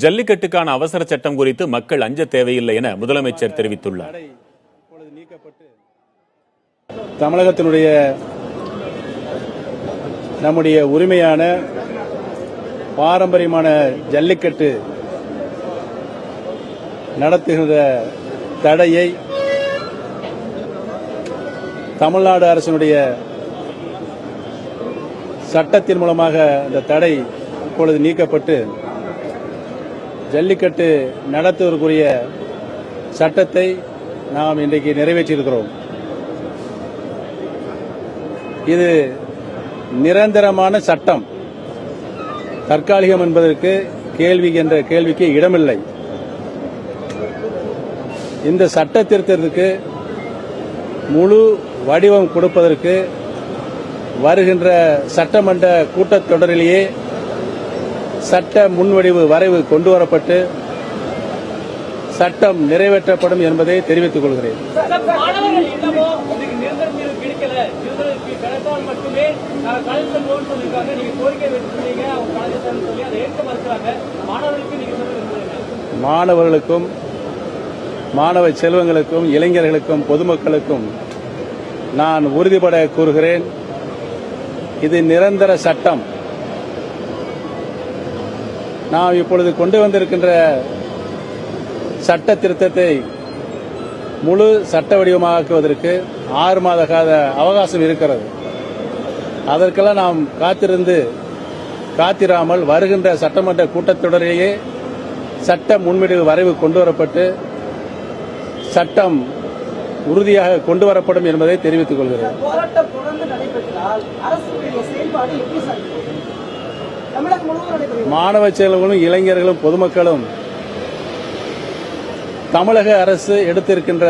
ஜல்லிக்கட்டுக்கான அவசர சட்டம் குறித்து மக்கள் அஞ்ச தேவையில்லை என முதலமைச்சர் தெரிவித்துள்ளார். தமிழகத்தினுடைய நம்முடைய உரிமையான பாரம்பரியமான ஜல்லிக்கட்டு நடத்துகின்ற தடையை தமிழ்நாடு அரசினுடைய சட்டத்தின் மூலமாக இந்த தடை இப்பொழுது நீக்கப்பட்டு ஜல்லிக்கட்டு நடத்துவதற்குரிய சட்டத்தை நாம் இன்றைக்கு நிறைவேற்றியிருக்கிறோம். இது நிரந்தரமான சட்டம், தற்காலிகம் என்பதற்கு கேள்விக்கு இடமில்லை. இந்த சட்ட திருத்தத்திற்கு முழு வடிவம் கொடுப்பதற்கு வருகின்ற சட்டமன்ற கூட்டத்தொடரிலேயே சட்ட முன்வடிவு வரைவு கொண்டுவரப்பட்டு சட்டம் நிறைவேற்றப்படும் என்பதை தெரிவித்துக் கொள்கிறேன். மாணவர்களுக்கும் மாணவ செல்வங்களுக்கும் இளைஞர்களுக்கும் பொதுமக்களுக்கும் நான் உறுதிபட கூறுகிறேன், இது நிரந்தர சட்டம். நாம் இப்பொழுது கொண்டு வந்திருக்கின்ற சட்ட திருத்தத்தை முழு சட்ட வடிவமாக்குவதற்கு 6 மாத கால அவகாசம் இருக்கிறது. அதற்கெல்லாம் நாம் காத்திராமல் வருகின்ற சட்டமன்ற கூட்டத்தொடரிலேயே சட்ட முன்வடிவு வரைவு கொண்டுவரப்பட்டு சட்டம் உறுதியாக கொண்டுவரப்படும் என்பதை தெரிவித்துக் கொள்கிறேன். மாணவ செல்வங்களும் இளைஞர்களும் பொதுமக்களும் தமிழக அரசு எடுத்திருக்கின்ற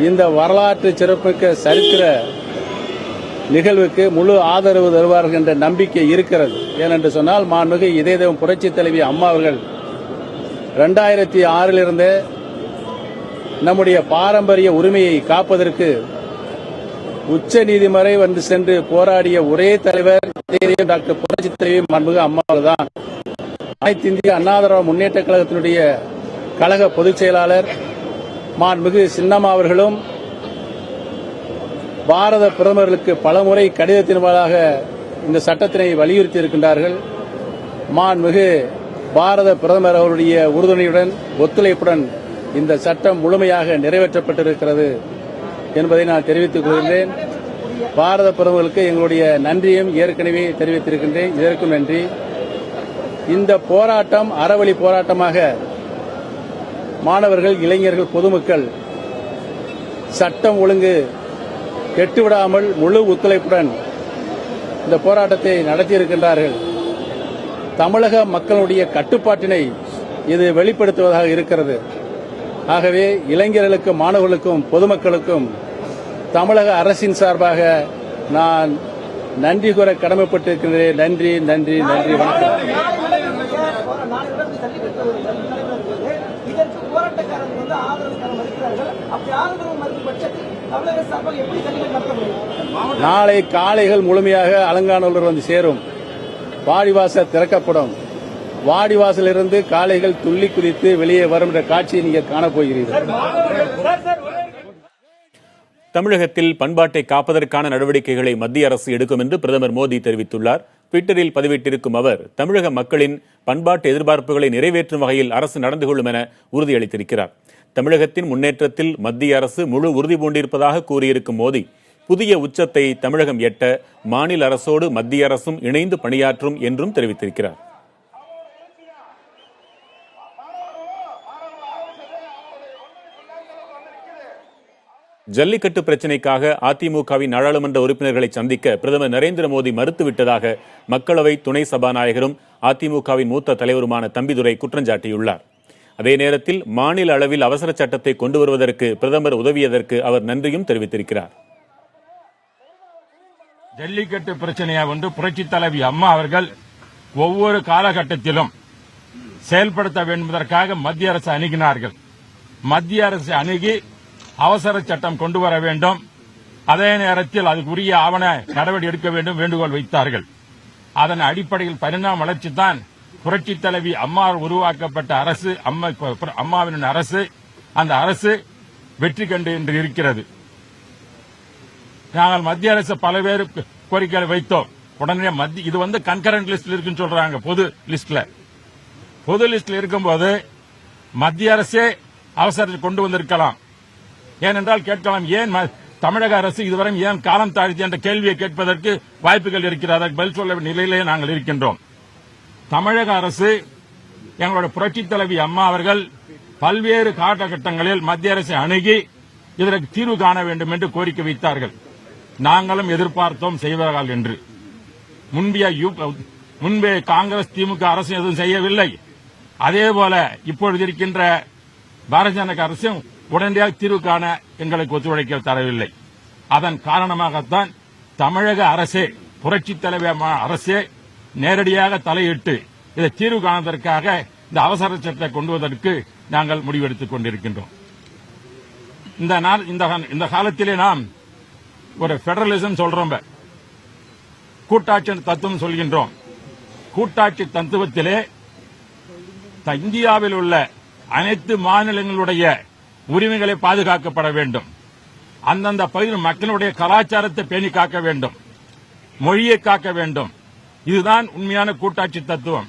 இந்த வரலாற்று சிறப்புமிக்க சரித்திர நிகழ்வுக்கு முழு ஆதரவு தருவார்கள் என்ற நம்பிக்கை இருக்கிறது. ஏனென்று சொன்னால் மாண்புமிகு இதய தெய்வம் புரட்சித் தலைவி அம்மா அவர்கள் 2006 நம்முடைய பாரம்பரிய உரிமையை காப்பதற்கு உச்ச நீதிமன்றம் வரை வந்து சென்று போராடிய ஒரே தலைவர் டாக்டர் புரட்சித் தலைவி மாண்புமிகு அம்மா தான். அனைத்து இந்திய அண்ணா திராவிட முன்னேற்ற கழகத்தினுடைய கழக பொதுச் செயலாளர் மாண்புமிகு சின்னம்மா அவர்களும் பாரத பிரதமர்களுக்கு பலமுறை கடிதத்தின் மூலமாக இந்த சட்டத்தினை வலியுறுத்தி இருக்கின்றார்கள். மாண்புமிகு பாரத பிரதமர் அவருடைய உறுதுணையுடன் ஒத்துழைப்புடன் இந்த சட்டம் முழுமையாக நிறைவேற்றப்பட்டிருக்கிறது என்பதை நான் தெரிவித்துக் கொள்கின்றேன். பாரத பிரதமர்களுக்கு எங்களுடைய நன்றியும் ஏற்கனவே தெரிவித்திருக்கின்றேன். இதற்கும் நன்றி. இந்த போராட்டம் அறவழி போராட்டமாக மாணவர்கள், இளைஞர்கள், பொதுமக்கள் சட்டம் ஒழுங்கு கெட்டுவிடாமல் முழு ஒத்துழைப்புடன் இந்த போராட்டத்தை நடத்தியிருக்கின்றார்கள். தமிழக மக்களுடைய கட்டுப்பாட்டினை இது வெளிப்படுத்துவதாக இருக்கிறது. ஆகவே இளைஞர்களுக்கும், மாணவர்களுக்கும், பொதுமக்களுக்கும் தமிழக அரசின் சார்பாக நான் நன்றி கூற கடமைப்பட்டிருக்கின்றேன். நன்றி, நன்றி, நன்றி. வணக்கம். நாளை காளைகள் முழுமையாக அலங்காநல்லூர் வந்து சேரும். வாடிவாசல் திறக்கப்படும். வாடிவாசலிருந்து காளைகள் துள்ளி குதித்து வெளியே வரும் என்ற காட்சியை நீங்கள் காணப்போகிறீர்கள். தமிழகத்தில் பண்பாட்டை காப்பதற்கான நடவடிக்கைகளை மத்திய அரசு எடுக்கும் என்று பிரதமர் மோடி தெரிவித்துள்ளார். ட்விட்டரில் பதிவிட்டிருக்கும் அவர், தமிழக மக்களின் பண்பாட்டு எதிர்பார்ப்புகளை நிறைவேற்றும் வகையில் அரசு நடந்து கொள்ளும் என உறுதியளித்திருக்கிறார். தமிழகத்தின் முன்னேற்றத்தில் மத்திய அரசு முழு உறுதி பூண்டிருப்பதாக கூறியிருக்கும் மோடி, புதிய உச்சத்தை தமிழகம் எட்ட மாநில அரசோடு மத்திய அரசும் இணைந்து பணியாற்றும் என்றும் தெரிவித்திருக்கிறார். ஜல்லிக்கட்டு பிரச்சினைக்காக அதிமுகவின் நாடாளுமன்ற உறுப்பினர்களை சந்திக்க பிரதமர் நரேந்திர மோடி மறுத்துவிட்டதாக மக்களவை துணை சபாநாயகரும் அதிமுகவின் மூத்த தலைவருமான தம்பிதுரை குற்றஞ்சாட்டியுள்ளார். அதே நேரத்தில் மாநில அளவில் அவசர சட்டத்தை கொண்டு வருவதற்கு பிரதமர் உதவியதற்கு அவர் நன்றியும் தெரிவித்திருக்கிறார். ஜல்லிக்கட்டு பிரச்சனையை புரட்சித் தலைவி அம்மா அவர்கள் ஒவ்வொரு காலகட்டத்திலும் செயல்படுத்த வேண்டுவதற்காக மத்திய அரசு அணுகினார்கள். மத்திய அரசு அணுகி அவசர சட்டம் கொண்டு வர வேண்டும், அதே நேரத்தில் அதுக்குரிய ஆவண நடவடிக்கை எடுக்க வேண்டும் வேண்டுகோள் வைத்தார்கள். அதன் அடிப்படையில் பரிணாம வளர்ச்சி தான் புரட்சி தலைவி அம்மா உருவாக்கப்பட்ட அரசு, அம்மாவின் அரசு, அந்த அரசு வெற்றி கண்டு என்று இருக்கிறது. நாங்கள் மத்திய அரசு பல்வேறு கோரிக்கைகளை வைத்தோம். உடனே இது கன்கரண்ட் லிஸ்ட்ல இருக்குன்னு சொல்றாங்க. பொது லிஸ்ட்ல இருக்கும்போது மத்திய அரசே அவசரத்தை கொண்டு வந்திருக்கலாம். ஏனென்றால் கேட்கலாம், ஏன் தமிழக அரசு இதுவரை ஏன் காலம் தாழ்த்தி என்ற கேள்வியை கேட்பதற்கு வாய்ப்புகள் இருக்கிறது. அதற்கு பதில் சொல்ல நிலையிலே நாங்கள் இருக்கின்றோம். தமிழக அரசு, எங்களுடைய புரட்சித் தலைவி அம்மா அவர்கள் பல்வேறு காலகட்டங்களில் மத்திய அரசை அணுகி இதற்கு தீர்வு காண வேண்டும் என்று கோரிக்கை வைத்தார்கள். நாங்களும் எதிர்பார்த்தோம் செய்வார்கள் என்று. முன்பே காங்கிரஸ் திமுக அரசு எதுவும் செய்யவில்லை. அதேபோல இப்பொழுது இருக்கின்ற பாரதிய ஜனதா அரசும் உடனடியாக தீர்வு காண எங்களுக்கு ஒத்துழைக்க தரவில்லை. அதன் காரணமாகத்தான் தமிழக அரசே, புரட்சித் தலைவி அரசே நேரடியாக தலையிட்டு இதை தீர்வு காணுவதற்காக இந்த அவசர சட்டத்தை கொண்டு வருவதற்கு நாங்கள் முடிவெடுத்துக் கொண்டிருக்கின்றோம். இந்த காலத்திலே நாம் ஒரு பெடரலிசம் சொல்றோம், கூட்டாட்சி தத்துவம் சொல்கின்றோம். கூட்டாட்சி தத்துவத்திலே இந்தியாவில் உள்ள அனைத்து மாநிலங்களுடைய உரிமைகளை பாதுகாக்கப்பட வேண்டும். அந்தந்த பகுதியில் மக்களுடைய கலாச்சாரத்தை பேணி காக்க வேண்டும், மொழியை காக்க வேண்டும். இதுதான் உண்மையான கூட்டாட்சி தத்துவம்.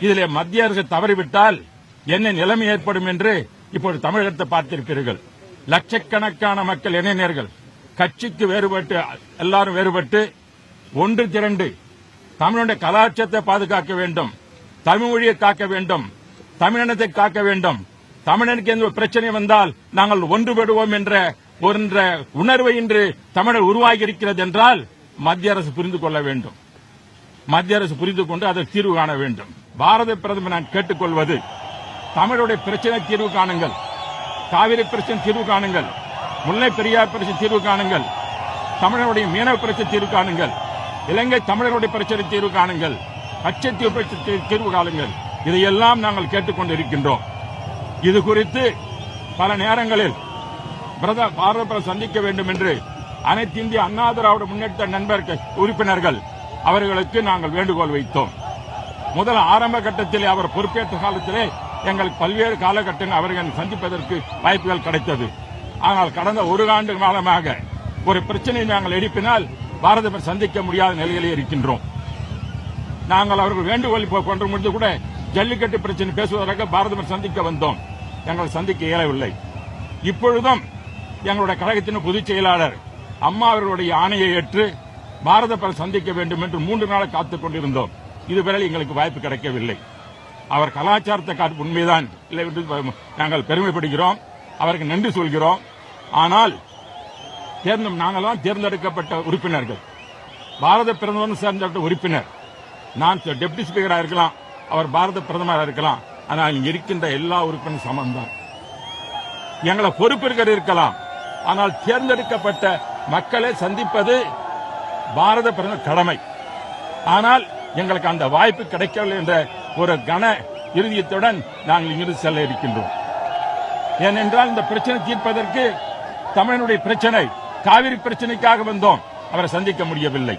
இதிலே மத்திய அரசு தவறிவிட்டால் என்ன நிலைமை ஏற்படும் என்று இப்போது தமிழகத்தை பார்த்திருப்பீர்கள். லட்சக்கணக்கான மக்கள் இளைஞர்கள் கட்சிக்கு வேறுபட்டு, எல்லாரும் வேறுபட்டு ஒன்று திரண்டு தமிழுடைய கலாச்சாரத்தை பாதுகாக்க வேண்டும், தமிழ் மொழியை காக்க வேண்டும், தமிழினத்தை காக்க வேண்டும். தமிழனுக்கு எந்த பிரச்சனை வந்தால் நாங்கள் ஒன்றுபடுவோம் என்ற உணர்வை இன்று தமிழர் உருவாகி இருக்கிறது என்றால் மத்திய அரசு புரிந்து கொள்ள வேண்டும். மத்திய அரசு புரிந்து கொண்டு அதற்கு தீர்வு காண வேண்டும். பாரத பிரதமர் நான் கேட்டுக்கொள்வது, தமிழுடைய பிரச்சனை தீர்வு காணுங்கள், காவிரி பிரச்சனை தீர்வு காணுங்கள், முல்லை பெரியார் பிரச்சனை தீர்வு காணுங்கள், தமிழருடைய மீனவ பிரச்சனை தீர்வு காணுங்கள், இலங்கை தமிழருடைய பிரச்சனை தீர்வு காணுங்கள், கச்சத்தீவு பிரச்சனை தீர்வு காணுங்கள். இதையெல்லாம் நாங்கள் கேட்டுக்கொண்டிருக்கின்றோம். இது குறித்து பல நேரங்களில் பாரத பிரதமர் சந்திக்க வேண்டும் என்று அனைத்து இந்திய அண்ணா திராவிட முன்னேற்ற நண்பர்கள் உறுப்பினர்கள் அவர்களுக்கு நாங்கள் வேண்டுகோள் வைத்தோம். முதல் ஆரம்ப கட்டத்திலே அவர் பொறுப்பேற்ற காலத்திலே எங்களுக்கு பல்வேறு காலகட்டங்கள் அவர்கள் சந்திப்பதற்கு வாய்ப்புகள் கிடைத்தது. ஆனால் கடந்த ஒரு ஆண்டு காலமாக ஒரு பிரச்சனையை நாங்கள் எழுப்பினால் பாரதமர் சந்திக்க முடியாத நிலையிலே இருக்கின்றோம். நாங்கள் அவர்கள் வேண்டுகோள் கொண்டு முடிந்து கூட ஜல்லிக்கட்டு பிரச்சனை பேசுவதற்காக பாரதமர் சந்திக்க வந்தோம். எங்கள் சந்திக்க இயலவில்லை. இப்பொழுதும் எங்களுடைய கழகத்தின் பொதுச் செயலாளர் அம்மா அவர்களுடைய ஆணையை ஏற்று பாரத பிரதமர் சந்திக்க வேண்டும் என்று 3 நாள் காத்துக் கொண்டிருந்தோம். இதுவரை எங்களுக்கு வாய்ப்பு கிடைக்கவில்லை. அவர் கலாச்சாரத்தை காட்டு உண்மைதான் இல்லை என்று நாங்கள் பெருமைப்படுகிறோம், அவருக்கு நன்றி சொல்கிறோம். ஆனால் நாங்கள்லாம் தேர்ந்தெடுக்கப்பட்ட உறுப்பினர்கள், பாரத பிரதமர் சேர்ந்த உறுப்பினர். நான் டெப்டி ஸ்பீக்கராக இருக்கலாம், அவர் பாரத பிரதமராக இருக்கலாம். ஆனால் இங்க இருக்கின்ற எல்லா உறுப்பினரும் சமம்தான். எங்களை பொறுப்பிற்க இருக்கலாம், ஆனால் தேர்ந்தெடுக்கப்பட்ட மக்களை சந்திப்பது பாரத பிரதமர் கடமை. ஆனால் எங்களுக்கு அந்த வாய்ப்பு கிடைக்கவில்லை என்ற ஒரு கன இறுதியத்துடன் நாங்கள் இங்கிருந்து செல்ல இருக்கின்றோம். ஏனென்றால் இந்த பிரச்சனை தீர்ப்பதற்கு தமிழனுடைய பிரச்சனை, காவிரி பிரச்சனைக்காக வந்தோம், அவரை சந்திக்க முடியவில்லை.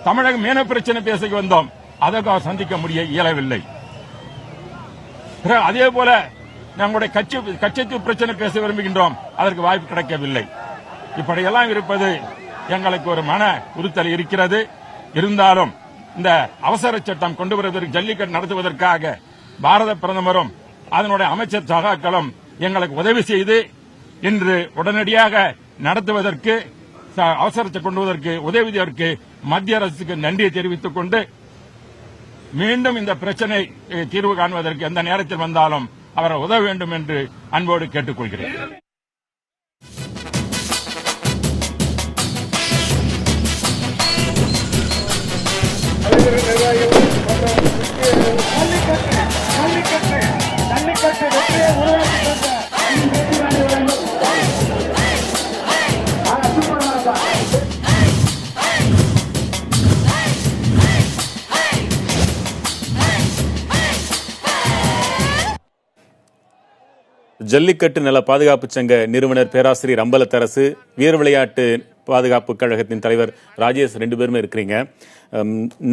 தமிழக மீனவ பிரச்சனை பேச வந்தோம், அதற்கு அவர் சந்திக்க முடிய இயலவில்லை. அதே போல நம்முடைய கச்சத்தீவு பிரச்சனை பேச விரும்புகின்றோம், அதற்கு வாய்ப்பு கிடைக்கவில்லை. இப்படியெல்லாம் இருப்பது எங்களுக்கு ஒரு மன உறுத்தல் இருக்கிறது. இருந்தாலும் இந்த அவசர சட்டம் கொண்டு வருவதற்கு, ஜல்லிக்கட்டு நடத்துவதற்காக பாரத பிரதமரும் அதனுடைய அமைச்சர் சகாக்களும் எங்களுக்கு உதவி செய்து இன்று உடனடியாக நடத்துவதற்கு, அவசரத்தை கொண்டு வருவதற்கு உதவியதற்கு மத்திய அரசுக்கு நன்றியை தெரிவித்துக் கொண்டு மீண்டும் இந்த பிரச்சனை தீர்வு காணுவதற்கு எந்த நேரத்தில் வந்தாலும் அவரை உதவ வேண்டும் என்று அன்போடு கேட்டுக்கொள்கிறேன். ஜல்லிக்கட்டு நல பாதுகாப்பு சங்க நிறுவனர் பேராசிரியர் அம்பலத்தரசு, வீர விளையாட்டு பாதுகாப்பு கழகத்தின் தலைவர் ராஜேஷ் 2 பேருமே இருக்கிறீங்க.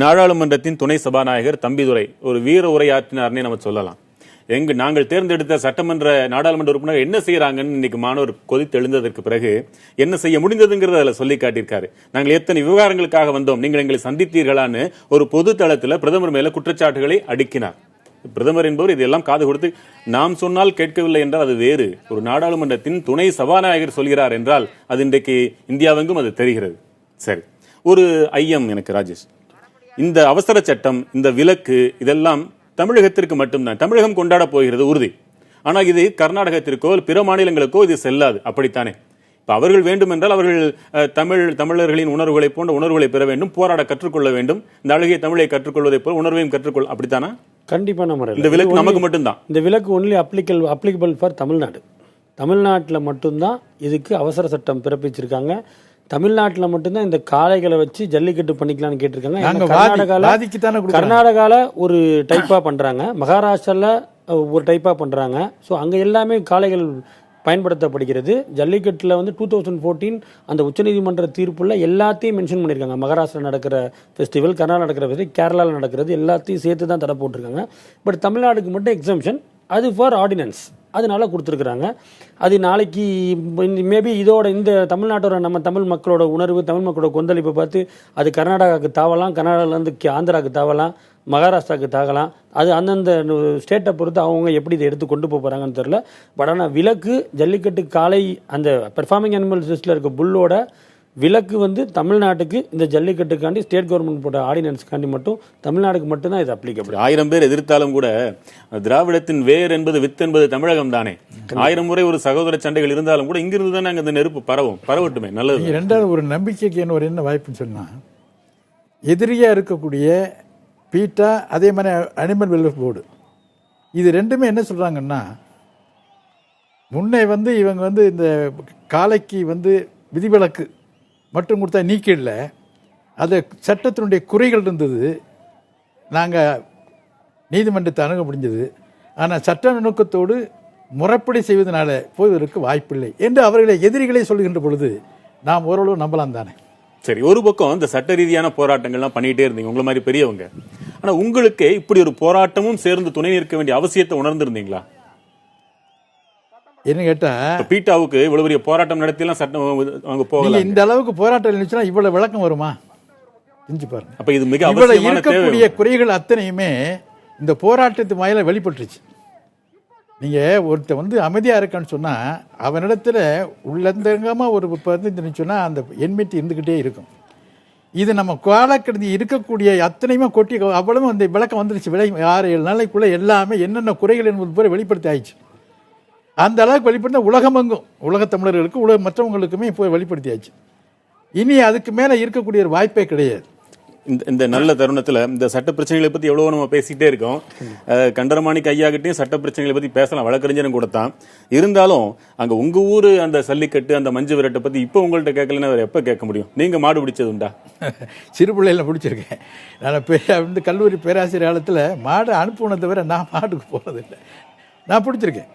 நாடாளுமன்றத்தின் துணை சபாநாயகர் தம்பிதுரை ஒரு வீர உரையாற்றினார்னே நம்ம சொல்லலாம். நாங்கள் தேர்ந்தெடுத்த சட்டமன்ற நாடாளுமன்ற உறுப்பினர் என்ன செய்யறாங்கன்னு இன்னைக்கு மாணவர் கொதித்து எழுந்ததற்கு பிறகு என்ன செய்ய முடிந்ததுங்கிறத அதில் சொல்லி காட்டியிருக்காரு. நாங்கள் எத்தனை விவகாரங்களுக்காக வந்தோம், நீங்கள் எங்களை சந்தித்தீர்களான்னு ஒரு பொது தளத்தில் பிரதமர் மேல குற்றச்சாட்டுகளை அடுக்கினார். பிரதமர் என்பவர் இதெல்லாம் காது கொடுத்து நாம் சொன்னால் கேட்கவில்லை என்றால் அது வேறு. ஒரு நாடாளுமன்றத்தின் துணை சபாநாயகர் சொல்கிறார் என்றால் அது இன்றைக்கு இந்தியாவெங்கும் அது தெரிகிறது. சரி, ஒரு ஐயம் எனக்கு ராஜேஷ், இந்த அவசர சட்டம், இந்த விலக்கு இதெல்லாம் தமிழகத்திற்கு மட்டும்தான். தமிழகம் கொண்டாட போகிறது உறுதி. ஆனால் இது கர்நாடகத்திற்கோ பிற மாநிலங்களுக்கோ இது செல்லாது. அப்படித்தானே? இப்ப அவர்கள் வேண்டும் என்றால் அவர்கள் தமிழர்களின் உணர்வுகளை போன்ற உணர்வுகளை பெற வேண்டும், போராட கற்றுக்கொள்ள வேண்டும், இந்த அழகிய தமிழை கற்றுக்கொள்வதை போல உணர்வையும் கற்றுக்கொள்ள. அப்படித்தானா? கண்டிப்பா நம்ம இந்த விலக்கு நமக்கு மட்டும்தான். இந்த விலக்கு ஒன்லி அப்ளிகபிள் ஃபார் தமிழ்நாடு. தமிழ்நாட்டில் மட்டும்தான் இதுக்கு அவசர சட்டம் பிறப்பிச்சிருக்காங்க. தமிழ்நாட்டில் மட்டும்தான் இந்த காளைகளை வச்சு ஜல்லிக்கட்டு பண்ணிக்கலாம்னு கேட்டிருக்காங்க. கர்நாடகால ஒரு டைப்பா பண்றாங்க, மகாராஷ்டிரால ஒரு டைப்பா பண்றாங்க. ஸோ அங்க எல்லாமே காளைகள் பயன்படுத்தப்படுகிறது. ஜல்லிக்கட்டுல 2014 அந்த உச்சநீதிமன்ற தீர்ப்புல எல்லாத்தையும் மென்ஷன் பண்ணியிருக்காங்க. மகாராஷ்டிரா நடக்கிற ஃபெஸ்டிவல், கர்நாடகா நடக்கிற ஃபெஸ்டிவல், கேரளாவில் நடக்கிறது எல்லாத்தையும் சேர்த்து தான் தடை போட்டிருக்காங்க. பட் தமிழ்நாடுக்கு மட்டும் எக்ஸம்ஷன், அது ஃபார் ஆர்டினன்ஸ், அதனால கொடுத்துருக்குறாங்க. அது நாளைக்கு மேபி இதோட இந்த தமிழ்நாட்டோட நம்ம தமிழ் மக்களோட உணர்வு, தமிழ் மக்களோட கொந்தளிப்பை பார்த்து அது கர்நாடகாவுக்கு தாவலாம், கர்நாடகாவிலேருந்து ஆந்திராவுக்கு தாவலாம், மகாராஷ்டிராவுக்கு தாகலாம். அது அந்தந்த ஸ்டேட்டை பொறுத்து அவங்க எப்படி இதை எடுத்து கொண்டு போகிறாங்கன்னு தெரியல. பட் ஆனால் விலக்கு ஜல்லிக்கட்டு காளை அந்த பெர்ஃபார்மிங் அனிமல்ஸ் லிஸ்ட்டில் இருக்க புல்லோட விலக்கு தமிழ்நாட்டுக்கு இந்த ஜல்லிக்கட்டுக்காண்டி ஸ்டேட் கவர்மெண்ட் போட்ட ஆர்டினன்ஸ்க்காண்டி மட்டும் தமிழ்நாடுக்கு மட்டும்தான் இது அப்ளிகபிள். 1000 பேர் எதிர்த்தாலும் கூட திராவிடத்தின் வேர் என்பது வித்து என்பது தமிழகம் தானே. 1000 முறை ஒரு சகோதர சண்டைகள் இருந்தாலும் கூட இங்கிருந்து தானே அங்க இந்த நெருப்பு பரவட்டுமே. நல்லது. ரெண்டாவது ஒரு நம்பிக்கைக்கு என்ன வாய்ப்புன்னு சொன்னா, எதிரியா இருக்கக்கூடிய பீட்டா, அதே மாதிரி அனிமல் வெல்ஃபேர் போர்டு, இது ரெண்டுமே என்ன சொல்றாங்கன்னா, முன்னே இவங்க இந்த காளைக்கு விதிவிலக்கு மட்டும் கொடுத்தா நீக்கிடல, அது சட்டத்தினுடைய குறைகள் இருந்தது, நாங்கள் நீதிமன்றத்தை அணுக முடிஞ்சது. ஆனால் சட்ட நுணுக்கத்தோடு முறைப்படி செய்வதனால போவதற்கு வாய்ப்பில்லை என்று அவர்களை எதிரிகளை சொல்கின்ற பொழுது நாம் ஓரளவு நம்பலாம் தானே. சரி, ஒரு பக்கம் இந்த சட்ட ரீதியான போராட்டங்கள்லாம் பண்ணிட்டே இருந்தீங்க உங்களை மாதிரி பெரியவங்க. ஆனா உங்களுக்கு இப்படி ஒரு போராட்டமும் சேர்ந்து துணை நிற்க வேண்டிய அவசியத்தை உணர்ந்திருந்தீங்களா? என்ன கேட்டா, பீட்டாவுக்கு இவ்வளவு பெரிய போராட்டம் நடத்திலாம் சட்டம் அவங்க போகல. இந்த அளவுக்கு போராட்டம் இருந்துச்சுன்னா இவ்வளவு விளக்கம் வருமா? செஞ்சு பாருங்க. அப்ப இது மிக அவசியமான இருக்கக்கூடிய குறைகள் அத்தனையுமே இந்த போராட்டத்து வாயில வெளிப்பட்டுருச்சு. நீங்க ஒருத்த அமைதியா இருக்கான்னு சொன்னா அவனிடத்துல உள்ளந்தங்கமா ஒரு சொன்னா அந்த என்மிட்டி இருந்துகிட்டே இருக்கும். இது நம்ம காலக்கடந்து இருக்கக்கூடிய அத்தனையுமே கொட்டி அவ்வளவு அந்த விளக்கம் வந்துருச்சு. 6-7 நாளைக்குள்ள எல்லாமே என்னென்ன குறைகள் என்பது போல வெளிப்படுத்தி ஆயிடுச்சு. அந்த அளவுக்கு வெளிப்படுத்த உலகமெங்கும், உலக தமிழர்களுக்கு மற்றவங்களுக்குமே இப்போ வெளிப்படுத்தியாச்சு. இனி அதுக்கு மேல இருக்கக்கூடிய ஒரு வாய்ப்பே கிடையாது. இந்த நல்ல தருணத்துல இந்த சட்ட பிரச்சனைகளை பத்தி எவ்வளவு நம்ம பேசிட்டே இருக்கோம். கண்டரமாணி கையாகிட்டையும் சட்ட பிரச்சனைகளை பத்தி பேசலாம், வழக்கறிஞரும் கூட தான். இருந்தாலும் அங்க உங்க ஊரு அந்த சல்லிக்கட்டு, அந்த மஞ்சு விரட்டை பத்தி இப்ப உங்கள்கிட்ட கேட்கலன்னா வேற எப்ப கேட்க முடியும்? நீங்க மாடு பிடிச்சது உண்டா? சிறு பிள்ளையில பிடிச்சிருக்கேன். நான் கல்லூரி பேராசிரியர் காலத்துல மாடு அனுப்புனதை தவிர நான் மாடுக்கு போறதில்லை. நான் பிடிச்சிருக்கேன்.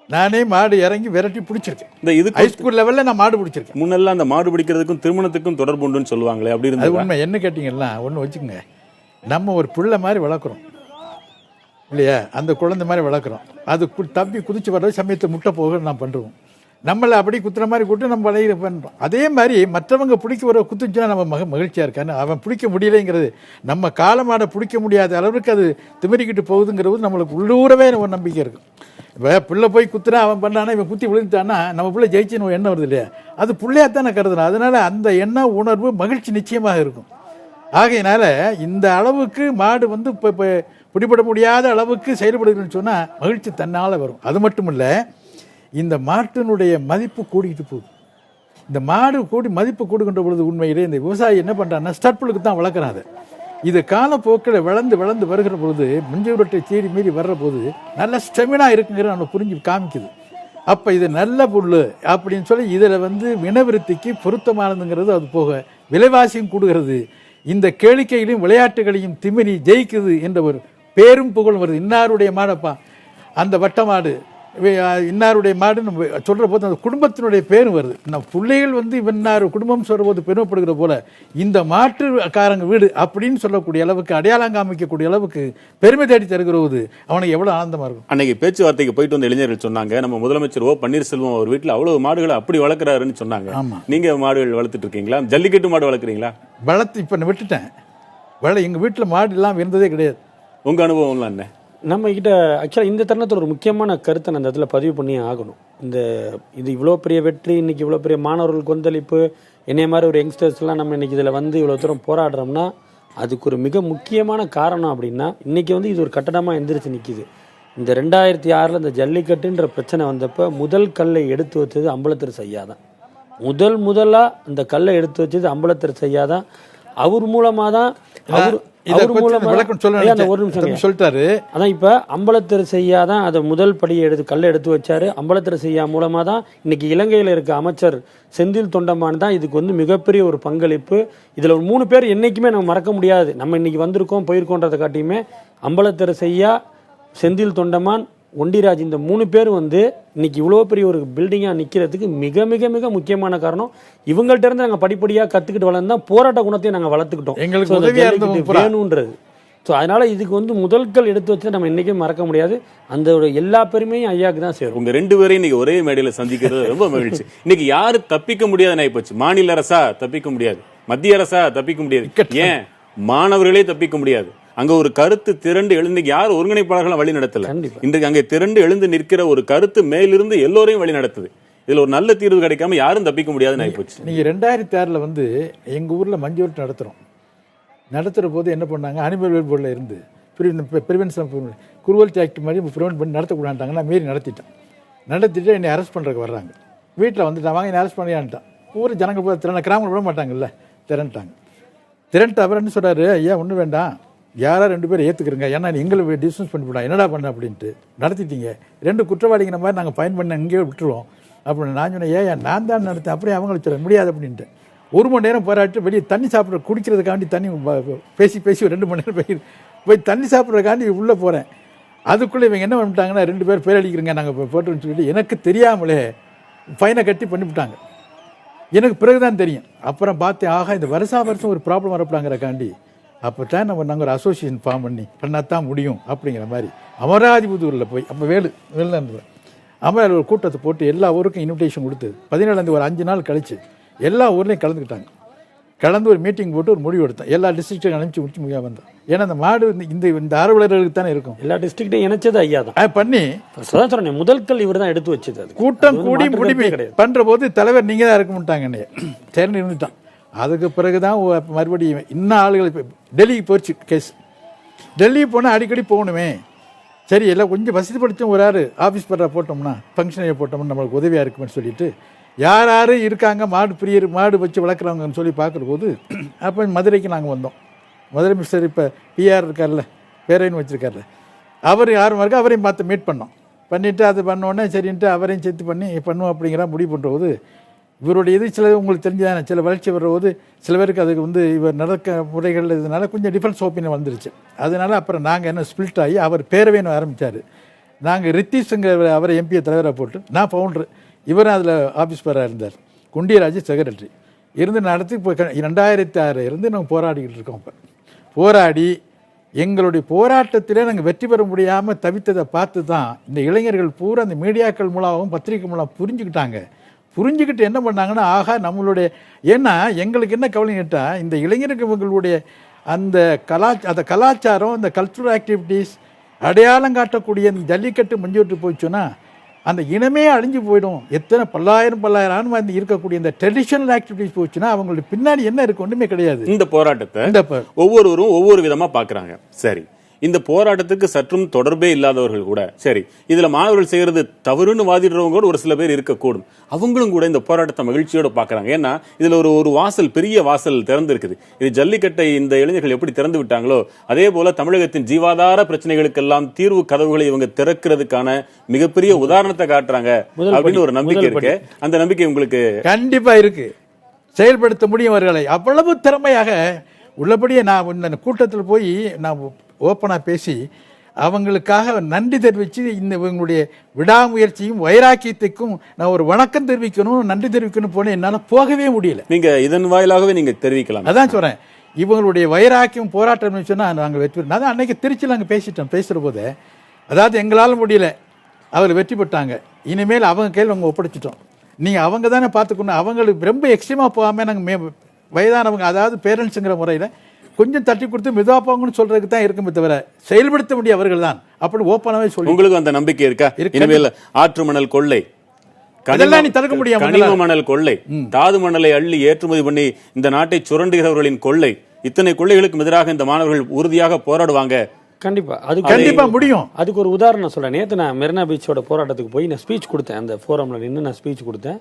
நானே மாடு இறங்கி விரட்டி பிடிச்சிருக்கேன். இந்த இது ஹைஸ்கூல் லெவல்ல நான் மாடு பிடிச்சிருக்கேன். முன்னெல்லாம் அந்த மாடு பிடிக்கிறதுக்கும் திருமணத்துக்கும் தொடர்பு உண்டுன்னு சொல்லுவாங்களே, அப்படி இருந்தது உண்மை. என்ன கேட்டீங்கன்னா ஒன்று வச்சுக்கோங்க, நம்ம ஒரு பிள்ளை மாதிரி வளர்க்குறோம் இல்லையா, அந்த குழந்தை மாதிரி வளர்க்குறோம். அது தப்பி குதிச்சு வர்றது சமயத்தை முட்டை போக நான் பண்ணுறோம். நம்மளை அப்படி குத்துற மாதிரி கூட்டு நம்ம வளையிற பண்ணுறோம். அதே மாதிரி மற்றவங்க பிடிக்க வர குத்துச்சுன்னா நம்ம மகிழ்ச்சியாக இருக்கான்னு, அவன் பிடிக்க முடியலைங்கிறது, நம்ம காலமாட பிடிக்க முடியாத அளவுக்கு அது திமிரிக்கிட்டு போகுதுங்கிறது நம்மளுக்கு உள்ளூரவே ஒரு நம்பிக்கை இருக்கும். இப்போ பிள்ளை போய் குத்துனா அவன் பண்ணானா, இவன் குத்தி விழுந்துட்டான்னா நம்ம பிள்ளை ஜெயிச்சுன்னு எண்ணம் வருது இல்லையா, அது பிள்ளையாத்தானே கருதுனா. அதனால அந்த எண்ண உணர்வு மகிழ்ச்சி நிச்சயமாக இருக்கும். ஆகையினால இந்த அளவுக்கு மாடு இப்போ பிடிபட முடியாத அளவுக்கு செயல்படுதுன்னு சொன்னால் மகிழ்ச்சி தன்னால் வரும். அது மட்டும் இல்லை, இந்த மாட்டினுடைய மதிப்பு கூடிக்கிட்டு போகுது. இந்த மாடு கூடி மதிப்பு கூடுகின்ற பொழுது உண்மையிலே இந்த விவசாயி என்ன பண்ணுறான்னா ஸ்டட்புளுக்கு தான் வளர்க்குறான். அது இது காலப்போக்கில் வளர்ந்து வருகிற பொழுது மஞ்சு விரட்டை தேடி மீறி வர்ற போது நல்ல ஸ்டெமினா இருக்குங்கிற நம்ம புரிஞ்சு காமிக்குது. அப்போ இது நல்ல புல் அப்படின்னு சொல்லி இதில் இனவிருத்திக்கு பொருத்தமானதுங்கிறது, அது போக விலைவாசியும் கூடுகிறது. இந்த கேளிக்கைகளையும் விளையாட்டுகளையும் திமிரி ஜெயிக்குது என்ற ஒரு பேரும் புகழும் வருது. இன்னாருடைய மாடப்பா, அந்த வட்ட மாடு இன்னாருடைய மாடுன்னு சொல்ற போது அந்த குடும்பத்தினுடைய பேரும் வருது. நம்ம பிள்ளைகள் வந்து இன்னார் குடும்பம் சொல்ற போது பெருமைப்படுகிற போல இந்த மாற்றுக்காரங்க வீடு அப்படின்னு சொல்லக்கூடிய அளவுக்கு அடையாளம் காமிக்கக்கூடிய அளவுக்கு பெருமை தேடி தருகிறது அவனுக்கு எவ்வளவு ஆனந்தமா இருக்கும். அன்னைக்கு பேச்சுவார்த்தைக்கு போயிட்டு வந்த இளைஞர்கள் சொன்னாங்க, நம்ம முதலமைச்சர் பன்னீர்செல்வம் அவர் வீட்டுல அவ்வளவு மாடுகளை அப்படி வளர்க்கிறாருன்னு சொன்னாங்க. நீங்க மாடுகள் வளர்த்துட்டு இருக்கீங்களா? ஜல்லிக்கட்டு மாடு வளர்க்குறீங்களா? வளர்த்து இப்ப விட்டுட்டேன். எங்க வீட்டுல மாடு எல்லாம் இருந்ததே கிடையாது. உங்க அனுபவம்லாம் என்ன? நம்ம கிட்ட ஆக்சுவலாக இந்த தருணத்தில் ஒரு முக்கியமான கருத்தை நான் அந்த இடத்துல பதிவு பண்ணி ஆகணும். இது இவ்வளோ பெரிய வெற்றி, இன்னைக்கு இவ்வளோ பெரிய மாணவர்கள் கொந்தளிப்பு, என்னைய மாதிரி ஒரு யங்ஸ்டர்ஸ்லாம் நம்ம இன்னைக்கு இதில் வந்து இவ்வளோ தூரம் போராடுறோம்னா அதுக்கு ஒரு மிக முக்கியமான காரணம் அப்படின்னா, இன்னைக்கு வந்து இது ஒரு கட்டடமாக எந்திரிச்சு நிற்கிது. இந்த 2006 இந்த ஜல்லிக்கட்டுன்ற பிரச்சனை வந்தப்போ முதல் கல்லை எடுத்து வச்சது அம்பலத்தரசு ஐயா தான். முதலாக அந்த கல்லை எடுத்து வச்சது அம்பலத்தரசு ஐயா தான். அவர் மூலமாக தான் சொல்லிட்டாரு. அதான் இப்ப அம்பலத்தரசு ஐயா தான் அதை முதல் படியை கல்லை எடுத்து வச்சாரு. அம்பலத்தரசு ஐயா மூலமா தான் இன்னைக்கு இலங்கையில இருக்க அமைச்சர் செந்தில் தொண்டமான் தான் இதுக்கு வந்து மிகப்பெரிய ஒரு பங்களிப்பு. இதுல ஒரு 3 பேர் என்னைக்குமே நம்ம மறக்க முடியாது. நம்ம இன்னைக்கு வந்திருக்கோம் போயிருக்கோன்றதை காட்டியுமே அம்பலத்தரசு ஐயா, செந்தில் தொண்டமான், ஒண்டிராஜ், இந்த 3 பேர் வந்து இன்னைக்கு இவ்வளோ பெரிய ஒரு பில்டிங்காக நிற்கிறதுக்கு மிக மிக மிக முக்கியமான காரணம். இவங்கள்ட்ட இருந்து நாங்கள் படிப்படியாக கற்றுக்கிட்டு வளர்ந்தா போராட்ட குணத்தையும் நாங்கள் வளர்த்துக்கிட்டோம். எங்களுக்கு வேணுன்றது. ஸோ அதனால இதுக்கு வந்து முதல்கள் எடுத்து வச்சு நம்ம இன்னைக்கும் மறக்க முடியாது. அந்த ஒரு எல்லா பெருமையும் ஐயாவுக்கு தான் சேரும். உங்க 2 பேரையும் இன்னைக்கு ஒரே மேடையில் சந்திக்கிறது ரொம்ப மகிழ்ச்சி. இன்னைக்கு யாரு தப்பிக்க முடியாதுன்னு ஆயிப்போச்சு. மாநில அரசா தப்பிக்க முடியாது, மத்திய அரசா தப்பிக்க முடியாது, ஏன் மாணவர்களே தப்பிக்க முடியாது. அங்க ஒரு கருத்து திரண்டு எழுந்து யார் ஒருங்கிணைப்பாளர்கள் வழி நடத்தல. இன்றைக்கு அங்கே திரண்டு எழுந்து நிற்கிற ஒரு கருத்து மேலிருந்து எல்லோரையும் வழி நடத்துது. இதுல ஒரு நல்ல தீர்வு கிடைக்காம யாரும் தப்பிக்க முடியாதுன்னு ஆயிப்போச்சு. நீங்க 2006 வந்து எங்க ஊர்ல மஞ்சூர் நடத்துற போது என்ன பண்ணாங்க, அனிமல் வெல்போர்டில் இருந்து பிரிவென்ஷன் குருவல்டி ஆக்ட் மாதிரி ப்ரிவென்ட் பண்ணி நடத்தக்கூடாட்டாங்க. நான் மீறி நடத்திட்டு என்னை அரெஸ்ட் பண்ணுறதுக்கு வர்றாங்க. வீட்டில் வந்துட்டான், வாங்க என்னை அரெஸ்ட் பண்ணியான்ட்டான். ஊர் ஜனங்க போய் கிராமங்கள் விட மாட்டாங்கல்ல, திரண்டு அவர் என்ன சொல்கிறாரு, ஐயா ஒன்றும் வேண்டாம், யாரா 2 பேர் ஏற்றுக்கிறங்க, ஏன்னா எங்களை டிஸ்டன்ஸ் பண்ணிவிடா, என்னடா பண்ண அப்படின்ட்டு நடத்திட்டீங்க, 2 குற்றவாளிங்கிற மாதிரி நாங்கள் பயன் பண்ண இங்கேயே விட்டுருவோம் அப்படின்னு. நான் சொன்னேன், ஏன் நான் தான் நடத்தேன், அப்படியே அவங்கள சொல்ல முடியாது அப்படின்ட்டு. 1 மணி நேரம் போராட்டு வெளியே தண்ணி சாப்பிட்ற குடிக்கிறதுக்காண்டி தண்ணி பேசி 2 மணி நேரம் போய் தண்ணி சாப்பிட்றதுக்காண்டி உள்ளே போகிறேன். அதுக்குள்ளே இவங்க என்ன பண்ணிட்டாங்கன்னா 2 பேர் பேரடிக்கிறங்க நாங்கள் போட்டோன்னு சொல்லிட்டு எனக்கு தெரியாமலே ஃபைனை கட்டி பண்ணிவிட்டாங்க. எனக்கு பிறகுதான் தெரியும். அப்புறம் பார்த்தேன், ஆகா இந்த வருஷம் ஒரு ப்ராப்ளம் வரப்படாங்கிறக்காண்டி அப்போ தான் நாங்கள் ஒரு அசோசியேஷன் ஃபார்ம் பண்ணாதான் முடியும் அப்படிங்கிற மாதிரி அமராதிபுத்தூரில் போய் அப்போ வேலு அமராதி ஒரு கூட்டத்தை போட்டு எல்லா ஊருக்கும் இன்விடேஷன் கொடுத்தது. 17 ஒரு 5 நாள் கழிச்சு எல்லா ஊர்லேயும் கலந்துக்கிட்டாங்க. கலந்து ஒரு மீட்டிங் போட்டு ஒரு முடிவு எடுத்தோம். எல்லா டிஸ்ட்ரிக்டையும் அனுப்பிச்சு முடிச்சு முடியா வந்தோம். ஏன்னா அந்த மாடு இந்த ஆர்வலர்களுக்கு தானே இருக்கும். எல்லா டிஸ்ட்ரிக்டையும் இணைச்சது ஐயா தான் பண்ணி சொன்னேன். முதல்கள் இவர் தான் எடுத்து வச்சது. கூட்டம் கூடி முடிவு பண்ற போது தலைவர் நீங்க தான் இருக்க மாட்டாங்க, சரின்னு இருந்துட்டான். அதுக்கு பிறகுதான் மறுபடியும் இன்னும் ஆளுகள் டெல்லிக்கு போச்சு கேஸ். டெல்லி போனால் அடிக்கடி போகணுமே, சரி எல்லாம் கொஞ்சம் வசதி படித்தோம், ஒரு ஆறு ஆஃபீஸ் படுற போட்டோம்னா ஃபங்க்ஷனை போட்டோம்னா நம்மளுக்கு உதவியாக இருக்குமென்னு சொல்லிட்டு யார் யார் இருக்காங்க மாடு வச்சு வளர்க்குறவங்கன்னு சொல்லி பார்க்குற போது அப்போ மதுரைக்கு நாங்கள் வந்தோம். மதுரை மிஸ்டர் இப்போ பிஆர் இருக்கார்ல, பேரைன்னு வச்சுருக்கார்ல, அவர் யாரும் இருக்கா, அவரையும் பார்த்து மீட் பண்ணிவிட்டு அது பண்ணோடனே சரின்ட்டு அவரையும் சேர்த்து பண்ணி பண்ணுவோம் அப்படிங்கிற முடிவு பண்ணுற போது இவருடைய இது சில உங்களுக்கு தெரிஞ்சதானே, சில வளர்ச்சி வர்றபோது சில பேருக்கு அதுக்கு இவர் நடக்க முறைகள் இதனால கொஞ்சம் டிஃபரன்ஸ் ஒப்பீனியன் வந்துருச்சு. அதனால அப்புறம் நாங்கள் என்ன ஸ்பிளிட் ஆகி அவர் பேரவைன்னு ஆரம்பித்தார். நாங்கள் ரித்தீஷுங்கிற அவரை எம்பியை தலைவராக போட்டு நான் ஃபவுண்டர், இவரும் அதில் ஆஃபீஸ் பேராக இருந்தார், குண்டியராஜ் செக்ரட்டரி இருந்து நடத்தி இப்போ 2006 இருந்து நாங்கள் போராடிக்கிட்டு இருக்கோம். இப்போ போராடி எங்களுடைய போராட்டத்திலே நாங்கள் வெற்றி பெற முடியாமல் தவித்ததை பார்த்து தான் இந்த இளைஞர்கள் பூரா அந்த மீடியாக்கள் மூலமாகவும் பத்திரிகை மூலம் புரிஞ்சுக்கிட்டு என்ன பண்ணாங்கன்னா, ஆகா நம்மளுடைய, ஏன்னா எங்களுக்கு என்ன கவலை கேட்டால் இந்த இளைஞர்களுடைய அந்த கலாச்சாரம், அந்த கல்ச்சுரல் ஆக்டிவிட்டீஸ் அடையாளம் காட்டக்கூடிய இந்த ஜல்லிக்கட்டு மஞ்சூட்டு போயிடுச்சுன்னா அந்த இனமே அழிஞ்சு போயிடும். எத்தனை பல்லாயிரம் ஆண்டு இருக்கக்கூடிய இந்த ட்ரெடிஷனல் ஆக்டிவிட்டிஸ் போச்சுன்னா அவங்களுடைய பின்னாடி என்ன இருக்கு, ஒன்றுமே கிடையாது. இந்த போராட்டத்தை ஒவ்வொருவரும் ஒவ்வொரு விதமா பாக்குறாங்க. சரி, இந்த போராட்டத்துக்கு சற்றும் தொடர்பே இல்லாதவர்கள் கூட சரி இதுல மாணவர்கள் செய்யறது தவறுன்னு வாதிடுறவங்க கூட ஒரு சில பேர் இருக்கக்கூடும். அவங்களும் கூட இந்த போராட்டத்தை மகிழ்ச்சியோட பாக்குறாங்க. ஏன்னா இதுல ஒரு வாசல், பெரிய வாசல் திறந்து இருக்குது. இது ஜல்லிக்கட்டை இந்த இளைஞர்கள் எப்படி திறந்து விட்டாங்களோ அதே போல தமிழகத்தின் ஜீவாதார பிரச்சனைகளுக்கெல்லாம் தீர்வு கதவுகளை இவங்க திறக்கிறதுக்கான மிகப்பெரிய உதாரணத்தை காட்டுறாங்க அப்படின்னு ஒரு நம்பிக்கை இருக்கு. அந்த நம்பிக்கை உங்களுக்கு கண்டிப்பா இருக்கு, செயல்படுத்த முடியும் அவர்களை. அவ்வளவு திறமையாக உள்ளபடியே நான் இந்த கூட்டத்தில் போய் நான் ஓப்பனாக பேசி அவங்களுக்காக நன்றி தெரிவித்து இந்த இவங்களுடைய விடாமுயற்சியும் வைராக்கியத்துக்கும் நான் ஒரு வணக்கம் தெரிவிக்கணும், நன்றி தெரிவிக்கணும் போனேன். என்னால் போகவே முடியல. நீங்க இதன் வாயிலாகவே நீங்க தெரிவிக்கலாம். அதான் சொல்றேன், இவங்களுடைய வைராக்கியம் போராட்டம் சொன்னா நாங்கள் வெற்றி பெற்றோம். அதான் அன்னைக்கு திருச்சியில் நாங்கள் பேசுகிற போது, அதாவது எங்களால் முடியல, அவர் வெற்றி பெற்றாங்க, இனிமேல் அவங்க கையில் அவங்க ஒப்படைச்சிட்டோம், நீங்கள் அவங்க தானே பார்த்துக்கணும். அவங்களுக்கு ரொம்ப எக்ஸ்ட்ரீமாக போகாமல் நாங்கள் வயதானவங்க, அதாவது பேரண்ட்ஸுங்கிற முறையில் கொஞ்சம் தட்டி கொடுத்து மிதவாப்பாங்கன்னு சொல்றதுக்கு தான் இருக்குமே தவிர செயல்படுத்த முடிய அவர்கள் தான். அப்படி ஓப்பனாவே சொல்லி உங்களுக்கு அந்த நம்பிக்கை இருக்கா? இனிமேல் ஆற்று மணல் கொள்ளை, கனிம மணல் கொள்ளை, தாது மணலை அள்ளி ஏற்றுமதி பண்ணி இந்த நாட்டை சுரண்டுகிறவர்களின் கொள்ளை, இத்தனை கொள்ளைகளுக்கு எதிராக இந்த மாணவர்கள் உறுதியாக போராடுவாங்க. கண்டிப்பா அது கண்டிப்பா முடியும். அதுக்கு ஒரு உதாரணம் சொல்றேன். நேற்று நான் மெரினா பீச்சோட போராட்டத்துக்கு போய் நான் ஸ்பீச் கொடுத்தேன். அந்த ஃபோரம்ல நின்று நான் ஸ்பீச் கொடுத்தேன்.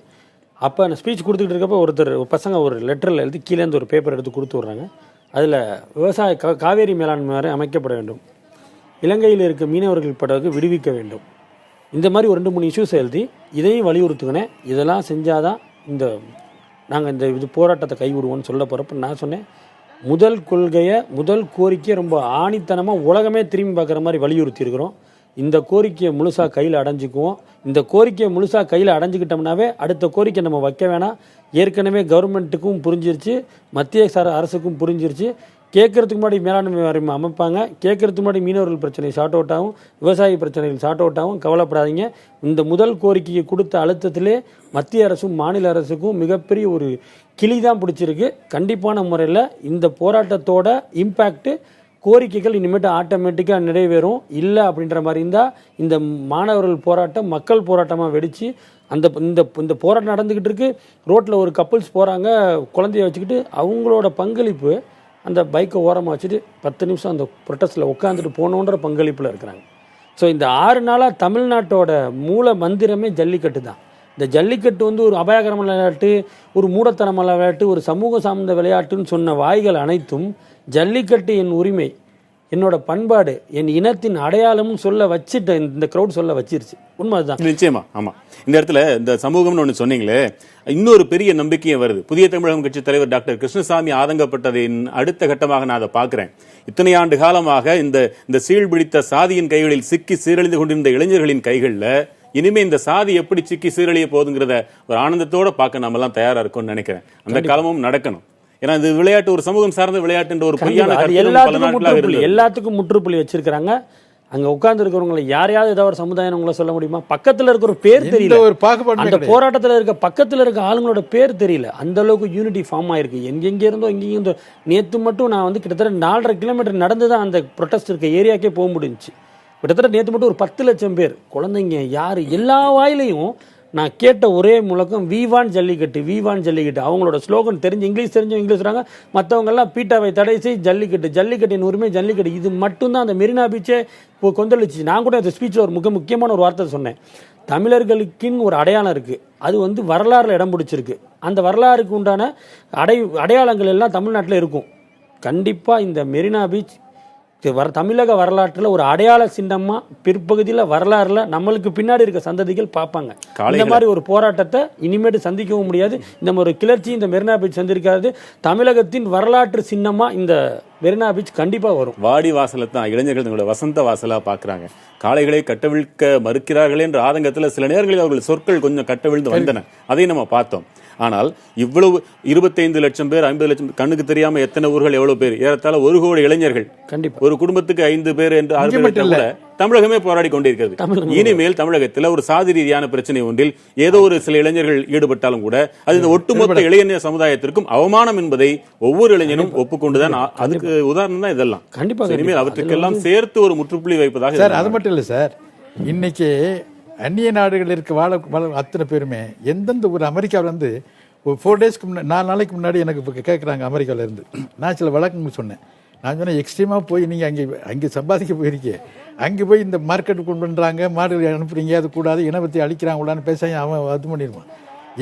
அப்போ நான் ஸ்பீச் கொடுத்துக்கிட்டு இருக்கப்போ ஒருத்தர் பசங்க ஒரு லெட்டரில் எழுதி கீழேருந்து ஒரு பேப்பர் எடுத்து கொடுத்து விட்றாங்க. அதில் விவசாய காவேரி மேலாண்மை அமைக்கப்பட வேண்டும், இலங்கையில் இருக்க மீனவர்கள் படகு விடுவிக்க வேண்டும், இந்த மாதிரி ஒரு 2-3 இஷ்யூஸ் எழுதி இதையும் வலியுறுத்துக்கினேன். இதெல்லாம் செஞ்சாதான் நாங்கள் இந்த போராட்டத்தை கைவிடுவோம்னு சொல்ல போகிறப்ப நான் சொன்னேன், முதல் கொள்கையை முதல் கோரிக்கையை ரொம்ப ஆணித்தனமாக உலகமே திரும்பி பார்க்குற மாதிரி வலியுறுத்தி இருக்கிறோம். இந்த கோரிக்கையை முழுசாக கையில் அடைஞ்சிக்குவோம். இந்த கோரிக்கையை முழுசாக கையில் அடைஞ்சிக்கிட்டோம்னாவே அடுத்த கோரிக்கை நம்ம வைக்க வேணாம். ஏற்கனவே கவர்மெண்ட்டுக்கும் புரிஞ்சிருச்சு, மத்திய அரசுக்கும் புரிஞ்சிருச்சு. கேட்கறதுக்கு முன்னாடி மேலாண்மை வாரியம் அமைப்பாங்க, கேட்கறதுக்கு முன்னாடி மீனவர்கள் பிரச்சனை ஷார்ட் அவுட் ஆகும், விவசாய பிரச்சனைகள் ஷார்ட் அவுட் ஆகும். கவலைப்படாதீங்க. இந்த முதல் கோரிக்கையை கொடுத்த அழுத்தத்திலே மத்திய அரசும் மாநில அரசுக்கும் மிகப்பெரிய ஒரு கிளி தான் பிடிச்சிருக்கு. கண்டிப்பான முறையில் இந்த போராட்டத்தோட இம்பேக்ட் கோரிக்கைகள் இனிமேட்டு ஆட்டோமேட்டிக்காக நிறைவேறும். இல்லை அப்படின்ற மாதிரி இருந்தால் இந்த மாணவர்கள் போராட்டம் மக்கள் போராட்டமாக வெடித்து இந்த போராட்டம் நடந்துக்கிட்டு இருக்கு. ரோட்டில் ஒரு கப்புள்ஸ் போகிறாங்க குழந்தைய வச்சுக்கிட்டு, அவங்களோட பங்களிப்பு அந்த பைக்கை ஓரமாக வச்சுட்டு 10 நிமிஷம் அந்த ப்ரொட்டஸ்ட்டில் உட்காந்துட்டு போனோன்ற பங்களிப்பில் இருக்கிறாங்க. ஸோ இந்த 6 நாளாக தமிழ்நாட்டோட மூல மந்திரமே ஜல்லிக்கட்டு தான். இந்த ஜல்லிக்கட்டு ஒரு அபாயகரமான விளையாட்டு, ஒரு மூடத்தனமான விளையாட்டு, ஒரு சமூக சார்ந்த விளையாட்டுன்னு சொன்ன வாய்கள் அனைத்தும் ஜல்லிக்கட்டு என் உரிமை, என்னோட பண்பாடு, என் இனத்தின் அடையாளம்னு சொல்ல வச்சுட்டு இந்த கிரௌட் சொல்ல வச்சிருச்சு. உண்மை அதுதான். நிச்சயமா. ஆமா, இந்த இடத்துல இந்த சமூகம்னு ஒண்ணு சொன்னீங்களே, இன்னொரு பெரிய நம்பிக்கையும் வருது. புதிய தமிழகம் கட்சி தலைவர் டாக்டர் கிருஷ்ணசாமி ஆதங்கப்பட்டதின் அடுத்த கட்டமாக நான் அதை பார்க்கிறேன். இத்தனை ஆண்டு காலமாக இந்த சீழ் பிடித்த சாதியின் கைகளில் சிக்கி சீரழிந்து கொண்டிருந்த இளைஞர்களின் கைகள்ல இனிமே இந்த சாதி எப்படி சிக்கி சீரழிய போகுதுங்கிறத ஒரு ஆனந்தத்தோட பார்க்க நம்ம எல்லாம் தயாரா இருக்கும்னு நினைக்கிறேன். அந்த காலமும் நடக்கணும். ஏன்னா இது விளையாட்டு ஒரு சமூகம் சார்ந்த விளையாட்டுன்ற ஒரு பொய்யான எல்லாத்துக்கும் முற்றுப்புள்ளி வச்சிருக்காங்க. அங்க உட்கார்ந்து இருக்கிறவங்களை யாரையாவது ஏதாவது ஒரு சமுதாயம் உங்களை சொல்ல முடியுமா? பக்கத்துல இருக்கிற ஒரு பேர் தெரியல, அந்த போராட்டத்துல இருக்க பக்கத்துல இருக்க ஆளுங்களோட பேர் தெரியல. அந்த அளவுக்கு யூனிட்டி ஃபார்ம் ஆயிருக்கு. எங்கெங்க இருந்தோ இங்கேயும் நேற்று மட்டும் நான் கிட்டத்தட்ட 4.5 கிலோமீட்டர் நடந்துதான் அந்த ப்ரொட்டஸ்ட் இருக்க ஏரியாக்கே போக முடிஞ்சுச்சு. கிட்டத்தட்ட நேற்று மட்டும் ஒரு 10 லட்சம் பேர், குழந்தைங்க, யாரு, எல்லா வாயிலையும் நான் கேட்ட ஒரே முழக்கம் வீவான் ஜல்லிக்கட்டு, வீவான் ஜல்லிக்கட்டு. அவங்களோட ஸ்லோகன் தெரிஞ்சு இங்கிலீஷ் சொல்றாங்க, மற்றவங்க எல்லாம் பீட்டாவை தடை செய், ஜல்லிக்கட்டு, ஜல்லிக்கட்டின் உரிமை, ஜல்லிக்கட்டு. இது மட்டும்தான் அந்த மெரினா பீச்சே கொந்தளிச்சு. நான் கூட அந்த ஸ்பீச்சில் ஒரு முக்கியமான ஒரு வார்த்தை சொன்னேன். தமிழர்களுக்குன்னு ஒரு அடையாளம் இருக்கு, அது வரலாறுல இடம் பிடிச்சிருக்கு. அந்த வரலாறுக்கு உண்டான அடையாளங்கள் எல்லாம் தமிழ்நாட்டில் இருக்கும். கண்டிப்பா இந்த மெரினா பீச் தமிழக வரலாற்றில் ஒரு அடையாள சின்னமா பிற்பகுதியில் வரலாறுல நம்மளுக்கு பின்னாடி இருக்க சந்ததிகள் பார்ப்பாங்க. இந்த மாதிரி ஒரு போராட்டத்தை இனிமேட்டு சந்திக்கவும் முடியாது. இந்த ஒரு கிளர்ச்சி இந்த மெரினா பீச் சந்திருக்காது. தமிழகத்தின் வரலாற்று சின்னமா இந்த மெரினா பீச் கண்டிப்பா வரும். வாடி வாசலை தான் இளைஞர்கள் தங்களோட வசந்த வாசலா பாக்குறாங்க. காளைகளை கட்டவிழ்க்க மறுக்கிறார்கள் என்ற ஆதங்கத்தில் சில நேரங்களில் அவர்கள் சொற்கள் கொஞ்சம் கட்டவிழ்ந்து வந்தன. அதை நம்ம பார்த்தோம். ஆனால் இவ்வளவு 25 லட்சம் பேர், 50 லட்சம், கண்ணுக்கு தெரியாம எத்தனை ஊர்கள், எவ்வளவு பேர், ஏறத்தாழ 1 கோடி இளைஞர்கள், கண்டிப்பா ஒரு குடும்பத்துக்கு 5 பேர் என்று 6 பேர் தமிழகமே போராடி கொண்டிருக்கிறது. இனிமேல் தமிழகத்தில் ஒரு சாதி ரீதியான பிரச்சனை ஒன்றில் ஏதோ ஒரு சில இளைஞர்கள் ஈடுபட்டாலும் கூட அது இந்த ஒட்டுமொத்த இளைஞர் சமுதாயத்திற்கும் அவமானம் என்பதை ஒவ்வொரு இளைஞனும் ஒப்புக்கொண்டுதான். அதுக்கு உதாரணம் தான் இதெல்லாம். கண்டிப்பா இனிமேல் அவற்றுக்கெல்லாம் சேர்த்து ஒரு முற்றுப்புள்ளி வைப்பதாக. சார் அது மட்டும் இல்லை சார், இன்னைக்கு அந்நிய நாடுகள் இருக்க வாழ அத்தனை பேருமே எந்தெந்த ஒரு அமெரிக்காவிலேருந்து ஒரு 4 டேஸ்க்கு முன்னாடி 4 நாளைக்கு முன்னாடி எனக்கு இப்போ கேட்குறாங்க அமெரிக்காவிலேருந்து. நான் சில வழக்கங்கள் சொன்னேன். நான் சொன்னேன், எக்ஸ்ட்ரீமாக போய் நீங்கள் அங்கே சம்பாதிக்க போயிருக்கீங்க, அங்கே போய் இந்த மார்க்கெட் கொண்டு பண்ணுறாங்க, மாடுகளை அனுப்புறீங்க, அது கூடாது, இனத்தை அழிக்கிறாங்க கூடாதுன்னு பேச அவன் அது பண்ணிடுவான்.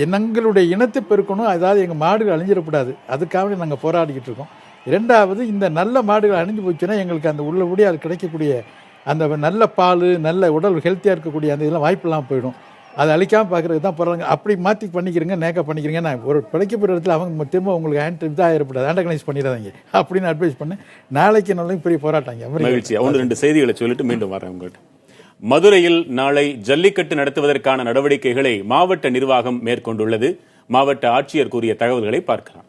எங்களுடைய இனத்தை பெருக்கணும், அதாவது எங்கள் மாடுகள் அழிஞ்சிடக்கூடாது, அதுக்காக நாங்கள் போராடிக்கிட்டு இருக்கோம். 2வது, இந்த நல்ல மாடுகள் அழிஞ்சு போச்சுன்னா எங்களுக்கு அந்த உள்ளபடி அது கிடைக்கக்கூடிய அந்த நல்ல பால், நல்ல உடல் ஹெல்த்தியாக இருக்கக்கூடிய அந்த இதெல்லாம் வாய்ப்பெல்லாம் போயிடும். அதை அழிக்காமல் பார்க்குறது தான் போகிறாங்க. அப்படி மாற்றி பண்ணிக்கிறீங்க, நேக்காக பண்ணிக்கிறீங்க. நான் ஒரு பிழைக்கப்படுற இடத்துல அவங்க திரும்ப உங்களுக்கு இதாக ஏற்படாது, ஆண்டகனைஸ் பண்ணிடாதீங்க அப்படின்னு அட்வைஸ் பண்ணேன். நாளைக்கு நாளைக்கு பெரிய போராட்டாங்க. மகிழ்ச்சி. 1-2 செய்திகளை சொல்லிட்டு மீண்டும் வரேன் உங்கள்கிட்ட. மதுரையில் நாளை ஜல்லிக்கட்டு நடத்துவதற்கான நடவடிக்கைகளை மாவட்ட நிர்வாகம் மேற்கொண்டுள்ளது. மாவட்ட ஆட்சியர் கூறிய தகவல்களை பார்க்கலாம்.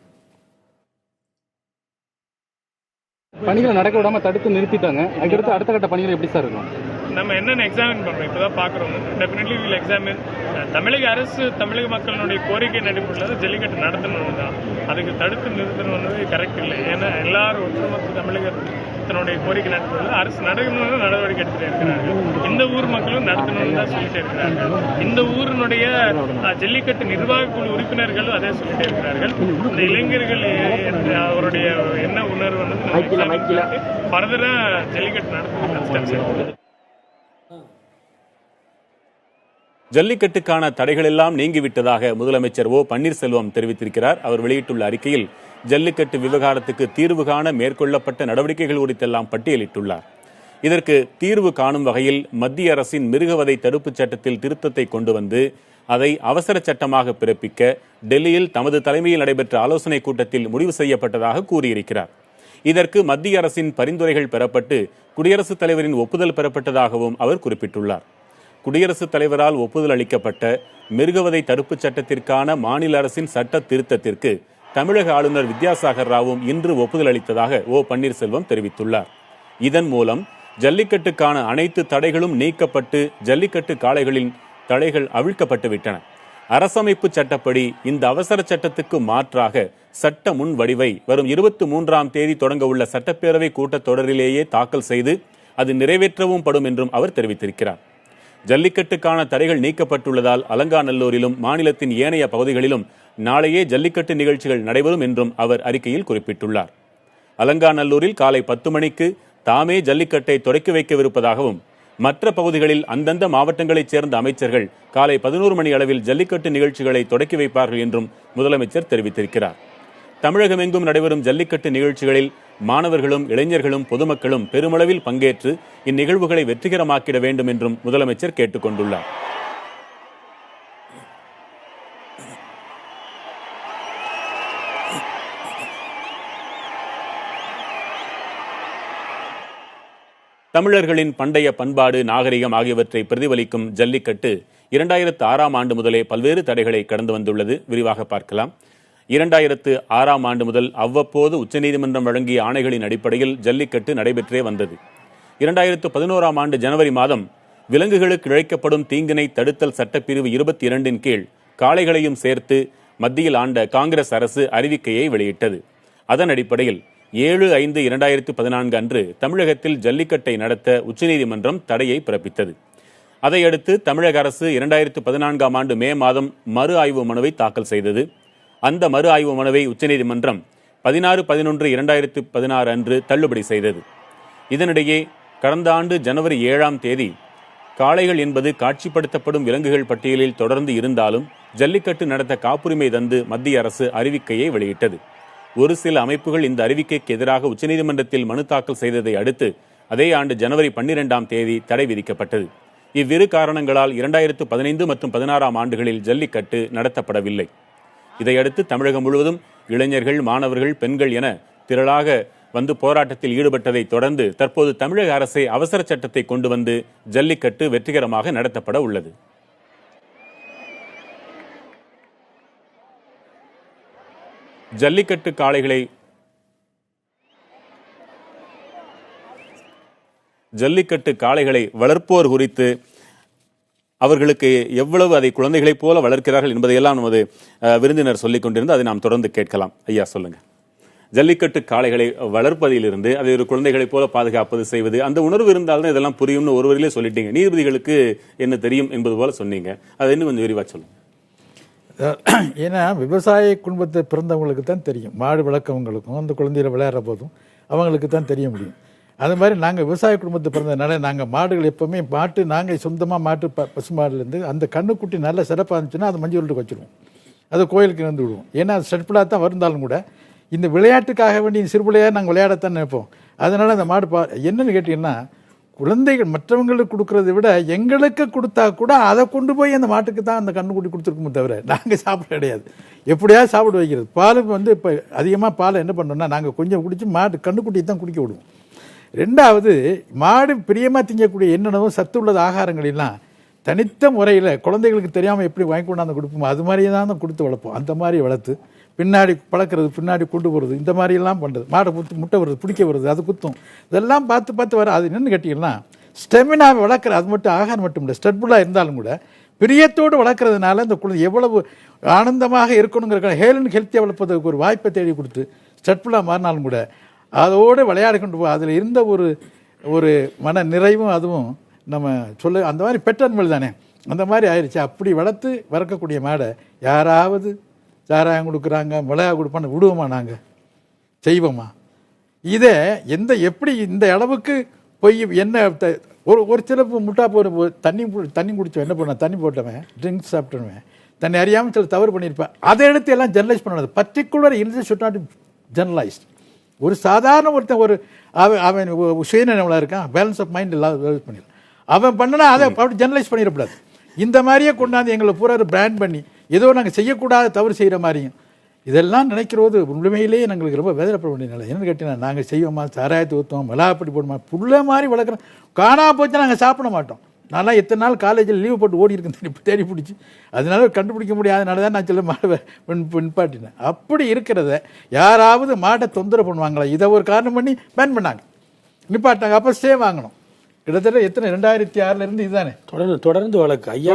பணிகளை நடக்க விடாம தடுத்து நிறுத்திட்டாங்க. அதுக்கடுத்து அடுத்த கட்ட பணிகள் எப்படி சார் இருக்கும்? நம்ம என்னென்ன எக்ஸாமின் பண்ணுறோம், இப்போ தான் பார்க்குறோம். Definitely will examine. தமிழக அரசு தமிழக மக்களுடைய கோரிக்கை நடைபெற்றது ஜல்லிக்கட்டு நடத்தணும் தான். அதுக்கு தடுத்து நிறுத்தணும்னு கரெக்ட் இல்லை. ஏன்னா எல்லாரும் ஒட்டுமொத்த தமிழகத்தினுடைய கோரிக்கை நடைபெற்றது அரசு நடக்கணும்னு நடவடிக்கை எடுத்துகிட்டே இருக்கிறார்கள். இந்த ஊர் மக்களும் நடத்தணும்னு தான் சொல்லிட்டே இருக்கிறார்கள். இந்த ஊரினுடைய ஜல்லிக்கட்டு நிர்வாக குழு உறுப்பினர்களும் அதே சொல்லிட்டே இருக்கிறார்கள். இந்த இளைஞர்கள் அவருடைய என்ன உணர்வு வந்து ஃபர்தரா ஜல்லிக்கட்டு நடத்துறது. ஜல்லிக்கட்டுக்கான தடைகள் எல்லாம் நீங்கிவிட்டதாக முதலமைச்சர் ஓ பன்னீர்செல்வம் தெரிவித்திருக்கிறார். அவர் வெளியிட்டுள்ள அறிக்கையில் ஜல்லிக்கட்டு விவகாரத்துக்கு தீர்வு காண மேற்கொள்ளப்பட்ட நடவடிக்கைகள் குறித்தெல்லாம் பட்டியலிட்டுள்ளார். இதற்கு தீர்வு காணும் வகையில் மத்திய அரசின் மிருகவதை தடுப்புச் சட்டத்தில் திருத்தத்தை கொண்டு வந்து அதை அவசர சட்டமாக பிறப்பிக்க டெல்லியில் தமது தலைமையில் நடைபெற்ற ஆலோசனைக் கூட்டத்தில் முடிவு செய்யப்பட்டதாக கூறியிருக்கிறார். இதற்கு மத்திய அரசின் பரிந்துரைகள் பெறப்பட்டு குடியரசுத் தலைவரின் ஒப்புதல் பெறப்பட்டதாகவும் அவர் குறிப்பிட்டுள்ளார். குடியரசுத் தலைவரால் ஒப்புதல் அளிக்கப்பட்ட மிருகவதை தடுப்புச் சட்டத்திற்கான மாநில அரசின் சட்ட திருத்தத்திற்கு தமிழக ஆளுநர் வித்யாசாகர் ராவும் இன்று ஒப்புதல் அளித்ததாக ஓ பன்னீர்செல்வம் தெரிவித்துள்ளார். இதன் மூலம் ஜல்லிக்கட்டுக்கான அனைத்து தடைகளும் நீக்கப்பட்டு ஜல்லிக்கட்டு காளைகளின் தடைகள் அவிழ்க்கப்பட்டு விட்டன. அரசமைப்பு சட்டப்படி இந்த அவசர சட்டத்துக்கு மாற்றாக சட்ட முன் வடிவை வரும் 23ஆம் தேதி தொடங்க உள்ள சட்டப்பேரவை கூட்டத்தொடரிலேயே தாக்கல் செய்து அது நிறைவேற்றவும் படும் என்றும் அவர் தெரிவித்திருக்கிறார். ஜல்லிக்கட்டுக்கான தடைகள் நீக்கப்பட்டுள்ளதால் அலங்காநல்லூரிலும் மாநிலத்தின் ஏனைய பகுதிகளிலும் நாளையே ஜல்லிக்கட்டு நிகழ்ச்சிகள் நடைபெறும் என்றும் அவர் அறிக்கையில் குறிப்பிட்டுள்ளார். அலங்காநல்லூரில் காலை 10 மணிக்கு தாமே ஜல்லிக்கட்டை தொடக்கி வைக்கவிருப்பதாகவும் மற்ற பகுதிகளில் அந்தந்த மாவட்டங்களைச் சேர்ந்த அமைச்சர்கள் காலை 11 மணி அளவில் ஜல்லிக்கட்டு நிகழ்ச்சிகளை தொடக்கி வைப்பார்கள் என்றும் முதலமைச்சர் தெரிவித்திருக்கிறார். தமிழகமெங்கும் நடைபெறும் ஜல்லிக்கட்டு நிகழ்ச்சிகளில் மாணவர்களும் இளைஞர்களும் பொதுமக்களும் பெருமளவில் பங்கேற்று இந்நிகழ்வுகளை வெற்றிகரமாக்கிட வேண்டும் என்றும் முதலமைச்சர் கேட்டுக் கொண்டுள்ளார். தமிழர்களின் பண்டைய பண்பாடு, நாகரிகம் ஆகியவற்றை பிரதிபலிக்கும் ஜல்லிக்கட்டு 2006ஆம் ஆண்டு முதலே பல்வேறு தடைகளை கடந்து வந்துள்ளது. விரிவாக பார்க்கலாம். 2006ஆம் ஆண்டு முதல் அவ்வப்போது உச்சநீதிமன்றம் வழங்கிய ஆணைகளின் அடிப்படையில் ஜல்லிக்கட்டு நடைபெற்றே வந்தது. 2011ஆம் ஆண்டு ஜனவரி மாதம் விலங்குகளுக்கு இழைக்கப்படும் தீங்கினை தடுத்தல் சட்டப்பிரிவு 22 கீழ் காளைகளையும் சேர்த்து மத்தியில் ஆண்ட காங்கிரஸ் அரசு அறிவிக்கையை வெளியிட்டது. அதன் அடிப்படையில் 7/5/2014 அன்று தமிழகத்தில் ஜல்லிக்கட்டை நடத்த உச்சநீதிமன்றம் தடையை பிறப்பித்தது. அதையடுத்து தமிழக அரசு 2014ஆம் ஆண்டு மே மாதம் மறு ஆய்வு மனுவை தாக்கல் செய்தது. அந்த மறு ஆய்வு மனுவை உச்சநீதிமன்றம் 16/11/2016 அன்று தள்ளுபடி செய்தது. இதனிடையே கடந்த ஆண்டு ஜனவரி 7ஆம் தேதி காளைகள் என்பது காட்சிப்படுத்தப்படும் விலங்குகள் பட்டியலில் தொடர்ந்து இருந்தாலும் ஜல்லிக்கட்டு நடத்த காப்புரிமை தந்து மத்திய அரசு அறிவிக்கையை வெளியிட்டது. ஒரு சில அமைப்புகள் இந்த அறிவிக்கைக்கு எதிராக உச்சநீதிமன்றத்தில் மனு தாக்கல் செய்ததை அடுத்து அதே ஆண்டு ஜனவரி 12ஆம் தேதி தடை விதிக்கப்பட்டது. இவ்விரு காரணங்களால் 2015 மற்றும் 16ஆம் ஆண்டுகளில் ஜல்லிக்கட்டு நடத்தப்படவில்லை. இதையடுத்து தமிழகம் முழுவதும் இளைஞர்கள், மாணவர்கள், பெண்கள் என திரளாக வந்து போராட்டத்தில் ஈடுபட்டதை தொடர்ந்து தற்போது தமிழக அரசே அவசர சட்டத்தை கொண்டு வந்து ஜல்லிக்கட்டு வெற்றிகரமாக நடத்தப்பட உள்ளது. ஜல்லிக்கட்டு காளைகளை வளர்ப்போர் குறித்து அவர்களுக்கு எவ்வளவு அதை குழந்தைகளைப் போல வளர்க்கிறார்கள் என்பதையெல்லாம் நமது விருந்தினர் சொல்லிக் கொண்டிருந்து அதை நாம் தொடர்ந்து கேட்கலாம். ஐயா, சொல்லுங்க. ஜல்லிக்கட்டு காளைகளை வளர்ப்பதிலிருந்து அதை ஒரு குழந்தைகளைப் போல பாதுகாப்பது செய்வது, அந்த உணர்வு இருந்தால்தான் இதெல்லாம் புரியும்னு ஒருவரிலே சொல்லிட்டீங்க. நீதிபதிகளுக்கு என்ன தெரியும் என்பது போல சொன்னீங்க. அதை இன்னும் கொஞ்சம் விரிவாக சொல்லுங்க. ஏன்னா விவசாய குடும்பத்தை பிறந்தவங்களுக்கு தான் தெரியும். மாடு வளர்க்கவங்களுக்கும் அந்த குழந்தைகளை விளையாடுற போதும் அவங்களுக்கு தான் தெரிய முடியும். அது மாதிரி நாங்கள் விவசாய குடும்பத்தை பிறந்ததுனால நாங்கள் மாடுகள் எப்போவுமே நாங்கள் சொந்தமாக மாட்டு பசு மாடுலேருந்து அந்த கண்ணுக்குட்டி நல்ல சிறப்பாக இருந்துச்சுன்னா அது மஞ்சள் விட்டு வச்சுருவோம். அது கோயிலுக்கு வந்து விடுவோம். ஏன்னா அது செட்படாக தான் வருந்தாலும் கூட இந்த விளையாட்டுக்காக வேண்டிய சிறுபிள்ளையாக நாங்கள் விளையாடத்தான் நினைப்போம். அதனால் அந்த மாடு என்னென்னு கேட்டிங்கன்னா குழந்தைகள் மற்றவங்களுக்கு கொடுக்கறதை விட எங்களுக்கு கொடுத்தா கூட அதை கொண்டு போய் அந்த மாட்டுக்கு தான் அந்த கண்ணுக்குட்டி கொடுத்துருக்குமே தவிர நாங்கள் சாப்பிட கிடையாது. எப்படியாவது சாப்பிட வைக்கிறது. பாலுக்கு வந்து இப்போ அதிகமாக பாலை என்ன பண்ணோம்னா நாங்கள் கொஞ்சம் குடிச்சு மாட்டு கண்ணுக்குட்டியை தான் குடிக்க விடுவோம். ரெண்டாவது, மாடு பிரியமாக திங்கக்கூடிய என்னென்னவோ சத்து உள்ளது ஆகாரங்கள் எல்லாம் தனித்த முறையில் குழந்தைகளுக்கு தெரியாமல் எப்படி வாங்கி கொண்டாந்து கொடுப்போமோ அது மாதிரியே தான் கொடுத்து வளர்ப்போம். அந்த மாதிரி வளர்த்து பின்னாடி பழக்கிறது, பின்னாடி கொண்டு போகிறது, இந்த மாதிரியெல்லாம் பண்ணுறது. மாடை முட்டை வருது, பிடிக்க வருது, அது குத்தும், இதெல்லாம் பார்த்து வர. அது என்னென்னு கேட்டிங்கன்னா ஸ்டெமினாவை வளர்க்குற, அது மட்டும் ஆகாரம் மட்டும் இல்லை, ஸ்டெட்ஃபுல்லாக இருந்தாலும் கூட பிரியத்தோடு வளர்க்குறதுனால இந்த குழந்தை எவ்வளவு ஆனந்தமாக இருக்கணுங்கிற ஹெல்த்தியாக வளர்ப்பதற்கு ஒரு வாய்ப்பை தேடி கொடுத்து ஸ்டெட்ஃபுல்லாக மாறினாலும் கூட அதோடு விளையாடி கொண்டு போ. அதில் இருந்த ஒரு மன நிறைவும் அதுவும் நம்ம சொல்ல அந்த மாதிரி பெற்றன்மல் தானே, அந்த மாதிரி ஆயிடுச்சு. அப்படி வளர்த்து வளர்க்கக்கூடிய மாடை யாராவது சாராயம் கொடுக்குறாங்க, மிளகா கொடுப்பான்னு விடுவோமா? நாங்கள் செய்வோமா? இதை எப்படி இந்த அளவுக்கு போய் என்ன ஒரு சில முட்டா போகிற தண்ணி குடிச்சவன் என்ன பண்ண, தண்ணி போட்டவன், ட்ரிங்க்ஸ் சாப்பிட்டவன் தன்னை அறியாமல் சில தவறு பண்ணியிருப்பேன். அதை எடுத்து எல்லாம் ஜெனரலைஸ் பண்ணது. Particular incident should not generalised. ஒரு சாதாரண ஒருத்தன் அவன் சுயநலவளாக இருக்கான், பேலன்ஸ் ஆஃப் மைண்ட் எல்லாம் பண்ணிடலாம். அவன் பண்ணனா அதை அப்படி ஜெனரலைஸ் பண்ணிடக்கூடாது. இந்த மாதிரியே கொண்டாந்து எங்களை பூரா பிராண்ட் பண்ணி ஏதோ நாங்கள் செய்யக்கூடாத தவறு செய்கிற மாதிரியும் இதெல்லாம் நினைக்கிறது உண்மையிலேயே எங்களுக்கு ரொம்ப வேதனைப்பட வேண்டிய நிலை. என்னென்னு கேட்டீங்கன்னா, நாங்கள் செய்வோமா, சாராயத்தை ஊற்றுவோம், மிளகாப்படி போடுமா, புள்ள மாதிரி வளர்க்குறோம். காணா போச்சு நாங்கள் சாப்பிட மாட்டோம். நான்லாம் எத்தனை நாள் காலேஜில் லீவு போட்டு ஓடி இருக்கேன் இப்போ தேடி பிடிச்சி. அதனால கண்டுபிடிக்க முடியாதனால தான் நான் சொல்ல மாடை பின்பாட்டினேன். அப்படி இருக்கிறத யாராவது மாட்டை தொந்தரவு பண்ணுவாங்களா, இதை ஒரு காரணம் பண்ணி பேன் பண்ணாங்க, நிப்பாட்டாங்க. அப்போ ஸ்டே வாங்கணும். கிட்டத்தட்ட எத்தனை 2006 இருந்து இதுதானே தொடர்ந்து வழக்கு. ஐயா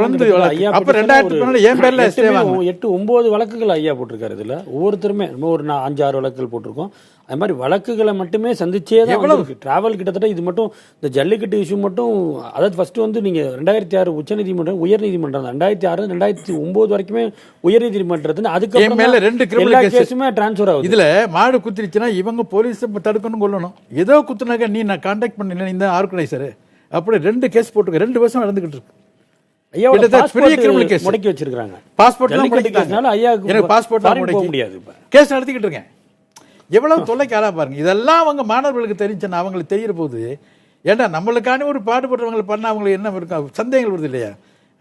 அப்ப 2000 என் பேர்ல 8-9 வழக்குகள் ஐயா போட்டிருக்காரு. இதுல ஒவ்வொருத்தருமே ஒரு 5-6 வழக்குகள் போட்டிருக்கோம். அது மாதிரி வழக்குகளை மட்டுமே சந்திச்சே தான் டிராவல். கிட்டத்தட்ட இது மட்டும் இந்த ஜல்லிக்கட்டு இஷ்யூ மட்டும், அதாவது ஃபர்ஸ்ட் வந்து நீங்க 2006 உச்சநீதிமன்றம், உயர்நீதிமன்றம், 2006 2009 வரைக்குமே உயர்நீதிமன்றத்துல அதுக்கு 2 கிரிமினல் கேஸுமே டிரான்ஸ்ஃபர் ஆகுது. இதுல மாடு குத்திருச்சுன்னா இவங்க போலீஸ் தடுக்கணும், கொள்ளணும். ஏதோ குத்துனாக்க நீ நான் கான்டாக்ட் பண்ணல, இந்த ஆர்கனைசர் அப்படி 2 கேஸ் போட்டுருக்க. 2 வருஷம் நடந்துகிட்டு இருக்கு. முடக்கி வச்சிருக்காங்க. பாஸ்போர்ட் முடியாது, கேஸ் நடத்திக்கிட்டு இருக்கேன். எவ்வளவு தொல்லைக்காரா பாருங்க. இதெல்லாம் அவங்க மாணவர்களுக்கு தெரிஞ்சுன்னா அவங்களுக்கு தெரிகிற போது, ஏன்னா நம்மளுக்கான ஒரு பாடுபடுறவங்களை பண்ண அவங்களுக்கு என்ன இருக்கும், சந்தேகங்கள் வருது இல்லையா?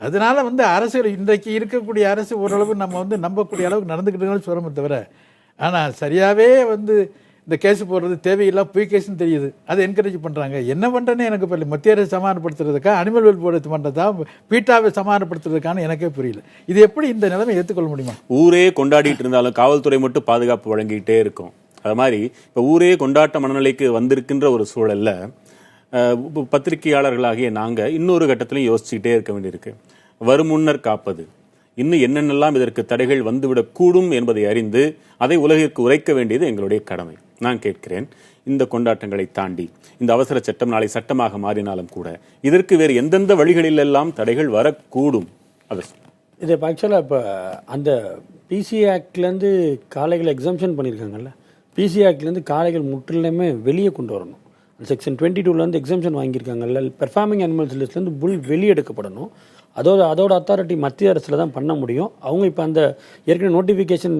அதனால அரசு இன்றைக்கு இருக்கக்கூடிய அரசு ஓரளவு நம்ம நம்பக்கூடிய அளவுக்கு நடந்துக்கிட்டு சொல்றோமே தவிர, ஆனால் சரியாவே இந்த கேஸ் போடுறது தேவையில்லாம் பொய் கேஸ்ன்னு தெரியுது. அதை என்கரேஜ் பண்ணுறாங்க. என்ன பண்ணுறேன்னு எனக்கு புரியல. மத்திய அரசு சமாதானப்படுத்துறதுக்கா, அனிமல் வெல்ஃபேர் பண்ணுறதா, பீட்டாவை சமாதானப்படுத்துறதுக்கான எனக்கே புரியல. இது எப்படி இந்த நிலைமை ஏற்றுக்கொள்ள முடியுமா? ஊரே கொண்டாடிட்டு இருந்தாலும் காவல்துறை மட்டும் பாதுகாப்பு வழங்கிட்டே இருக்கும். அது மாதிரி இப்போ ஊரே கொண்டாட்ட மனநிலைக்கு வந்திருக்கின்ற ஒரு சூழல்ல பத்திரிகையாளர்களாகிய நாங்கள் இன்னொரு கட்டத்திலையும் யோசிச்சுக்கிட்டே இருக்க வேண்டியிருக்கு. வரும் முன்னர் காப்பது, இன்னும் என்னென்னலாம் இதற்கு தடைகள் வந்துவிடக்கூடும் என்பதை அறிந்து அதை உலகிற்கு உரைக்க வேண்டியது எங்களுடைய கடமை. நான் கேட்கிறேன், இந்த கொண்டாட்டங்களை தாண்டி இந்த அவசர சட்டம் நாளை சட்டமாக மாறினாலும் கூட இதற்கு வேறு எந்தெந்த வழிகளிலெல்லாம் தடைகள் வரக்கூடும்? இது ஆக்சுவலாக இப்போ அந்த பிசி ஆக்ட்லேருந்து காளைகளை எக்ஸம்ஷன் பண்ணியிருக்காங்கல்ல, பிசி ஆக்ட்லேருந்து காளைகள் முற்றிலுமே வெளியே கொண்டு வரணும். செக்ஷன் 22 எக்ஸம்ஷன் வாங்கியிருக்காங்கல்ல, பெர்ஃபார்மிங் அனிமல்ஸ் லிஸ்ட்லேருந்து புல் வெளியெடுக்கப்படணும். அதோட அத்தாரிட்டி மத்திய அரசில் தான் பண்ண முடியும். அவங்க இப்போ அந்த ஏற்கனவே நோட்டிஃபிகேஷன்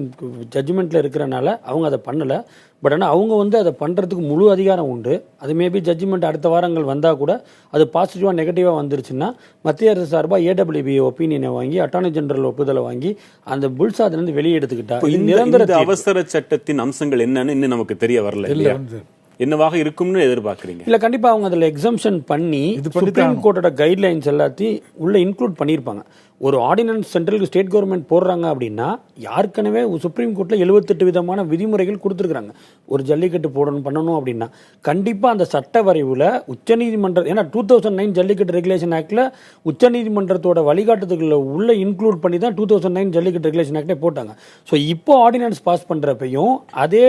ஜட்ஜ்மெண்ட்டில் இருக்கிறனால அவங்க அதை பண்ணலை. பட் ஆனால் அவங்க அதை பண்ணுறதுக்கு முழு அதிகாரம் உண்டு. அது மேபி ஜட்ஜ்மெண்ட் அடுத்த வாரங்கள் வந்தால் கூட அது பாசிட்டிவாக நெகட்டிவாக வந்துருச்சுன்னா மத்திய அரசு சார்பாக ஏடபிள்யூபி ஒப்பீனியனை வாங்கி அட்டார்னி ஜெனரல் ஒப்புதலை வாங்கி அந்த புல்ஸ் அதுலேருந்து வெளியே எடுத்துக்கிட்டா. இந்த அவசர சட்டத்தின் அம்சங்கள் என்னன்னு இன்னும் நமக்கு தெரிய வரல. என்னவாக இருக்கும்னு எதிர்பார்க்குறீங்க? இல்லை, கண்டிப்பாக அவங்க அதில் எக்ஸம்ஷன் பண்ணி சுப்ரீம் கோர்ட்டோட கைட்லைன்ஸ் எல்லாத்தையும் உள்ள இன்க்ளூட் பண்ணியிருப்பாங்க. ஒரு ஆர்டினன்ஸ் சென்ட்ரலுக்கு ஸ்டேட் கவர்மெண்ட் போடுறாங்க அப்படின்னா ஏற்கனவே சுப்ரீம் கோர்ட்டில் 78 விதமான விதிமுறைகள் கொடுத்துருக்குறாங்க. ஒரு ஜல்லிக்கட்டு பண்ணணும் அப்படின்னா கண்டிப்பாக அந்த சட்ட வரைவில் உச்சநீதிமன்றம், ஏன்னா 2009 ஜல்லிக்கட்டு ரெகுலேஷன் ஆக்டில் உச்சநீதிமன்றத்தோட வழிகாட்டுதல்களை உள்ள இன்க்ளூட் பண்ணி தான் 2009 ஜல்லிக்கட்டு ரெகுலேஷன் ஆக்டே போட்டாங்க. ஸோ இப்போ ஆர்டினன்ஸ் பாஸ் பண்ணுறப்பையும் அதே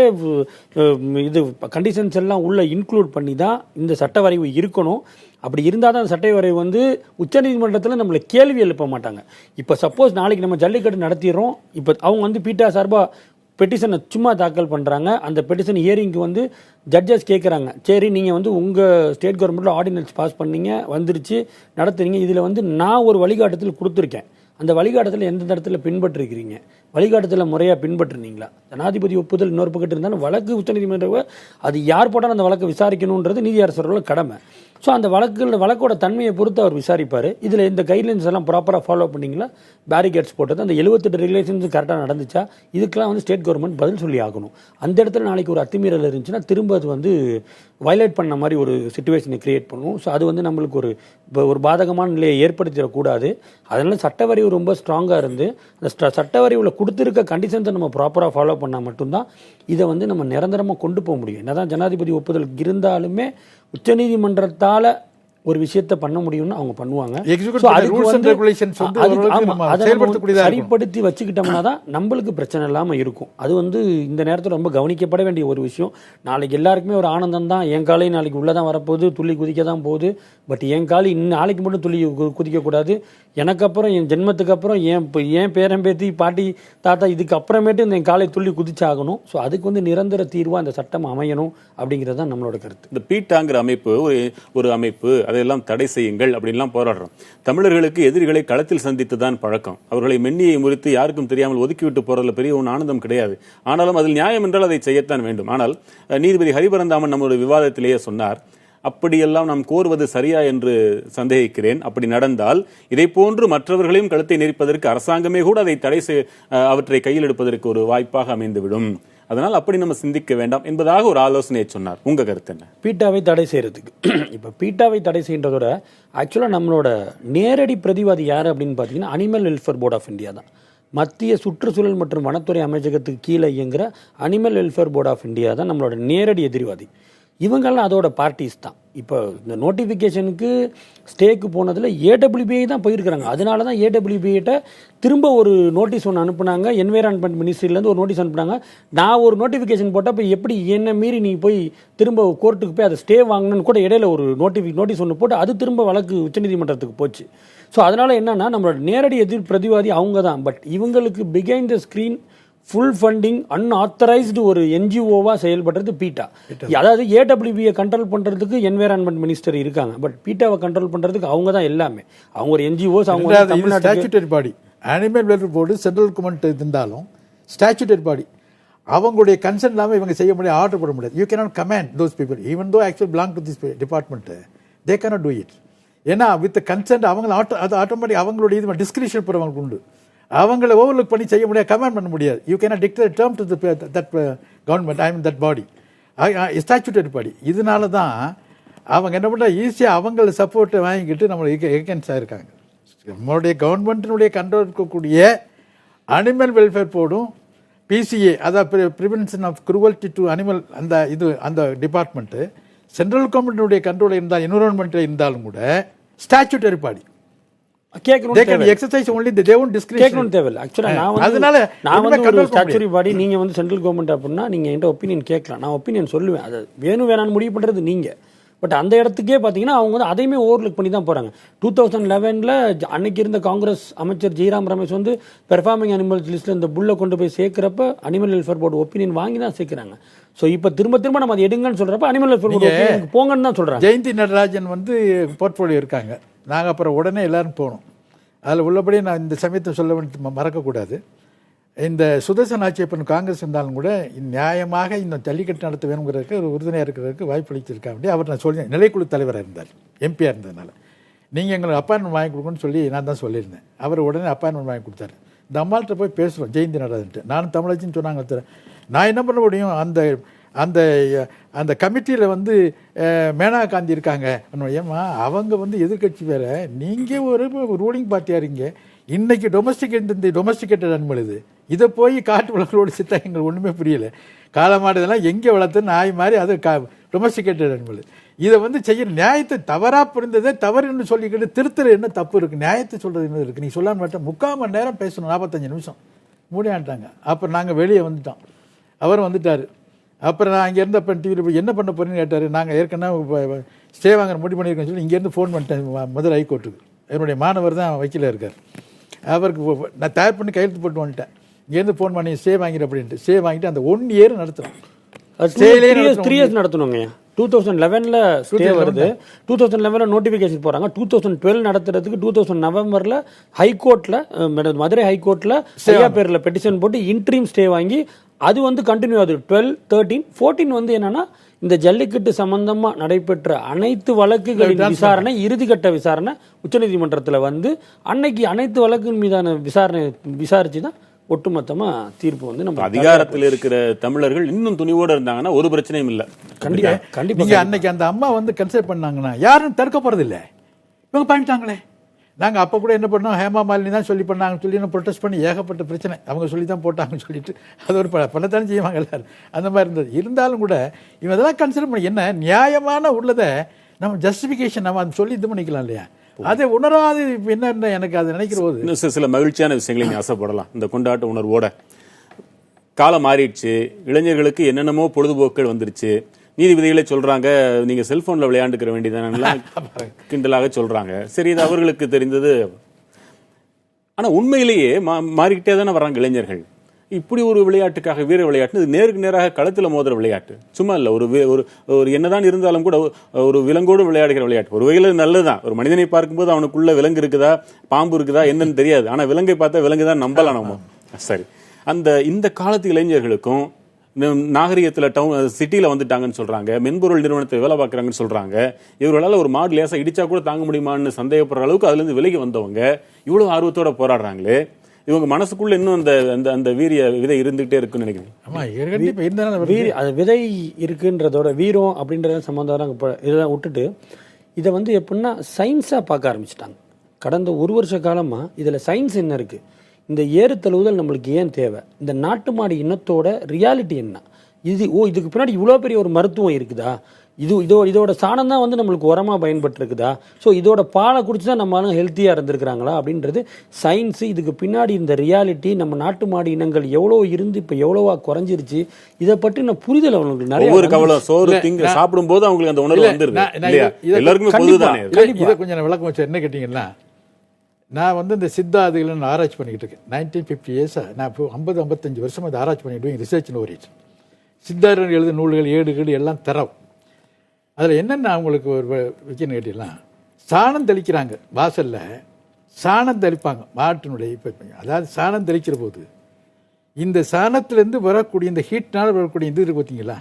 இது கண்டிஷன்ஸ் எல்லாம் உள்ள இன்க்ளூட் பண்ணி தான் இந்த சட்ட வரைவு இருக்கணும். அப்படி இருந்தால் தான் சட்ட வரைவு உச்சநீதிமன்றத்தில் நம்மளை கேள்வி எழுப்ப மாட்டாங்க. இப்போ சப்போஸ் நாளைக்கு நம்ம ஜல்லிக்கட்டு நடத்திடுறோம், இப்போ அவங்க பீட்டா சார்பாக பெட்டிஷனை சும்மா தாக்கல் பண்ணுறாங்க. அந்த பெட்டிஷன் ஹியரிங்க்கு ஜட்ஜஸ் கேட்குறாங்க, சரி நீங்கள் உங்கள் ஸ்டேட் கவர்மெண்ட்டில் ஆர்டினன்ஸ் பாஸ் பண்ணீங்க, வந்துருச்சு, நடத்துறீங்க, இதில் நான் ஒரு வழிகாட்டுதல் கொடுத்துருக்கேன், அந்த வழிகாட்டுதல் எந்த இடத்துல பின்பற்றிருக்கிறீங்க, வழிகாட்டுதல முறையாக பின்பற்றுனீங்களா? ஜனாதிபதி ஒப்புதல் இன்னொரு பக்கத்து இருந்தாலும் வழக்கு உச்சநீதிமன்றம் அது யார் போட்டாலும் அந்த வழக்கை விசாரிக்கணுன்றது நீதியரசர்களோட கடமை. ஸோ அந்த வழக்கோட தன்மையை பொறுத்து அவர் விசாரிப்பார். இதில் இந்த கைட்லைன்ஸ் எல்லாம் ப்ராப்பராக ஃபாலோ பண்ணிங்களா, பேரிகேட்ஸ் போட்டது அந்த 78 ரெகுலேஷன்ஸ் கரெக்டாக நடந்துச்சா, இதுக்கெல்லாம் வந்து ஸ்டேட் கவர்மெண்ட் பதில் சொல்லி ஆகணும். அந்த இடத்துல நாளைக்கு ஒரு அத்துமீறல் இருந்துச்சுன்னா திரும்ப அது வந்து வயலேட் பண்ண மாதிரி ஒரு சிச்சுவேஷனை கிரியேட் பண்ணுவோம். ஸோ அது வந்து நம்மளுக்கு ஒரு பாதகமான நிலையை ஏற்படுத்திடக்கூடாது. அதனால சட்டவரைவு ரொம்ப ஸ்ட்ராங்காக இருந்து அந்த சட்டவரைவில் கொடுத்துருக்க கண்டிஷன்ஸை நம்ம ப்ராப்பராக ஃபாலோ பண்ணால் மட்டும்தான் இதை வந்து நம்ம நிரந்தரமாக கொண்டு போக முடியும். என்னதான் ஜனாதிபதி ஒப்புதல் இருந்தாலுமே உச்சநீதிமன்றத்தால் ஒரு விஷயத்தை பண்ண முடியும்னு அவங்க பண்ணுவாங்க. சரிப்படுத்தி வச்சுக்கிட்டோம்னா தான் நம்மளுக்கு பிரச்சனை இல்லாமல் இருக்கும். அது வந்து இந்த நேரத்தில் ரொம்ப கவனிக்கப்பட வேண்டிய ஒரு விஷயம். நாளைக்கு எல்லாருக்குமே ஒரு ஆனந்தம் தான், என் காலை நாளைக்கு உள்ளதான் வரப்போகுது, துள்ளி குதிக்க தான் போகுது. பட் என் காலை நாளைக்கு மட்டும் துள்ளி குதிக்கக்கூடாது. எனக்கு அப்புறம் என் ஜென்மத்துக்கு அப்புறம் என் பேரம்பேத்தி பாட்டி தாத்தா இதுக்கு அப்புறமேட்டு இந்த காலை துள்ளி குதிச்சாகணும். ஸோ அதுக்கு வந்து நிரந்தர தீர்வாக அந்த சட்டம் அமையணும் அப்படிங்கிறது தான் நம்மளோட கருத்து. இந்த பீட்டாங்கிற அமைப்பு ஒரு அமைப்பு, அதையெல்லாம் தடை செய்யுங்கள் அப்படின்லாம் போராடுறோம். தமிழர்களுக்கு எதிரிகளை களத்தில் சந்தித்து தான் பழக்கம். அவர்களை மென்னியை முறித்து யாருக்கும் தெரியாமல் ஒதுக்கிவிட்டு போறதுல பெரிய ஒன்று ஆனந்தம் கிடையாது. ஆனாலும் அதில் நியாயம் என்றால் அதை செய்யத்தான் வேண்டும். ஆனால் நீதிபதி ஹரிபரந்தாமன் நம்முடைய விவாதத்திலேயே சொன்னார், அப்படியெல்லாம் நாம் கோருவது சரியா என்று சந்தேகிக்கிறேன். அப்படி நடந்தால் இதை போன்று மற்றவர்களையும் கழுத்தை நெரிப்பதற்கு அரசாங்கமே கூட அதை அவற்றை கையில் எடுப்பதற்கு ஒரு வாய்ப்பாக அமைந்துவிடும். அதனால் அப்படி நம்ம சிந்திக்க வேண்டாம் என்பதாக ஒரு ஆலோசனையை சொன்னார். உங்க கருத்து என்ன? பீட்டாவை தடை செய்யறதுக்கு இப்ப பீட்டாவை தடை செய்யறதோட ஆக்சுவலா நம்மளோட நேரடி பிரதிவாதி யாரு அப்படின்னு பாத்தீங்கன்னா animal welfare board of India தான். மத்திய சுற்றுச்சூழல் மற்றும் வனத்துறை அமைச்சகத்துக்கு கீழே இயங்குற animal welfare board of India தான் நம்மளோட நேரடி எதிர்வாதி. இவங்கெல்லாம் அதோட பார்ட்டிஸ் தான். இப்போ இந்த நோட்டிஃபிகேஷனுக்கு ஸ்டேக்கு போனதில் ஏடபிள்யூபிஐ தான் போயிருக்கிறாங்க. அதனால தான் ஏடபிள்யூபிஐட்ட திரும்ப ஒரு நோட்டீஸ் ஒன்று அனுப்புனாங்க. என்வைரான்மெண்ட் மினிஸ்ட்ரியிலேருந்து ஒரு நோட்டீஸ் அனுப்புனாங்க. நான் ஒரு நோட்டிஃபிகேஷன் போட்டால் இப்போ எப்படி என்ன மீறி நீ போய் திரும்ப கோர்ட்டுக்கு போய் அதை ஸ்டே வாங்கணும்னு கூட இடையில ஒரு நோட்டீஸ் ஒன்று போட்டு அது திரும்ப வழக்கு உச்சநீதிமன்றத்துக்கு போச்சு. ஸோ அதனால என்னன்னா நம்மளோட நேரடி எதிர் பிரதிவாதி அவங்க தான். பட் இவங்களுக்கு behind the screen full funding unauthorised ஒரு என்ஜிஓவா செயல்படுறது பீட்டா. அதாவது ஏடபிள்யூபியை கண்ட்ரோல் பண்றதுக்கு என்வைரான்மெண்ட் மினிஸ்டர் இருக்காங்க. பட் பீட்டாவை கண்ட்ரோல் பண்றதுக்கு அவங்க தான் எல்லாமே. அவங்க ஒரு என்ஜிஓஸ். அவங்க ஸ்டாச்சுட்டரி பாடி. Animal welfare board central government இருந்தாலும் ஸ்டாச்சுட்டரி பாடி. அவங்களுடைய கன்சென்ட் இல்லாமல் இவங்க செய்ய முடியாது, ஆர்டர் போட முடியாது. You cannot command those people even though actually belong to this department. They cannot do it. ஏன்னா வித் கன்சென்ட் அவங்க அது ஆட்டோமேட்டிக் அவங்களுடைய இது டிஸ்கிரிப்ஷன் அவங்களுக்கு உண்டு. அவங்களை ஓவர்லுக் பண்ணி செய்ய முடியாது, கமாண்ட் பண்ண முடியாது. You cannot declare term to that government, I mean that body, statutory பாடி. இதனால தான் அவங்க என்ன பண்ணுறா ஈஸியாக அவங்கள சப்போர்ட்டை வாங்கிக்கிட்டு நம்மளுக்கு ஏகன்ஸாக இருக்காங்க. நம்மளுடைய கவர்மெண்ட்டினுடைய கண்ட்ரோல் இருக்கக்கூடிய அனிமல் வெல்ஃபேர் போர்டும் பிசிஏ, அதாவது prevention of cruelty to animal, அந்த டிபார்ட்மெண்ட்டு சென்ட்ரல் கவர்மெண்ட்டினுடைய கண்ட்ரோல் இருந்தால் என்விரான்மெண்ட்டில் இருந்தாலும் கூட ஸ்டாச்சுட்டரி பாடி நீங்க வந்து சென்ட்ரல் கவர்மெண்ட் அப்படின்னா நீங்க என்கிட்ட ஒப்பீனியன் கேட்கலாம், நான் ஒப்பீனியன் சொல்லுவேன். அது வேணும் வேணான்னு முடிவு பண்றது நீங்க. பட் அந்த இடத்துக்கே பார்த்தீங்கன்னா அவங்க வந்து அதையுமே ஓவர்லுக் பண்ணி தான் போறாங்க. 2011 அன்னைக்கு இருந்த காங்கிரஸ் அமைச்சர் ஜெய்ராம் ரமேஷ் வந்து பெர்ஃபார்மிங் அனிமல்ஸ் லிஸ்ட்ல இந்த புல்லை கொண்டு போய் சேர்க்கிறப்ப அனிமல் வெல்ஃபேர் போர்டு ஒப்பீனியன் வாங்கி தான் சேர்க்கிறாங்க. ஸோ இப்போ திரும்ப நம்ம அதை எடுங்கன்னு சொல்றப்ப அனிமல் வெல்ஃபேர் போர்டு போங்கன்னு தான் சொல்றாங்க. ஜெயந்தி நடராஜன் வந்து போர்ட்ஃபோலியோ இருக்காங்க. நாங்கள் அப்புறம் உடனே எல்லாரும் போனோம். அதில் உள்ளபடி நான் இந்த சமயத்தை சொல்ல வேண்டிய மறக்கக்கூடாது. இந்த சுதர்சன் ஆட்சியப்பன் காங்கிரஸ் இருந்தாலும் கூட நியாயமாக இன்னும் ஜல்லிக்கட்டு நடத்த வேணுங்கிறதுக்கு ஒரு உறுதுணையாக இருக்கிறதுக்கு வாய்ப்பு அளிச்சிருக்கா வேண்டிய அவர் நான் சொல்லி நிலைக்குழு தலைவராக இருந்தார், எம்பியாக இருந்ததுனால. நீங்கள் எங்களுக்கு அப்பாயின்மெண்ட் வாங்கி கொடுக்கணும்னு சொல்லி நான் தான் சொல்லியிருந்தேன். அவர் உடனே அப்பாயின்மெண்ட் வாங்கி கொடுத்தாரு. இந்த அம்மாள்கிட்ட போய் பேசுகிறோம் ஜெயந்தி நடராஜன்ட்டு. நானும் தமிழச்சின்னு சொன்னாங்க. நான் என்ன பண்ண முடியும், அந்த அந்த கமிட்டியில் வந்து மேனா காந்தி இருக்காங்க. ஏமா அவங்க வந்து எதிர்கட்சி வேற, நீங்கள் ஒரு ரூலிங் பார்ட்டியாக இருக்கீங்க. இன்னைக்கு டொமஸ்டிகேட்டட் அனிமல் இதை போய் காட்டு வளங்களோடு சித்தா எங்களுக்கு ஒன்றுமே புரியல. காலமாடுதெல்லாம் எங்கே வளர்த்து நாய் மாதிரி அது டொமஸ்டிகேட்டட் அனிமல். இதை வந்து செய்ய நியாயத்தை தவறாக புரிந்ததே தவறுன்னு சொல்லிக்கிட்டு திருத்துற என்ன தப்பு இருக்குது, நியாயத்தை சொல்கிறது என்ன இருக்குது. நீ சொல்லான்னு மாட்டேன். 3/4 மணி நேரம் பேசணும், 45 நிமிஷம் மூடியான்ட்டாங்க. அப்புறம் நாங்கள் வெளியே வந்துட்டோம், அவர் வந்துட்டார். அப்புறம் நான் அங்கே இருந்தப்போ டிவியில் போய் என்ன பண்ண போறேன்னு கேட்டார். நாங்கள் ஏற்கனவே ஸ்டே வாங்குற முடிவு பண்ணியிருக்கோன்னு சொல்லி இங்கேருந்து ஃபோன் பண்ணிட்டேன் மதுரை ஹைகோர்ட்டுக்கு. என்னுடைய மாணவர் தான் வக்கீலாக இருக்கார். அவருக்கு நான் தயார் பண்ணி கையெழுத்து போட்டு வந்துட்டேன். இங்கேருந்து ஃபோன் பண்ணி ஸ்டே வாங்கிடு அப்படின்ட்டு. ஸ்டே வாங்கிட்டு அந்த 1 இயர் நடத்துகிறோம். 3 இயர்ஸ் நடத்தணுங்க. 2011 ஸ்டே வருது, 2011 நோட்டிபிகேஷன் போறாங்க. 2012 நடத்துறதுக்கு 2000 நவம்பர்ல ஹைகோர்ட்ல, மதுரை ஹைகோர்ட்ல சரியா பேர்ல பெட்டிஷன் போட்டு இன்ட்ரீம் ஸ்டே வாங்கி அது வந்து கண்டினியூ ஆகுது. 12, 13, 14 வந்து என்னன்னா இந்த ஜல்லிக்கட்டு சம்பந்தமா நடைபெற்ற அனைத்து வழக்குகளின் விசாரணை இறுதிக்கட்ட விசாரணை உச்சநீதிமன்றத்தில் வந்து அன்னைக்கு அனைத்து வழக்குகள் மீதான விசாரணை விசாரிச்சு தான் ஒட்டுமொத்தமா தீர்ப்பு வந்து நம்ம அதிகாரத்தில் இருக்கிற தமிழர்கள் இன்னும் துணிவோடு இருந்தாங்கன்னா ஒரு பிரச்சனையும் இல்ல. கண்டிப்பா கண்டிப்பா நீங்க அன்னைக்கு அந்த அம்மா வந்து கன்சிடர் பண்ணாங்கன்னா யாரும் தடுக்க போறது இல்ல. இவங்க பண்ணிட்டாங்களே. நாங்க அப்ப கூட என்ன பண்ணோம், ஹேமா மாலினி தான் சொல்லி பண்ணாங்கன்னு சொல்லி ப்ரொடெஸ்ட் பண்ணி ஏகப்பட்ட பிரச்சனை அவங்க சொல்லி தான் போட்டாங்கன்னு சொல்லிட்டு அது ஒரு பண்ணத்தானே செய்வாங்க எல்லாரும். அந்த மாதிரி இருந்தது. இருந்தாலும் கூட இவங்க அதெல்லாம் கன்சிடர் பண்ணி என்ன நியாயமான உள்ளதை நம்ம ஜஸ்டிஃபிகேஷன் நம்ம அதை சொல்லி இது பண்ணிக்கலாம் இல்லையா? அதை உணராது என்ன எனக்கு அதை நினைக்கிற போது இன்னும் சில மகிழ்ச்சியான விஷயங்களை நீங்க ஆசைப்படலாம். இந்த கொண்டாட்ட உணர்வோட காலம் மாறிடுச்சு, இளைஞர்களுக்கு என்னென்னமோ பொழுதுபோக்குகள் வந்துருச்சு. நீதிபதிகளே சொல்றாங்க நீங்க செல்போன்ல விளையாண்டுக்கிற வேண்டியதான் கிண்டலாக சொல்றாங்க. சரி, இது அவர்களுக்கு தெரிந்தது. ஆனா உண்மையிலேயே மாறிக்கிட்டே தானே வர்றாங்க இளைஞர்கள். இப்படி ஒரு விளையாட்டுக்காக வீர விளையாட்டு, இது நேருக்கு நேராக களத்துல மோதுற விளையாட்டு, சும்மா இல்ல. ஒரு என்னதான் இருந்தாலும் கூட ஒரு விலங்கோடு விளையாடுகிற விளையாட்டு ஒரு வகையில நல்லதுதான். ஒரு மனிதனை பார்க்கும்போது அவனுக்குள்ள விலங்கு இருக்குதா பாம்பு இருக்குதா என்னன்னு தெரியாது. ஆனா விலங்கை பார்த்தா விலங்கு தான் நம்பலாம் நம்ம. சரி, இந்த காலத்து இளைஞர்களுக்கும் நாகரிகத்துல சிட்டியில வந்துட்டாங்கன்னு சொல்றாங்க, மென்பொருள் நிறுவனத்தை வேலை பார்க்கறாங்கன்னு சொல்றாங்க. இவர்களால ஒரு மாடு லேசா இடிச்சா கூட தாங்க முடியுமான்னு சந்தேகப்படுற அளவுக்கு அதுல இருந்து விலகி வந்தவங்க இவ்வளவு ஆர்வத்தோட போராடுறாங்களே, இவங்க மனசுக்குள்ள இன்னும் அந்த வீரிய விதை இருந்துகிட்டே இருக்குன்னு நினைக்கிறேன். அது விதை இருக்குன்றதோட வீரம் அப்படின்றத சம்பந்தம் இதெல்லாம் விட்டுட்டு இதை வந்து எப்படின்னா சயின்ஸா பார்க்க ஆரம்பிச்சிட்டாங்க. கடந்த ஒரு வருஷ காலமா இதுல சயின்ஸ் என்ன இருக்கு, இந்த ஏறு தழுவுதல் நம்மளுக்கு ஏன் தேவை, இந்த நாட்டு மாடு இனத்தோட ரியாலிட்டி என்ன, இதுக்கு பின்னாடி இவ்வளோ பெரிய ஒரு மருத்துவம் இருக்குதா, இதோட சாணம் தான் வந்து நம்மளுக்கு உரமா பயன்பட்டு இருக்குதா, ஸோ இதோட பாலை குடிச்சு தான் நம்மளும் ஹெல்த்தியா இருந்திருக்கிறாங்களா அப்படின்றது சயின்ஸ். இதுக்கு பின்னாடி இந்த ரியாலிட்டி, நம்ம நாட்டு மாடு இனங்கள் எவ்வளோ இருந்து இப்போ எவ்வளவா குறைஞ்சிருச்சு, இதை பற்றின புரிதல் அவங்களுக்கு நிறைய சோறு சாப்பிடும் போது அவங்களுக்கு அந்த உணர்வு வந்துருது. எல்லாருக்குமே பொதுதானே. இதை கொஞ்சம் விளக்கம் வச்சு என்ன கேட்டீங்கன்னா, நான் வந்து இந்த சித்தாதிகளை நான் ஆராய்ச்சி பண்ணிக்கிட்டு இருக்கேன். 1950 இயர்ஸாக நான் இப்போ 50-55 வருஷமாக அதை ஆராய்ச்சி பண்ணிட்டு ரிசர்ச் ஓரிச்சு. சித்தார்கள் எழுத நூல்கள் ஏடுகள் எல்லாம் தரவு. அதில் என்னென்ன அவங்களுக்கு ஒரு விஷயம் கேட்டீங்கன்னா, சாணம் தெளிக்கிறாங்க வாசலில், சாணம் தெளிப்பாங்க மாட்டினுடைய. இப்போ அதாவது சாணம் தெளிக்கிற போது இந்த சாணத்திலேருந்து வரக்கூடிய இந்த ஹீட்னால் வரக்கூடிய இது இருக்கு பார்த்தீங்களா,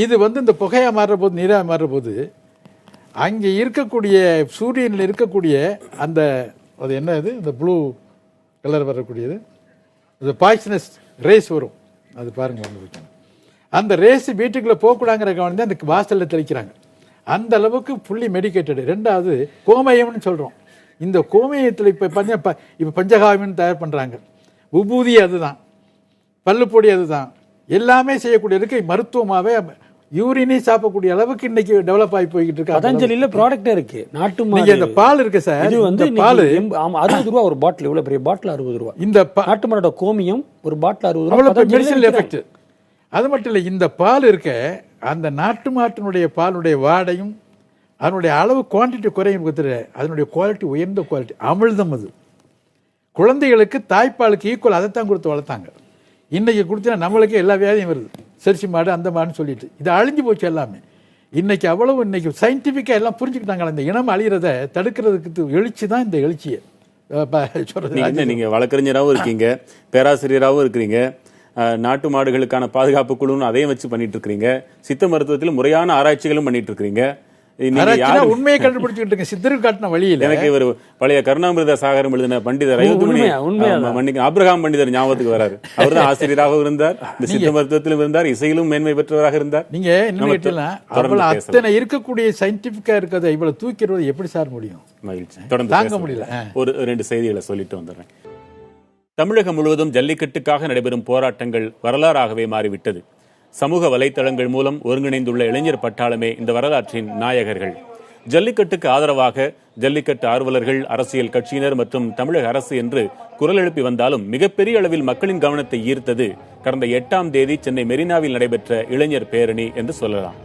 இது வந்து இந்த புகையாக மாறுற போது நீராக மாறுற போது அங்கே இருக்கக்கூடிய சூரியனில் இருக்கக்கூடிய அது என்ன இது இந்த ப்ளூ கலர் வரக்கூடியது அது பாய்சனஸ் ரேஸ் வரும். அது பாருங்க வந்து அந்த ரேஸ் வீட்டுக்குள்ளே போகக்கூடாங்கிற கவனம் அந்த வாசலில் தெளிக்கிறாங்க. அந்த அளவுக்கு ஃபுல்லி மெடிக்கேட்டடு. ரெண்டாவது கோமயம்னு சொல்கிறோம். இந்த கோமயத்தில் இப்போ பஞ்சகாவியம்னு தயார் பண்ணுறாங்க. உபூதி அதுதான், பல்லுப்பொடி அதுதான், எல்லாமே செய்யக்கூடியதுக்கு மருத்துவமாகவே யூரினே சாப்பிடக்கூடிய அளவுக்கு இன்னைக்கு டெவலப் ஆகி போய்கிட்டு இருக்கு. பதஞ்சலியில ப்ராடக்ட் இருக்கு. நாட்டு மாடு இந்த பால் இருக்கு சார், இது வந்து பால் 60 ரூபா ஒரு பாட்டில். இவ்வளவு பெரிய பாட்டில் 60 ரூபா. இந்த நாட்டு மாடோட கோமியம் ஒரு பாட்டில் 60 ரூபா. Medicinal effect. அது மட்டும் இல்லை, இந்த பால் இருக்க அந்த நாட்டு மாட்டினுடைய பாலுடைய வாடையும் அதனுடைய அளவு குவான்டிட்டி குறையும், அதனுடைய குவாலிட்டி உயர்ந்த குவாலிட்டி. அமிழ்தம் அது. குழந்தைகளுக்கு தாய்ப்பாலுக்கு ஈக்குவல் அதைத்தான் கொடுத்து வளர்த்தாங்க. இன்னைக்கு கொடுத்தா நம்மளுக்கே எல்லா வியாதியும் வருது. சரிசி மாடு அந்த மாடுன்னு சொல்லிட்டு இது அழிஞ்சு போச்சு எல்லாமே. இன்னைக்கு அவ்வளவு இன்னைக்கு சயின்டிஃபிக்காக எல்லாம் புரிஞ்சுக்கிட்டாங்க. இந்த இனம் அழிகிறத தடுக்கிறதுக்கு எழுச்சி தான் இந்த எழுச்சியை சொல்றது. நீங்க வழக்கறிஞராகவும் இருக்கீங்க, பேராசிரியராகவும் இருக்கிறீங்க, நாட்டு மாடுகளுக்கான பாதுகாப்பு குழுன்னு அதையும் வச்சு பண்ணிட்டு இருக்கிறீங்க, சித்த மருத்துவத்தில் முறையான ஆராய்ச்சிகளும் பண்ணிட்டு இருக்கிறீங்க. உண்மையை கண்டுபிடிச்சிட்டு இருக்க சித்தர் காட்டின வழியில் எனக்கு இவர் பழைய கருணாமிர்த சாகரம் எழுதின பண்டிதர் ஆபிரகாம் பண்டிதர் ஞாபகத்துக்கு வராரு. அவர் தான் ஆசிரியராக இருந்தார், இந்த சித்த மருத்துவத்திலும் இருந்தார், இசையிலும் மேன்மை பெற்றவராக இருந்தார். நீங்க என்ன அத்தனை இருக்கக்கூடிய சயின்டிபிக்கா இருக்கிறத இவ்வளவு தூக்கிறது எப்படி சார் முடியும்? மகிழ்ச்சி. தொடர்ந்து தாங்க முடியல. ஒரு 2 செய்திகளை சொல்லிட்டு வந்துடுறேன். தமிழகம் முழுவதும் ஜல்லிக்கட்டுக்காக நடைபெறும் போராட்டங்கள் வரலாறாகவே மாறிவிட்டது. சமூக வலைத்தளங்கள் மூலம் ஒருங்கிணைந்துள்ள இளைஞர் பட்டாளமே இந்த வரலாற்றின் நாயகர்கள். ஜல்லிக்கட்டுக்கு ஆதரவாக ஜல்லிக்கட்டு ஆர்வலர்கள், அரசியல் கட்சியினர் மற்றும் தமிழக அரசு என்று குரல் எழுப்பி வந்தாலும் மிகப்பெரிய அளவில் மக்களின் கவனத்தை ஈர்த்தது கடந்த 8ஆம் தேதி சென்னை மெரினாவில் நடைபெற்ற இளைஞர் பேரணி என்று சொல்லலாம்.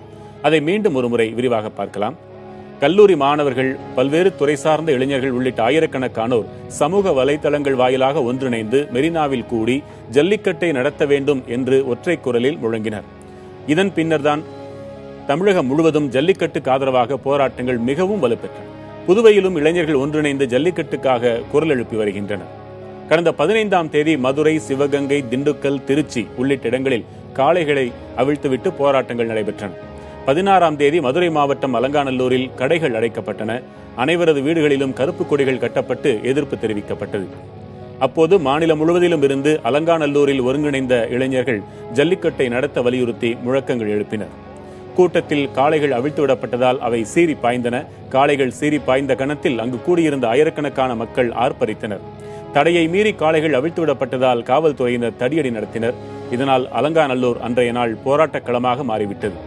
அதை மீண்டும் ஒருமுறை விரிவாக பார்க்கலாம். கல்லூரி மாணவர்கள், பல்வேறு துறை சார்ந்த இளைஞர்கள் உள்ளிட்ட ஆயிரக்கணக்கானோர் சமூக வலைதளங்கள் வாயிலாக ஒன்றிணைந்து மெரினாவில் கூடி ஜல்லிக்கட்டை நடத்த வேண்டும் என்று ஒற்றை குரலில் முழங்கினர். இதன் பின்னர்தான் தமிழகம் முழுவதும் ஜல்லிக்கட்டுக்கு ஆதரவாக போராட்டங்கள் மிகவும் வலுப்பெற்றன. புதுவையிலும் இளைஞர்கள் ஒன்றிணைந்து ஜல்லிக்கட்டுக்காக குரல் எழுப்பி வருகின்றனர். கடந்த 15ஆம் தேதி மதுரை, சிவகங்கை, திண்டுக்கல், திருச்சி உள்ளிட்ட இடங்களில் காளைகளை அவிழ்த்துவிட்டு போராட்டங்கள் நடைபெற்றன. 16ஆம் தேதி மதுரை மாவட்டம் அலங்காநல்லூரில் கடைகள் அடைக்கப்பட்டன. அனைவரது வீடுகளிலும் கருப்பு கொடிகள் கட்டப்பட்டு எதிர்ப்பு தெரிவிக்கப்பட்டது. அப்போது மாநிலம் முழுவதிலும் இருந்து அலங்காநல்லூரில் ஒருங்கிணைந்த இளைஞர்கள் ஜல்லிக்கட்டை நடத்த வலியுறுத்தி முழக்கங்கள் எழுப்பினர். கூட்டத்தில் காளைகள் அவிழ்த்துவிடப்பட்டதால் அவை சீறி பாய்ந்தன. காளைகள் சீறி பாய்ந்த கணத்தில் அங்கு கூடியிருந்த ஆயிரக்கணக்கான மக்கள் ஆர்ப்பரித்தனர். தடையை மீறி காளைகள் அவிழ்த்துவிடப்பட்டதால் காவல்துறையினர் தடியடி நடத்தினர். இதனால் அலங்காநல்லூர் அன்றைய நாள் போராட்டக் களமாக மாறிவிட்டது.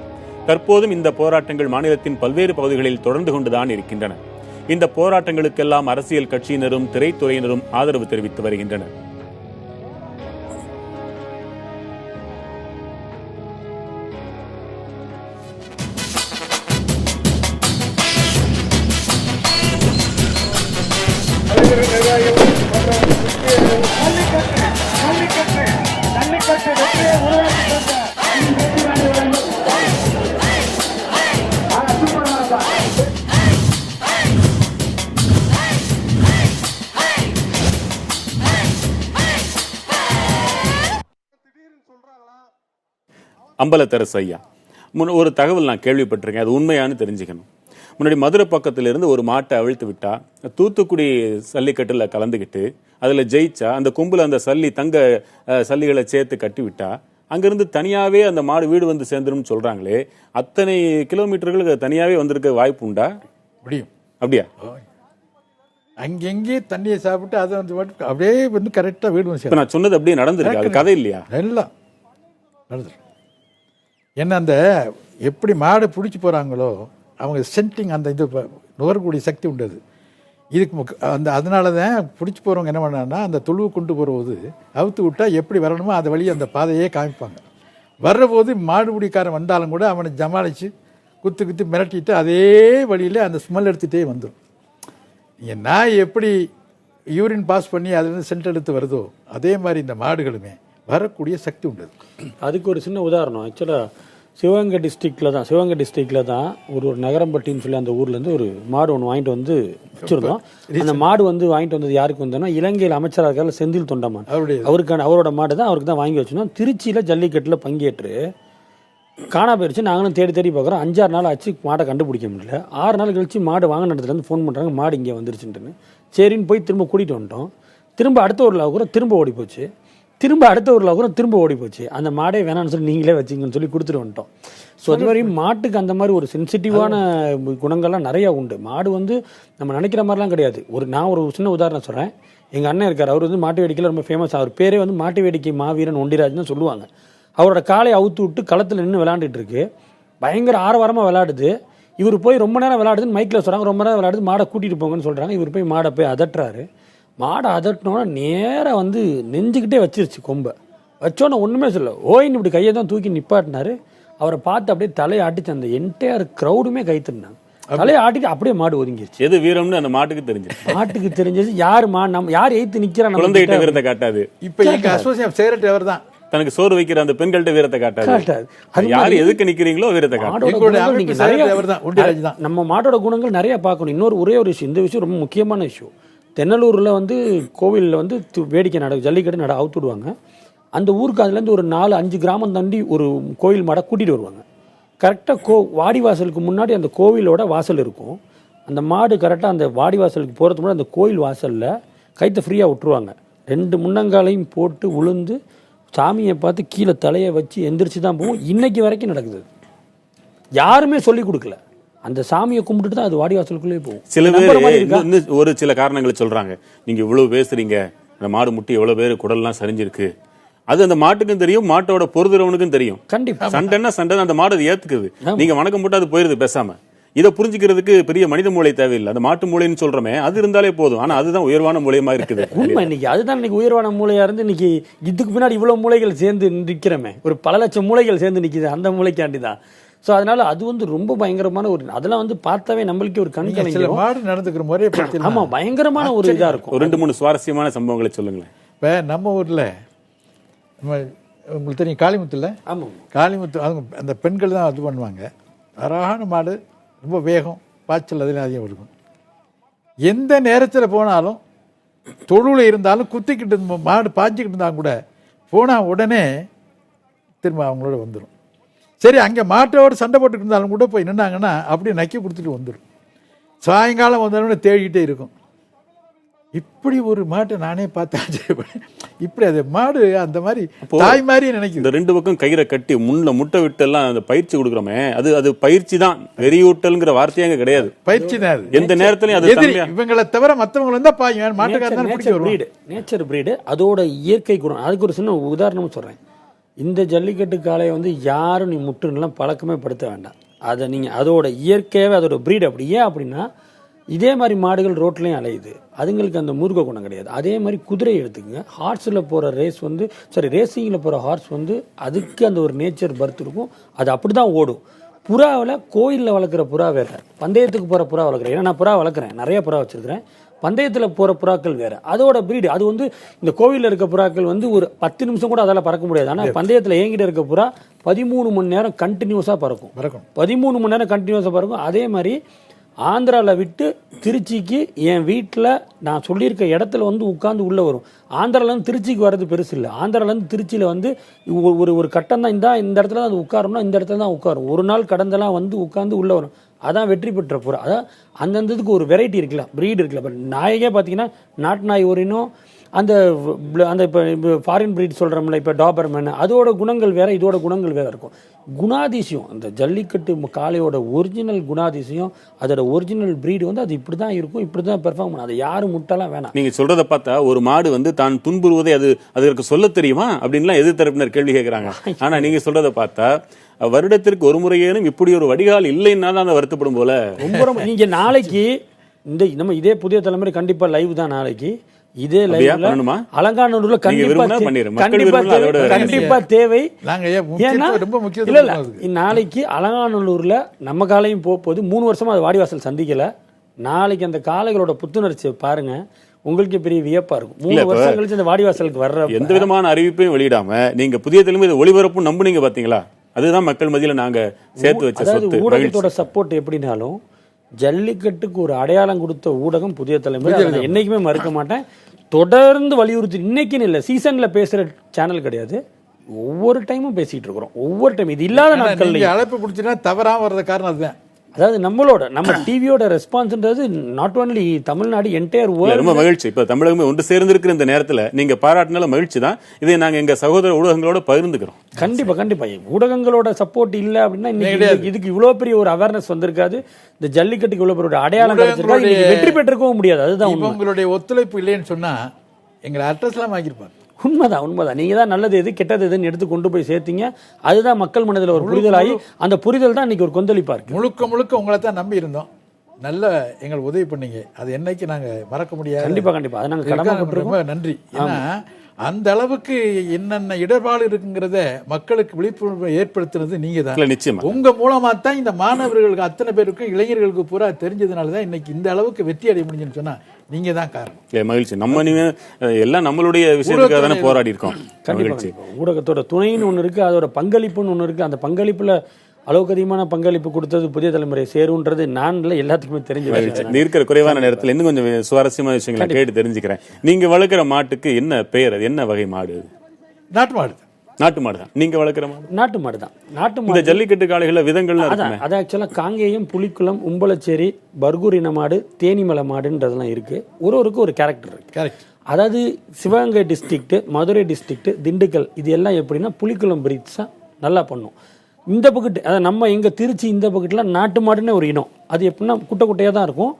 தற்போதும் இந்த போராட்டங்கள் மாநிலத்தின் பல்வேறு பகுதிகளில் தொடர்ந்து கொண்டுதான் இருக்கின்றன. இந்த போராட்டங்களுக்கெல்லாம் அரசியல் கட்சியினரும் திரைத்துறையினரும் ஆதரவு தெரிவித்து வருகின்றனர். அம்பலத்தரசு ஐயா, ஒரு தகவல் நான் கேள்விப்பட்டிருக்கேன், அது உண்மையானு தெரிஞ்சுக்கணும். முன்னாடி மதுரை பக்கத்திலிருந்து ஒரு மாட்டை அவிழ்த்து விட்டா தூத்துக்குடி சல்லிக்கட்டுல கலந்துக்கிட்டு அதுல ஜெயிச்சா அந்த கும்பல அந்த தங்க சல்லிகளை சேர்த்து கட்டி விட்டா அங்கிருந்து தனியாவே அந்த மாடு வீடு வந்து சேர்ந்துரும் சொல்றாங்களே, அத்தனை கிலோமீட்டர்களுக்கு தனியாவே வந்திருக்க வாய்ப்பு உண்டா? முடியும். அப்படியா? அங்கெங்கே தண்ணியை சாப்பிட்டு அதை வந்து அப்படியே வந்து கரெக்டா வீடு வந்து நான் சொன்னது அப்படியே நடந்திருக்கு, அது கதை இல்லையா? எல்லாம் நடந்துருக்கு. என்ன அந்த எப்படி மாடு பிடிச்சி போறாங்களோ அவங்க சென்டிங் அந்த இது நுகரக்கூடிய சக்தி உண்டது இதுக்கு. அதனால தான் பிடிச்சி போகிறவங்க என்ன பண்ணாங்கன்னா அந்த துளுவு கொண்டு போகிறது அவுத்து விட்டால் எப்படி வரணுமோ அந்த வழியை அந்த பாதையே காமிப்பாங்க. வர்ற போது மாடுபிடிக்காரன் வந்தாலும் கூட அவனை ஜமாளித்து குத்து மிரட்டிட்டு அதே வழியில் அந்த ஸ்மெல் எடுத்துகிட்டே வந்துடும். நீங்கள் நாய் எப்படி யூரின் பாஸ் பண்ணி அதுலேருந்து சென்ட் எடுத்து வருதோ அதே மாதிரி இந்த மாடுகளுமே வரக்கூடிய சக்தி உண்டது. அதுக்கு ஒரு சின்ன உதாரணம். ஆக்சுவலாக சிவகங்கை டிஸ்ட்ரிக்டில் தான் ஒரு நகரம்பட்டின்னு சொல்லி அந்த ஊர்லேருந்து ஒரு மாடு ஒன்று வாங்கிட்டு வந்து வச்சுருந்தோம். அந்த மாடு வந்து வாங்கிட்டு வந்தது யாருக்கு வந்தோம்னா இலங்கையில் அமைச்சராக இருக்கார் செந்தில் தொண்டமான், அவரோட மாடு தான், அவருக்கு தான் வாங்கி வச்சுருந்தோம். திருச்சியில் ஜல்லிக்கட்டில் பங்கேற்று காணா போயிடுச்சு. நாங்களும் தேடி பார்க்குறோம். 5-6 நாள் ஆச்சு மாடை கண்டுபிடிக்க முடியல. 6 நாள் கழிச்சு மாடு வாங்கின இடத்துலேருந்து ஃபோன் பண்ணுறாங்க, மாடு இங்கே வந்துருச்சுன்ட்டுன்னு. சரின்னு போய் திரும்ப கூட்டிகிட்டு வந்துட்டோம். திரும்ப அடுத்த ஊரில் கூட திரும்ப ஓடி போச்சு. திரும்ப ஓடி போச்சு. அந்த மாடே வேணான்னு சொல்லி நீங்களே வச்சிங்கன்னு சொல்லி கொடுத்துட்டு வந்துட்டோம். ஸோ அது மாதிரி மாட்டுக்கு அந்த மாதிரி ஒரு சென்சிட்டிவான குணங்கள்லாம் நிறையா உண்டு. மாடு வந்து நம்ம நினைக்கிற மாதிரிலாம் கிடையாது. நான் ஒரு சின்ன உதாரணம் சொல்கிறேன். எங்கள் அண்ணன் இருக்கார், அவர் வந்து மாட்டு வேடிக்கையில் ரொம்ப ஃபேமஸ். அவர் பேரே வந்து மாட்டு வேடிக்கை மாவீரன் ஒண்டிராஜ்னு சொல்லுவாங்க. அவரோட காலை அவுத்து விட்டு களத்தில் நின்று விளையாண்டுட்டு இருக்கு. பயங்கர ஆரவாரமாக விளையாடுது. இவர் போய் ரொம்ப நேரம் விளையாடுதுன்னு மைக்கில் சொல்கிறாங்க. ரொம்ப நேரம் விளையாடுது, மாடை கூட்டிகிட்டு போங்கன்னு சொல்கிறாங்க. இவர் போய் மாடை போய் அதட்டுறாரு. மாடை அதட்டினோன்னா நேராக வந்து நெஞ்சுக்கிட்டே வச்சிருச்சு கொம்பை. வச்சோன்னே ஒன்றுமே சொல்ல, ஓயின்னு இப்படி கையை தான் தூக்கி நிப்பாட்டினாரு. அவரை பார்த்து அப்படியே தலையை ஆட்டிச்சு. அந்த என்டையர் க்ரௌடுமே கைத்துனாங்க. தலையை ஆட்டிட்டு அப்படியே மாடு ஒதுங்கிருச்சு. எது வீரம்னு அந்த மாட்டுக்கு தெரிஞ்சது. யார் எய்த்து நிக்கிறா குழந்தைகிட்ட வீரத்தை காட்டாது. இப்ப எங்க அசோசியேஷன் செக்ரட்டரி அவர் தான் தனக்கு சோறு வைக்கிற அந்த பெண்கள்கிட்ட வீரத்தை காட்டாது. யாரு எதுக்கு நிக்கிறீங்களோ வீரத்தை காட்டாது. நம்ம மாட்டோட குணங்கள் நிறைய பார்க்கணும். இன்னொரு ஒரே ஒரு விஷயம், இந்த விஷயம் ரொம்ப முக்கியமான விஷயம். தென்னலூரில் வந்து கோவிலில் வந்து வேடிக்கை நடக்கும், ஜல்லிக்கட்டு அவுத்துடுவாங்க. அந்த ஊருக்கு அதுலேருந்து ஒரு 4-5 கிராமம் தாண்டி ஒரு கோவில் மாடை கூட்டிகிட்டு வருவாங்க. கரெக்டாக வாடி வாசலுக்கு முன்னாடி அந்த கோவிலோட வாசல் இருக்கும். அந்த மாடு கரெக்டாக அந்த வாடி வாசலுக்கு போகிறதுக்கு முன்னாடி அந்த கோவில் வாசலில் கைத்தை ஃப்ரீயாக விட்டுருவாங்க. 2 முன்னங்காலையும் போட்டு உளுந்து சாமியை பார்த்து கீழே தலையை வச்சு எந்திரிச்சு தான் போகும். இன்னைக்கு வரைக்கும் நடக்குது. யாருமே சொல்லி கொடுக்கல. அந்த சாமியை கும்பிட்டுட்டு தான் அது வாடிவாசலுக்குள்ளே போகும். சில பேர் ஒரு சில காரணங்களை சொல்றாங்க. நீங்க இவ்வளவு பேசுறீங்க, அந்த மாடு முட்டி எவ்வளவு பேர் குடல்லாம் சரிஞ்சிருக்கு, அது அந்த மாட்டுக்கும் தெரியும், மாட்டோட பொறுதுறவனுக்கும் தெரியும். கண்டிப்பா சண்டைன்னா சண்டை, அந்த மாடு அது ஏத்துக்குது. நீங்க வணக்கம் போட்டு அது போயிருது பேசாம. இதை புரிஞ்சுக்கிறதுக்கு பெரிய மனித மூளை தேவையில்லை. அந்த மாட்டு மூளைன்னு சொல்றமே அது இருந்தாலே போதும். ஆனா அதுதான் உயர்வான மூலையமா இருக்குது. உண்மை. அதுதான் இன்னைக்கு உயர்வான மூளையா இருந்து இன்னைக்கு இதுக்கு பின்னாடி இவ்வளவு மூளைகள் சேர்ந்து நிற்கிறமே, ஒரு பல லட்சம் மூளைகள் சேர்ந்து நிக்குது அந்த மூளைக்காண்டிதான். ஸோ அதனால அது வந்து ரொம்ப பயங்கரமான ஒரு, அதெல்லாம் வந்து பார்த்தாவே நம்மளுக்கு ஒரு கண்களை மாடு நடந்துக்கிற முறையை பற்றி ஆமா பயங்கரமான ஒரு இதா இருக்கும். 2-3 சுவாரஸ்யமான சம்பவங்களை சொல்லுங்களேன். இப்போ நம்ம ஊர்ல உங்களுக்கு தெரியும் காளிமுத்துல. ஆமாம், காளிமுத்து அவங்க அந்த பெண்கள் தான் இது பண்ணுவாங்க. அழகான மாடு, ரொம்ப வேகம், பாய்ச்சல் அதில் அதிகம் இருக்கும். எந்த நேரத்தில் போனாலும் தொழுவில் இருந்தாலும் குத்திக்கிட்டு மாடு பாய்ச்சிக்கிட்டு இருந்தாலும் கூட போனால் உடனே திரும்ப அவங்களோட வந்துடும். சரி, அங்கே மாட்டோட சண்டை போட்டுட்டு இருந்தாலும் கூட போய் நின்னாங்கன்னா அப்படியே நக்கி கொடுத்துட்டு வந்துடும். சாயங்காலம் வந்தாலும் தேடிக்கிட்டே இருக்கும். இப்படி ஒரு மாட்டை நானே பார்த்து ஆச்சரியப்பட்டேன். இப்படி அது மாடு அந்த மாதிரி தாய் மாதிரி நினைக்குது. இந்த 2 பக்கம் கயிறை கட்டி முட்டை விட்டு எல்லாம் அந்த பயிற்சி கொடுக்குறோமே, அது பயிற்சி தான். வெறியூட்டல்ங்கிற வார்த்தையே அங்க கிடையாது. பயிற்சி தான் அது. எந்த நேரத்திலையும் அது இவங்களை தவிர மற்றவங்க இருந்தா பாய் மாட்டுக்காரன் நேச்சர் பிரீடு அதோட இயற்கை குணம். அதுக்கு ஒரு சின்ன உதாரணம் சொல்றேன். இந்த ஜல்லிக்கட்டு காளையை வந்து யாரும் நீ முட்டுலாம் பழக்கமே படுத்த வேண்டாம். அதை நீங்க அதோட இயற்கையாவே அதோட பிரீடு அப்படி. ஏன் அப்படின்னா இதே மாதிரி மாடுகள் ரோட்லையும் அலையுது, அதுங்களுக்கு அந்த மூர்க்க குணம் கிடையாது. அதே மாதிரி குதிரை எடுத்துக்கங்க. ஹார்ஸில் போகிற ரேசிங்கில் போகிற ஹார்ஸ் வந்து அதுக்கு அந்த ஒரு நேச்சர் பர்த் இருக்கும், அது அப்படி தான் ஓடும். புறாவில் கோயிலில் வளர்க்குற புறா வேறு, பந்தயத்துக்கு போகிற புறா வளர்க்குறேன். ஏன்னா நான் புறா வளர்க்குறேன், நிறைய புறா வச்சுருக்கிறேன். பந்தயத்தில் போகிற புறாக்கள் வேறு, அதோட பிரீடு. அது வந்து இந்த கோவிலில் இருக்க புறாக்கள் வந்து ஒரு 10 நிமிஷம் கூட அதால் பறக்க முடியாது. ஆனால் பந்தயத்தில் ஏங்கிட்ட இருக்க புறா 13 மணி நேரம் கண்டினியூஸாக பறக்கும். 13 மணி நேரம் கண்டினியூஸாக பறக்கும். அதே மாதிரி ஆந்திராவில் விட்டு திருச்சிக்கு என் வீட்டில் நான் சொல்லியிருக்க இடத்துல வந்து உட்காந்து உள்ளே வரும். ஆந்திராவிலேருந்து திருச்சிக்கு வர்றது பெருசு இல்லை. ஆந்திராவிலேருந்து திருச்சியில் வந்து ஒரு கட்டம் தான் இந்த இடத்துல தான் அது உட்காரம்னா இந்த இடத்துல தான் உட்காரும். ஒரு நாள் கடந்தெல்லாம் வந்து உட்காந்து உள்ளே வரும். அதான் வெற்றி பெற்ற புறா. அதான் அந்தந்ததுக்கு ஒரு வெரைட்டி இருக்குல்ல, ப்ரீடு இருக்குல்ல. இப்போ நாயகே பார்த்தீங்கன்னா நாட்டு நாய் ஒரு இனம், அந்த இப்போ ஃபாரின் ப்ரீட் சொல்கிறோம்ல, இப்போ டாபர்மேன், அதோட குணங்கள் வேறு, இதோட குணங்கள் வேறு இருக்கும். குணாதிசயம் அந்த ஜல்லிக்கட்டு காளையோட ஒரிஜினல் குணாதிசயம், அதோட ஒரிஜினல் ப்ரீடு வந்து அது இப்படி தான் இருக்கும், இப்படி தான் பெர்ஃபார்ம் பண்ணும். அதை யாரும் முட்டெல்லாம் வேணாம். நீங்கள் சொல்கிறத பார்த்தா ஒரு மாடு வந்து தான் துன்புறுவதை அதற்கு சொல்ல தெரியுமா அப்படின்லாம் எதிர்த்தரப்பினர் கேள்வி கேட்குறாங்க. ஆனால் நீங்கள் சொல்கிறத பார்த்தா வருடத்திற்கு ஒரு முறையேனும் இப்படி ஒரு வடிகால் இல்லைன்னா தான் வருத்தப்படும் போல. ரொம்ப நீங்க நாளைக்கு நம்ம இதே புதிய தலைமுறை கண்டிப்பா லைவ் தான். நாளைக்கு இதே லைவ்ல அலங்காநல்லூர்ல கண்டிப்பா தேவை. நாளைக்கு அலங்காநல்லூர்ல நம்ம காலையும் போகுது. 3 வருஷமா அது வாடிவாசல் சந்திக்கல. நாளைக்கு அந்த காளைகளோட புத்துணர்ச்சி பாருங்க, உங்களுக்கு பெரிய வியப்பா இருக்கும். 3 வருஷம் கழிச்சு அந்த வாடிவாசலுக்கு வர்ற எந்த விதமான அறிவிப்பையும் வெளியிடாம நீங்க புதிய தலைமை ஒளிபரப்பு நம்புனீங்க பாத்தீங்களா? அதுதான் மக்கள் மத்தியில நாங்க சேர்த்து வச்ச சொத்து. ஊடகத்தோட சப்போர்ட் எப்படினாலும் ஜல்லிக்கட்டுக்கு ஒரு அடையாளம் கொடுத்த ஊடகம் புதிய தலைமுறை. என்னைக்குமே மறுக்க மாட்டேன். தொடர்ந்து வலியுறுத்தி, இன்னைக்குன்னு இல்லை, சீசன்ல பேசுற சேனல் கிடையாது, ஒவ்வொரு டைமும் பேசிட்டு இருக்கிறோம். ஒவ்வொரு டைம் இது இல்லாத நாட்கள் அழைப்பு பிடிச்சினா தவறாம வர்றது காரணம் அதுதான். அதாவது நம்ம டிவியோட ரெஸ்பான்ஸ்ன்றது not only Tamil Nadu, entire world. ரொம்ப மகிழ்ச்சி. இப்ப தமிழகமே ஒன்று சேர்ந்திருக்கிற இந்த நேரத்துல நீங்க பாராட்டினால மகிழ்ச்சி தான். இதை நாங்க எங்க சகோதர ஊடகங்களோட பகிர்ந்துக்கிறோம். கண்டிப்பா ஊடகங்களோட சப்போர்ட் இல்ல அப்படின்னா இதுக்கு இவ்வளவு பெரிய ஒரு அவேர்னஸ் வந்திருக்காது. இந்த ஜல்லிக்கட்டுக்கு இவ்வளவு பெரிய அடையாளம் கிடைச்சிருக்காது, வெற்றி பெற்றிருக்கவும் முடியாது. அதுதான் உங்களுடைய ஒத்துழைப்பு இல்லைன்னு சொன்னா எங்களை அட்ரஸ்லாம் வாங்கியிருப்பாங்க. உண்மைதான். நீங்க தான் நல்லது எது கெட்டது எதுன்னு எடுத்து கொண்டு போய் சேர்த்தீங்க. அதுதான் மக்கள் மனதில் ஒரு புரிதல் ஆகி, அந்த புரிதல் தான் இன்னைக்கு ஒரு கொந்தளிப்பா இருக்கு. முழுக்க உங்களை தான் நம்பி இருந்தோம். நல்ல எங்களுக்கு உதவி பண்ணீங்க. அது என்னைக்கு நாங்க மறக்க முடியாது. கண்டிப்பா அதை நாங்க கடமைப்பட்டிருக்கோம். நன்றி. ஏன்னா அந்த அளவுக்கு என்னென்ன இடர்பாடு இருக்குங்கிறத மக்களுக்கு விழிப்புணர்வு ஏற்படுத்தினது நீங்க தான். நிச்சயமா உங்க மூலமா தான் இந்த மாணவர்களுக்கு அத்தனை பேருக்கும் இளைஞர்களுக்கு பூரா தெரிஞ்சதுனாலதான் இன்னைக்கு இந்த அளவுக்கு வெற்றி அடைய முடிஞ்சுன்னு சொன்னா நீங்க தான் காரணம். மகிழ்ச்சி. நம்ம எல்லாம் நம்மளுடைய விஷயத்துக்காக தானே போராடி இருக்கோம். ஊடகத்தோட துணைன்னு ஒண்ணு இருக்கு, அதோட பங்களிப்புன்னு ஒண்ணு இருக்கு. அந்த பங்களிப்புல அளவுக்கு அதிகமான பங்களிப்பு கொடுத்தது புதிய தலைமுறை சேருன்றது நான் எல்லாத்துக்குமே தெரிஞ்சு. இருக்கிற குறைவான நேரத்தில் இன்னும் கொஞ்சம் சுவாரஸ்யமான விஷயங்களை கேட்டு தெரிஞ்சுக்கிறேன். நீங்க வளர்க்குற மாட்டுக்கு என்ன பெயர்? அது என்ன வகை மாடு? நாட்டு மாடு. நாட்டு மாடு தான். நீங்க வளர்க்குற மாடு நாட்டு மாடு தான். இந்த ஜல்லிக்கட்டு காளைகள விதங்கள் அது ஆக்சுவலா காங்கேயம், புலிக்குளம், உம்பளச்சேரி, பர்கூர் இன மாடு, தேனிமலை மாடுன்றதெல்லாம் இருக்கு. ஒருவருக்கு ஒரு கேரக்டர் இருக்கு. அதாவது சிவகங்கை டிஸ்ட்ரிக்ட், மதுரை டிஸ்ட்ரிக்ட், திண்டுக்கல் இது எல்லாம் எப்படின்னா புலிக்குளம் பிரீட்ஸா நல்லா பண்ணும். இந்த பக்கெட்டு அதாவது நம்ம எங்கள் திருச்சி இந்த பக்கெட்டில் நாட்டு மாடுன்னே ஒரு இனம். அது எப்படின்னா குட்டையாக தான் இருக்கும்.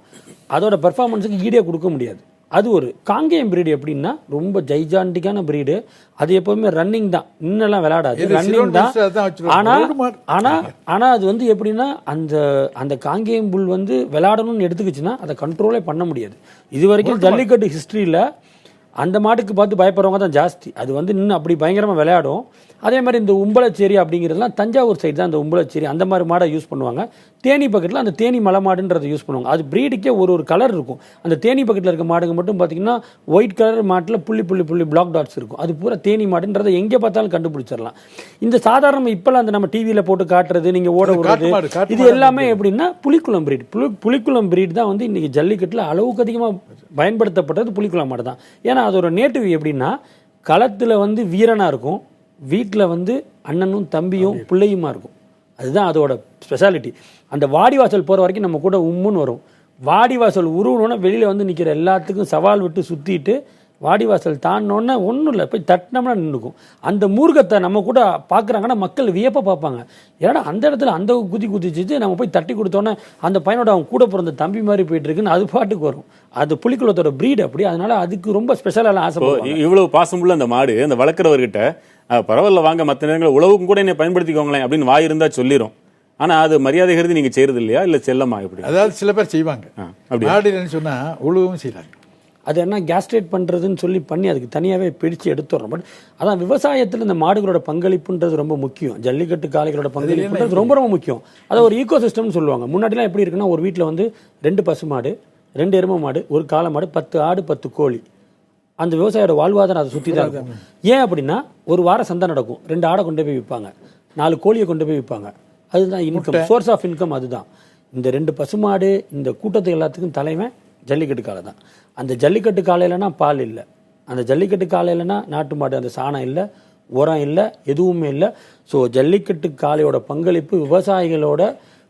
அதோட பெர்ஃபார்மன்ஸுக்கு ஈடே கொடுக்க முடியாது. அது ஒரு காங்கேயம் பிரீடு எப்படின்னா ரொம்ப ஜைஜாண்டிக்கான பிரீடு. அது எப்பவுமே ரன்னிங் தான், இன்னெல்லாம் விளையாடாது, ரன்னிங் தான். ஆனால் அது வந்து எப்படின்னா அந்த காங்கேயம் புல் வந்து விளையாடணும்னு எடுத்துக்கிச்சுன்னா அதை கண்ட்ரோலே பண்ண முடியாது. இது வரைக்கும் ஜல்லிக்கட்டு ஹிஸ்ட்ரியில் அந்த மாட்டுக்கு பார்த்து பயப்படுறவங்க தான் ஜாஸ்தி. அது வந்து இன்னும் அப்படி பயங்கரமாக விளையாடும். அதே மாதிரி இந்த உம்பளச்சேரி அப்படிங்கிறதுலாம் தஞ்சாவூர் சைடு தான் அந்த உம்பளச்சேரி அந்த மாதிரி மாடை யூஸ் பண்ணுவாங்க. தேனி பக்கெட்டில் அந்த தேனி மலை மாடுன்றதை யூஸ் பண்ணுவாங்க. அது பிரீடுக்கே ஒரு கலர் இருக்கும். அந்த தேனி பக்கெட்டில் இருக்க மாடுங்க மட்டும் பார்த்தீங்கன்னா ஒயிட் கலர் மாட்டில் புள்ளி பிளாக் டாட்ஸ் இருக்கும். அது பூரா தேனி மாடுன்றதை எங்கே பார்த்தாலும் கண்டுபிடிச்சிடலாம். இந்த சாதாரண இப்போல்லாம் அந்த நம்ம டிவியில் போட்டு காட்டுறது, நீங்கள் ஓட விடுறது, இது எல்லாமே எப்படின்னா புலிக்குளம் பிரீட். புலிக்குளம் பிரீட் தான் வந்து இன்னைக்கு ஜல்லிக்கட்டில் அளவுக்கு அதிகமாக பயன்படுத்தப்பட்டது புலிக்குளம் மாடு தான். ஏன்னா அதோட நேட்டிவ் எப்படின்னா களத்தில் வந்து வீரனாக இருக்கும், வீட்டில் வந்து அண்ணனும் தம்பியும் பிள்ளையுமா இருக்கும். அதுதான் அதோட ஸ்பெஷாலிட்டி. அந்த வாடிவாசல் போகிற வரைக்கும் நம்ம கூட உம்முன்னு வரும். வாடிவாசல் உருவணுன்னா வெளியில் வந்து நிற்கிற எல்லாத்துக்கும் சவால் விட்டு சுற்றிட்டு வாடிவாசல் தாண்டினோன்னா ஒன்றும் இல்லை, போய் தட்டினோம்னா நின்றுக்கும். அந்த மூர்க்கத்தை நம்ம கூட பார்க்குறாங்கன்னா மக்கள் வியப்பை பார்ப்பாங்க. ஏன்னா அந்த இடத்துல அந்த குதிச்சுட்டு நம்ம போய் தட்டி கொடுத்தோன்னே அந்த பையனோட அவன் கூட பிறந்த தம்பி மாதிரி போயிட்டு இருக்குன்னு அது பாட்டுக்கு வரும். அது புலிக்குளத்தோட பிரீட் அப்படி. அதனால அதுக்கு ரொம்ப ஸ்பெஷலாக ஆசைப்படுவாங்க. இவ்வளவு பாசமுள்ள அந்த மாடு அந்த வளர்க்குறவர்கிட்ட பரவாயில்ல வாங்க மற்ற நேரங்களில் உழவுக்கும் கூட என்னை பயன்படுத்திக்கோங்களேன் அப்படின்னு வாய் இருந்தா சொல்லிடும். ஆனா அது மரியாதை கருதி நீங்க செய்யறது இல்லையா, இல்ல செல்லமா எப்படி? அதாவது சில பேர் செய்வாங்க, மாடுன்னு சொன்னா உழுவும் செய்யறாங்க. அது என்ன கேஸ்ட்ரேட் பண்ணுறதுன்னு சொல்லி பண்ணி அதுக்கு தனியாகவே பிடிச்சு எடுத்துடுறோம். பட் அதான் விவசாயத்தில் இந்த மாடுகளோட பங்களிப்புன்றது ரொம்ப முக்கியம். ஜல்லிக்கட்டு காளைகளோட பங்களிப்புன்றது ரொம்ப ரொம்ப முக்கியம். அதை ஒரு ஈகோ சிஸ்டம்னு சொல்லுவாங்க. முன்னாடிலாம் எப்படி இருக்குன்னா, ஒரு வீட்டில் வந்து 2 பசு மாடு, 2 எருமை மாடு, 1 காளை மாடு, 10 ஆடு, 10 கோழி. அந்த விவசாயியோட வாழ்வாதாரம் அதை சுற்றி தான் இருக்கும். ஏன் அப்படின்னா, ஒரு வாரம் சந்தை நடக்கும், 2 ஆடை கொண்டு போய் விற்பாங்க, 4 கோழியை கொண்டு போய் விற்பாங்க. அதுதான் இன்கம், சோர்ஸ் ஆஃப் இன்கம். அதுதான் இந்த 2 பசுமாடு, இந்த கூட்டத்துக்கு எல்லாத்துக்கும் தலைவன் ஜல்லிக்கட்டு காளை தான். அந்த ஜல்லிக்கட்டு காலையிலனா பால் இல்லை, அந்த ஜல்லிக்கட்டு காலையிலனா நாட்டு மாடு அந்த சாணம் இல்லை, உரம் இல்லை, எதுவுமே இல்லை. ஸோ ஜல்லிக்கட்டு காளையோட பங்களிப்பு விவசாயிகளோட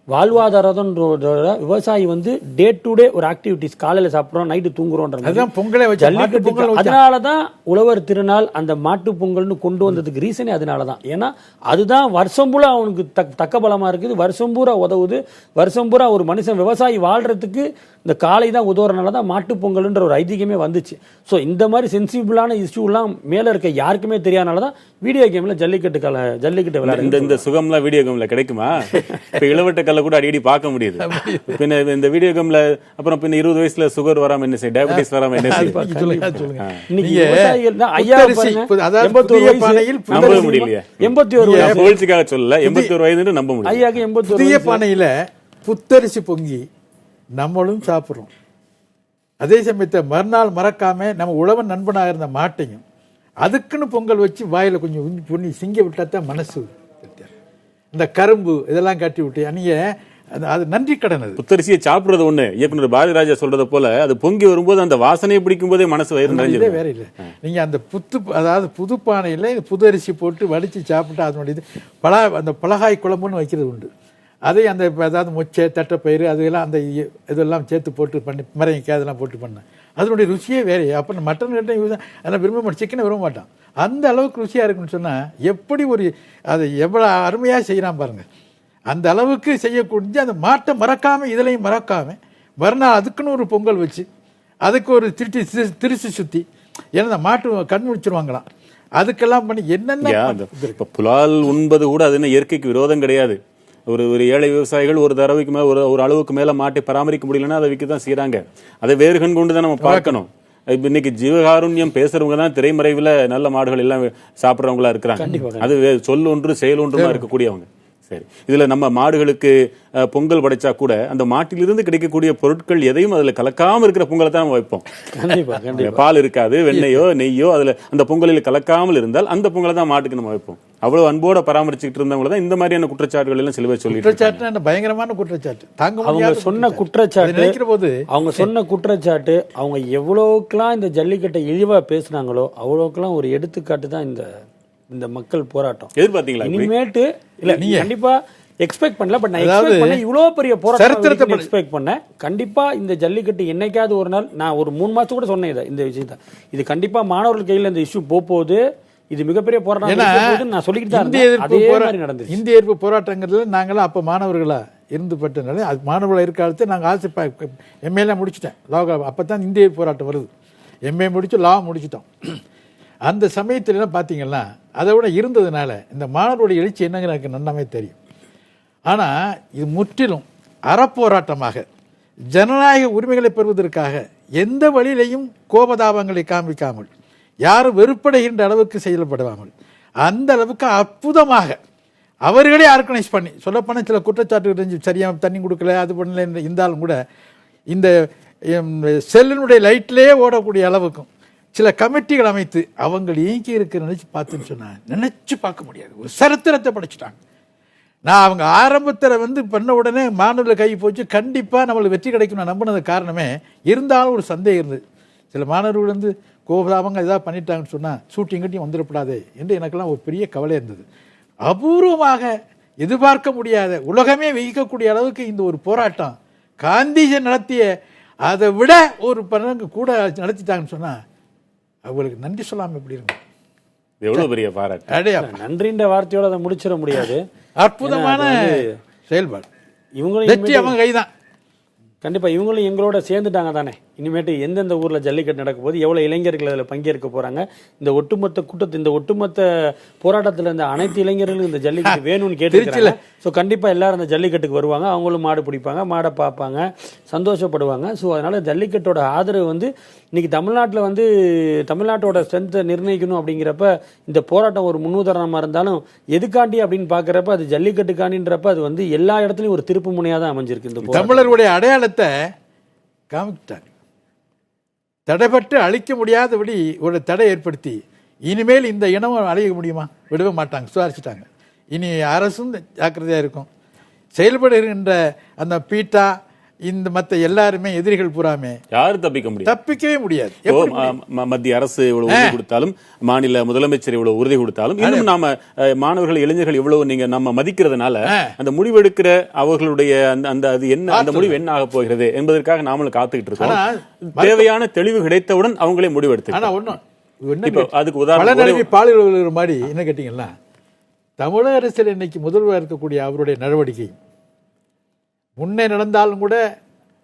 வாழ்வாதாரத்தோட விவசாயி வந்து டே டு டே ஒரு ஆக்டிவிட்டிஸ், காலையில் சாப்பிட்றோம், நைட்டு தூங்குறோன்ற பொங்கலை ஜல்லிக்கட்டு. அதனால தான் உழவர் திருநாள் அந்த மாட்டு பொங்கல்னு கொண்டு வந்ததுக்கு ரீசனே அதனால தான். ஏன்னா அதுதான் வருஷம் பூரா அவனுக்கு தக்க பலமா இருக்குது, வருஷம் பூரா உதவுது, வருஷம் பூரா ஒரு மனுஷன் விவசாயி வாழ்றதுக்கு இந்த காலை தான் உதவுறதுனால தான் மாட்டு பொங்கல்ன்ற ஒரு ஐதீகமே வந்துச்சு. ஸோ இந்த மாதிரி சென்சிபிளான இஷ்யூலாம் மேலே இருக்க யாருக்குமே தெரியாதனால தான் வீடியோ கேம்ல ஜல்லிக்கட்டு விளையாடு. இந்த சுகம்லாம் வீடியோ கேம்ல கிடைக்குமா? இப்போ இளவட்ட கல்ல கூட அடிக்கடி பார்க்க முடியுது. பின்ன இந்த வீடியோ கேம்ல அப்புறம் பின்ன 20 வயசுல சுகர் வராம என்ன செய்ய, டயபிட்டிஸ் வராம என்ன செய்ய? நம்ப முடியலையா? 81 வயசு புகழ்ச்சிக்காக சொல்லல, 81 வயதுன்னு நம்ப முடியும். ஐயாக்கு 81 புதிய பானையில புத்தரிசி பொங்கி நம்மளும் சாப்பிட்றோம். அதே சமயத்தை மறுநாள் மறக்காம நம்ம உழவன் நண்பனாக இருந்த மாட்டையும் அதுக்குன்னு பொங்கல் வச்சு வாயில கொஞ்சம் பொண்ணி சிங்க விட்டாதான் மனசு. இந்த கரும்பு இதெல்லாம் கட்டி விட்டு நீங்க அது நன்றி கடன். அது புத்தரிசியை சாப்பிடுறது ஒண்ணு, இயக்குனர் பாரதிராஜா சொல்றத போல அது பொங்கி வரும்போது அந்த வாசனையை பிடிக்கும் போதே மனசு வயிறு நிறைஞ்சது. வேற இல்லை, நீங்க அந்த அதாவது புது பானையில புது அரிசி போட்டு வடிச்சு சாப்பிட்டு அதனுடைய அந்த பலகாய் குழம்புன்னு வைக்கிறது உண்டு. அதை அந்த அதாவது மொச்சை, தட்டைப்பயிறு அதெல்லாம் அந்த இதெல்லாம் சேர்த்து போட்டு பண்ணி மரங்கிக்காய் அதெல்லாம் போட்டு பண்ணேன். அதனுடைய ருசியே வேற. அப்போ மட்டன் கிட்ட அதெல்லாம் விரும்ப மாட்டேன், சிக்கனை விரும்ப மாட்டான். அந்த அளவுக்கு ருசியாக இருக்குன்னு சொன்னால் எப்படி ஒரு அதை எவ்வளோ அருமையாக செய்யலாம் பாருங்க. அந்த அளவுக்கு செய்யக்கூடிய அந்த மாட்டை மறக்காமல் இதுலையும் மறக்காமல் மறுநாள் அதுக்குன்னு ஒரு பொங்கல் வச்சு அதுக்கு ஒரு திருச்சி சுற்றி, ஏன்னா அந்த மாட்டு கண் முடிச்சிருவாங்களாம், அதுக்கெல்லாம் பண்ணி என்னென்ன. இப்போ புலால் உண்பது கூட அது என்ன இயற்கைக்கு விரோதம் கிடையாது. ஒரு ஏழை விவசாயிகள் ஒரு தடவைக்கு மேல ஒரு அளவுக்கு மேல மாட்டை பராமரிக்க முடியலன்னா அதை விற்க தான் செய்யறாங்க. அதை வேறு கண் கொண்டு தான் நம்ம பார்க்கணும். இன்னைக்கு ஜீவகாருண்யம் பேசுறவங்க தான் திரைமறைவுல நல்ல மாடுகள் எல்லாம் சாப்பிட்றவங்களா இருக்கிறாங்க. அது சொல் ஒன்று செயல் ஒன்றுமா இருக்கக்கூடியவங்க. சரி, இதுல நம்ம மாடுகளுக்கு பொங்கல் படைச்சா கூட அந்த மாட்டிலிருந்து கிடைக்கக்கூடிய பொருட்கள் எதையும் அதுல கலக்காம இருக்கிற பொங்கலை தான் நம்ம வைப்போம். பால் இருக்காது, வெண்ணெயோ நெய்யோ அதுல அந்த பொங்கலில் கலக்காமல் இருந்தால் அந்த பொங்கலை தான் மாட்டுக்கு நம்ம வைப்போம். அவ்வளவு அன்போட பராமரிச்சுட்டு இருந்தவங்க தான் இந்த மாதிரியான குற்றச்சாட்டுகள் எல்லாம் சில பேர் சொல்லி. குற்றச்சாட்டு பயங்கரமான குற்றச்சாட்டு. அவங்க சொன்ன குற்றச்சாட்டு அவங்க சொன்ன குற்றச்சாட்டு அவங்க எவ்வளவுக்கெல்லாம் இந்த ஜல்லிக்கட்டை இழிவா பேசுனாங்களோ அவ்வளவுக்கெல்லாம் ஒரு எடுத்துக்காட்டு தான் இந்த மக்கள் போராட்டம். எதிர்பார்த்தீங்களா? இனிமேட்டு இல்ல நீங்க கண்டிப்பா எக்ஸ்பெக்ட் பண்ணல, பட் நான் எக்ஸ்பெக்ட் பண்ணேன். இவ்வளவு பெரிய போராட்டம் எக்ஸ்பெக்ட் பண்ணேன். கண்டிப்பா இந்த ஜல்லிக்கட்டு என்னைக்காவது ஒரு நாள், நான் ஒரு 3 மாசம் கூட சொன்னேன் இந்த விஷயத்தை, இது கண்டிப்பா மாணவர்கள் கையில் இந்த இஷ்யூ போகுது, இது மிகப்பெரிய போராட்டம் நான் சொல்லிக்கிட்டு தான் இருந்தேன். இந்திய எதிர்ப்பு போராட்டங்கிறதுல நாங்களாம் அப்ப மாணவர்களா இருந்து பட்டனால அது மாணவர்களாக இருக்காது. நாங்கள் ஆசை எம்ஏலாம் முடிச்சுட்டேன், லா. அப்பதான் இந்திய போராட்டம் வருது. எம்ஏ முடிச்சு லா முடிச்சுட்டோம். அந்த சமயத்துலலாம் பார்த்தீங்கன்னா அதை விட இருந்ததுனால இந்த மாணவருடைய எழுச்சி என்னங்க எனக்கு நல்லாமே தெரியும். ஆனால் இது முற்றிலும் அறப்போராட்டமாக ஜனநாயக உரிமைகளை பெறுவதற்காக எந்த வழியிலையும் கோபதாபங்களை காண்பிக்காமல் யாரும் வெறுப்படைகின்ற அளவுக்கு செயல்படாமல் அந்த அளவுக்கு அற்புதமாக அவர்களே ஆர்கனைஸ் பண்ணி சொல்லப்போனால் சில குற்றச்சாட்டுகள் சரியாக தண்ணி கொடுக்கல அது பண்ணல இருந்தாலும் கூட இந்த செல்லினுடைய லைட்லேயே ஓடக்கூடிய அளவுக்கும் சில கமிட்டிகள் அமைத்து அவங்க இயங்கி இருக்கிற நினைச்சு பார்த்துன்னு சொன்னாங்க. நினைச்சு பார்க்க முடியாது, ஒரு சரித்திரத்தை படைச்சிட்டாங்க. நான் அவங்க ஆரம்பத்தில் பண்ண உடனே மாணவர்கள் கை போச்சு கண்டிப்பாக நம்மளுக்கு வெற்றி கிடைக்கும் நான் நம்பினது காரணமே. இருந்தாலும் ஒரு சந்தேகம் இருந்தது. சில மாணவர்கள் கோபதாபங்க ஏதாவது பண்ணிட்டாங்கன்னு சொன்னால் ஷூட்டிங்கிட்டையும் வந்துடக்கூடாது என்று எனக்கெல்லாம் ஒரு பெரிய கவலை இருந்தது. அபூர்வமாக எதிர்பார்க்க முடியாத, உலகமே வியக்கக்கூடிய அளவுக்கு இந்த ஒரு போராட்டம் காந்திஜி நடத்திய அதை விட ஒரு பலனுக்கு கூட நடத்திட்டாங்கன்னு சொன்னால் அவங்களுக்கு நன்றி சொல்லாமல் எப்படி இருக்கும்? எவ்வளவு பெரிய பாராட்டு. அடையா நன்றின்ற வார்த்தையோட அதை முடிச்சிட முடியாது. அற்புதமான செயல்பாடு. இவங்களும் வெற்றி அவங்க கைதான். கண்டிப்பா இவங்களும் எங்களோட சேர்ந்துட்டாங்க தானே. இனிமேட்டு எந்தெந்த ஊர்ல ஜல்லிக்கட்டு நடக்க போது, எவ்வளவு இளைஞர்கள் அதில் பங்கேற்க போறாங்க, இந்த ஒட்டுமொத்த கூட்டத்தை, இந்த ஒட்டுமொத்த போராட்டத்தில் இருந்த அனைத்து இளைஞர்களும் இந்த ஜல்லிக்கட்டு வேணும்னு கேட்டுருக்காங்க. ஸோ கண்டிப்பா எல்லாரும் அந்த ஜல்லிக்கட்டுக்கு வருவாங்க, அவங்களும் மாடு பிடிப்பாங்க, மாடை பார்ப்பாங்க, சந்தோஷப்படுவாங்க. ஸோ அதனால ஜல்லிக்கட்டோட ஆதரவு வந்து இன்னைக்கு தமிழ்நாட்டில் வந்து தமிழ்நாட்டோட ஸ்ட்ரென்த்தை நிர்ணயிக்கணும் அப்படிங்கிறப்ப இந்த போராட்டம் ஒரு முன்னுதாரணமா இருந்தாலும் எதுக்காண்டி அப்படின்னு பாக்குறப்ப அது ஜல்லிக்கட்டுக்காண்டின்றப்ப அது வந்து எல்லா இடத்துலயும் ஒரு திருப்பு முனையா தான் அமைஞ்சிருக்கு. இந்த தமிழருடைய அடையாளத்தை காமிக்கிட்டாங்க. தடைபட்டு அழிக்க முடியாதபடி ஒரு தடை ஏற்படுத்தி இனிமேல் இந்த இனம் அழிய முடியுமா? விடவே மாட்டாங்க, சுதாரிச்சுட்டாங்க. இனி அரசும் ஜாக்கிரதையாக இருக்கும். செயல்படுகின்ற அந்த பீட்டா இந்த மற்ற எல்லாருமே எதிரிகள் பூராமே யாரும் தப்பிக்கவே முடியாது. மத்திய அரசு இவ்வளவு உறுதி கொடுத்தாலும், மாநில முதலமைச்சர் இவ்வளவு உறுதி கொடுத்தாலும், இன்னும் நாம மாணவர்கள் இளைஞர்கள் இவ்வளவு நீங்க நம்ம மதிக்கிறதுனால அந்த முடிவெடுக்கிற அவர்களுடைய அந்த அது என்ன, அந்த முடிவு என்ன ஆக போகிறது என்பதற்காக நாமளும் காத்துக்கிட்டு இருக்கோம். தேவையான தெளிவு கிடைத்தவுடன் அவங்களே முடிவெடுத்து. ஆனா ஒன்னும் அதுக்கு உதாரணம் பாலியல் மாதிரி என்ன கேட்டீங்கன்னா, தமிழக அரசியல் இன்னைக்கு முதல்வராக இருக்கக்கூடிய அவருடைய நடவடிக்கை முன்னே நடந்தாலும் கூட,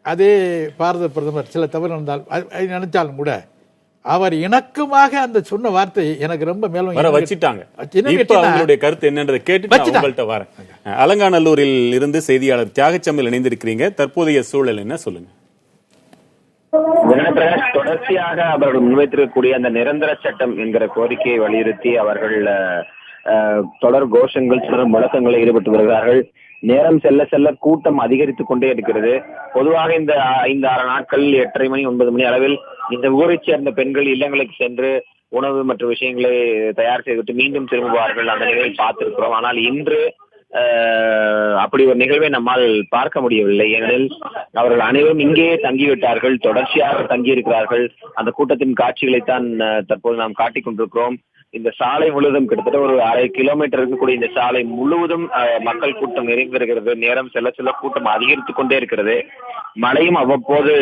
அதே பாரத பிரதமர் சில தவறு நடந்தால் நினைச்சாலும் கூட அவர் இணக்கமாக அந்த சொன்ன வார்த்தை எனக்கு ரொம்ப மேலும் வச்சிட்டாங்க. அவங்களுடைய கருத்து என்னன்றதை கேட்டு உங்கள்கிட்ட வரேன். அலங்காநல்லூரில் இருந்து செய்தியாளர் தியாகச்சம்மல் இணைந்திருக்கிறீங்க. தற்போதைய சூழல் என்ன, சொல்லுங்க. ஜெயபிரகாஷ், தொடர்ச்சியாக அவர்கள் முன்வைத்திருக்கக்கூடிய அந்த நிரந்தர சட்டம் என்கிற கோரிக்கையை வலியுறுத்தி அவர்கள் தொடர் கோஷங்கள், தொடர் முழக்கங்களில் ஈடுபட்டு வருகிறார்கள். நேரம் செல்ல செல்ல கூட்டம் அதிகரித்துக் கொண்டே இருக்கிறது. பொதுவாக இந்த 5-6 நாட்கள் 8:30 மணி 9 மணி அளவில் இந்த ஊரை சேர்ந்த பெண்கள் இல்லங்களுக்கு சென்று உணவு மற்ற விஷயங்களை தயார் செய்துவிட்டு மீண்டும் திரும்புவார்கள். அந்த நிகழ்வை பார்த்திருக்கிறோம். ஆனால் இன்று அப்படி ஒரு நிகழ்வை நம்மால் பார்க்க முடியவில்லை. ஏனெனில் அவர்கள் அனைவரும் இங்கேயே தங்கிவிட்டார்கள், தொடர்ச்சியாக தங்கியிருக்கிறார்கள். அந்த கூட்டத்தின் காட்சிகளைத்தான் தற்போது நாம் காட்டிக் கொண்டிருக்கிறோம். இந்த சாலை முழுவதும் கிட்டத்தட்ட ஒரு 1/2 கிலோமீட்டர் இருக்கக்கூடிய இந்த சாலை முழுவதும் மக்கள் கூட்டம் நிறைந்திருக்கிறது. நேரம் செல்ல செல்ல கூட்டம் அதிகரித்துக் கொண்டே இருக்கிறது. மழையும் அவ்வப்போது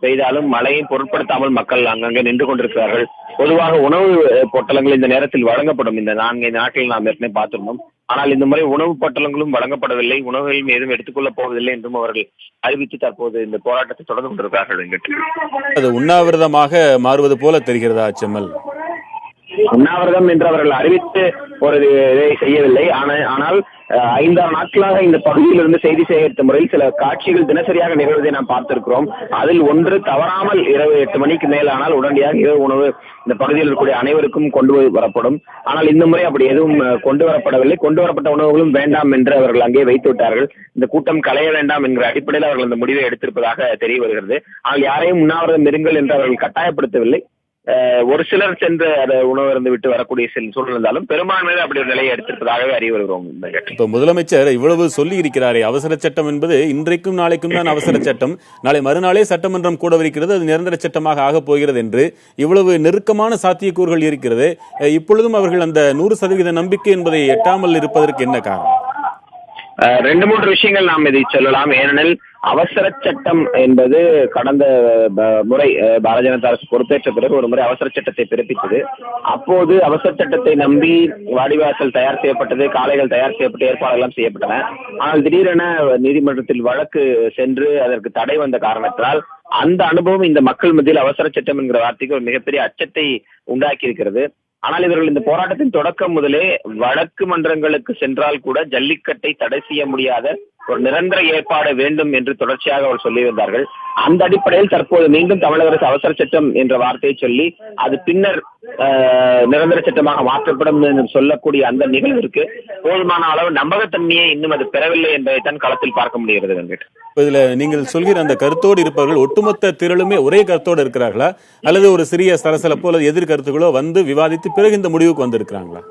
பெய்தாலும் மழையை பொருட்படுத்தாமல் மக்கள் அங்கங்கே நின்று கொண்டிருக்கிறார்கள். பொதுவாக உணவு பொட்டலங்கள் இந்த நேரத்தில் வழங்கப்படும். இந்த 4-5 நாட்களில் நாம் ஏற்கனவே பார்த்திருந்தோம். ஆனால் இந்த முறை உணவு பொட்டலங்களும் வழங்கப்படவில்லை, உணவுகளையும் ஏதும் எடுத்துக்கொள்ளப் போவதில்லை என்றும் அவர்கள் அறிவித்து தற்போது இந்த போராட்டத்தை தொடர்ந்து கொண்டிருக்கிறார்கள். அது உண்ணாவிரதமாக மாறுவது போல தெரிகிறதா செம்மல்? உண்ணாவிரதம் என்று அவர்கள் அறிவித்து ஒரு இதை செய்யவில்லை. ஆனால் 5-6 நாட்களாக இந்த பகுதியிலிருந்து செய்தி சேகரித்த முறையில் சில காட்சிகள் தினசரியாக நிகழ்வதை நாம் பார்த்திருக்கிறோம். அதில் ஒன்று, தவறாமல் இரவு 8 மணிக்கு மேலானால் உடனடியாக இரவு உணவு இந்த பகுதியில் இருக்கக்கூடிய அனைவருக்கும் கொண்டு வரப்படும். ஆனால் இந்த முறை அப்படி எதுவும் கொண்டு வரப்படவில்லை. கொண்டு வரப்பட்ட உணவுகளும் வேண்டாம் என்று அவர்கள் அங்கே வைத்து விட்டார்கள். இந்த கூட்டம் களைய வேண்டாம் என்கிற அடிப்படையில் அவர்கள் அந்த முடிவை எடுத்திருப்பதாக தெரிய வருகிறது. ஆனால் யாரையும் உண்ணாவிரதம் இருங்கள் என்று அவர்கள் கட்டாயப்படுத்தவில்லை. ஒரு சிலர் சென்று அதை உணவருந்து விட்டு வரக்கூடிய சூழல் இருந்தாலும் பெரும்பான்மையாக அப்படி ஒரு நிலையை எடுத்திருப்பதாகவே அறிய வருகிறோம். இப்ப முதலமைச்சர் இவ்வளவு சொல்லி இருக்கிறாரே, அவசர சட்டம் என்பது இன்றைக்கும் நாளைக்கும் தான் அவசர சட்டம், நாளை மறுநாளே சட்டமன்றம் கூடவிருக்கிறது, அது நிரந்தர சட்டமாக ஆகப் போகிறது என்று இவ்வளவு நெருக்கமான சாத்தியக்கூறுகள் இருக்கிறது. இப்பொழுதும் அவர்கள் அந்த 100% நம்பிக்கை என்பதை எட்டாமல் இருப்பதற்கு என்ன காரணம்? 2-3 விஷயங்கள் நாம் இதை சொல்லலாம். ஏனெனில் அவசர சட்டம் என்பது கடந்த முறை பாரதிய ஜனதா அரசு பொறுப்பேற்ற பிறகு ஒரு முறை அவசர சட்டத்தை பிறப்பித்தது. அப்போது அவசர சட்டத்தை நம்பி வாடிவாசல் தயார் செய்யப்பட்டது, காளைகள் தயார் செய்யப்பட்டு ஏற்பாடுகள் செய்யப்பட்டன. ஆனால் திடீரென நீதிமன்றத்தில் வழக்கு சென்று அதற்கு தடை வந்த காரணத்தால் அந்த அனுபவம் இந்த மக்கள் மத்தியில் அவசர சட்டம் என்கிற வார்த்தைக்கு ஒரு மிகப்பெரிய அச்சத்தை உண்டாக்கி இருக்கிறது. ஆனால் இவர்கள் இந்த போராட்டத்தின் தொடக்கம் முதலே வழக்கு மன்றங்களுக்கு சென்றால் கூட ஜல்லிக்கட்டை தடை செய்ய முடியாத ஒரு நிரந்தர ஏற்பாடு வேண்டும் என்று தொடர்ச்சியாக அவர் சொல்லி வந்தார்கள். அந்த அடிப்படையில் தற்போது மீண்டும் தமிழக அரசு அவசர சட்டம் என்ற வார்த்தையை சொல்லி அது பின்னர் நிரந்தர சட்டமாக மாற்றப்படும் என்று சொல்லக்கூடிய அந்த நிகழ்விற்கு போதுமான அளவு நம்பகத்தன்மையை இன்னும் அது பெறவில்லை என்பதைத்தான் களத்தில் பார்க்க முடிகிறது. இதுல நீங்கள் சொல்கிற அந்த கருத்தோடு இருப்பவர்கள் ஒட்டுமொத்த திரளுமே ஒரே கருத்தோடு இருக்கிறார்களா, அல்லது ஒரு சிறிய சலசலப்போ அல்லது எதிர் கருத்துக்களோ வந்து விவாதித்து பிறகு இந்த முடிவுக்கு வந்திருக்கிறாங்களா?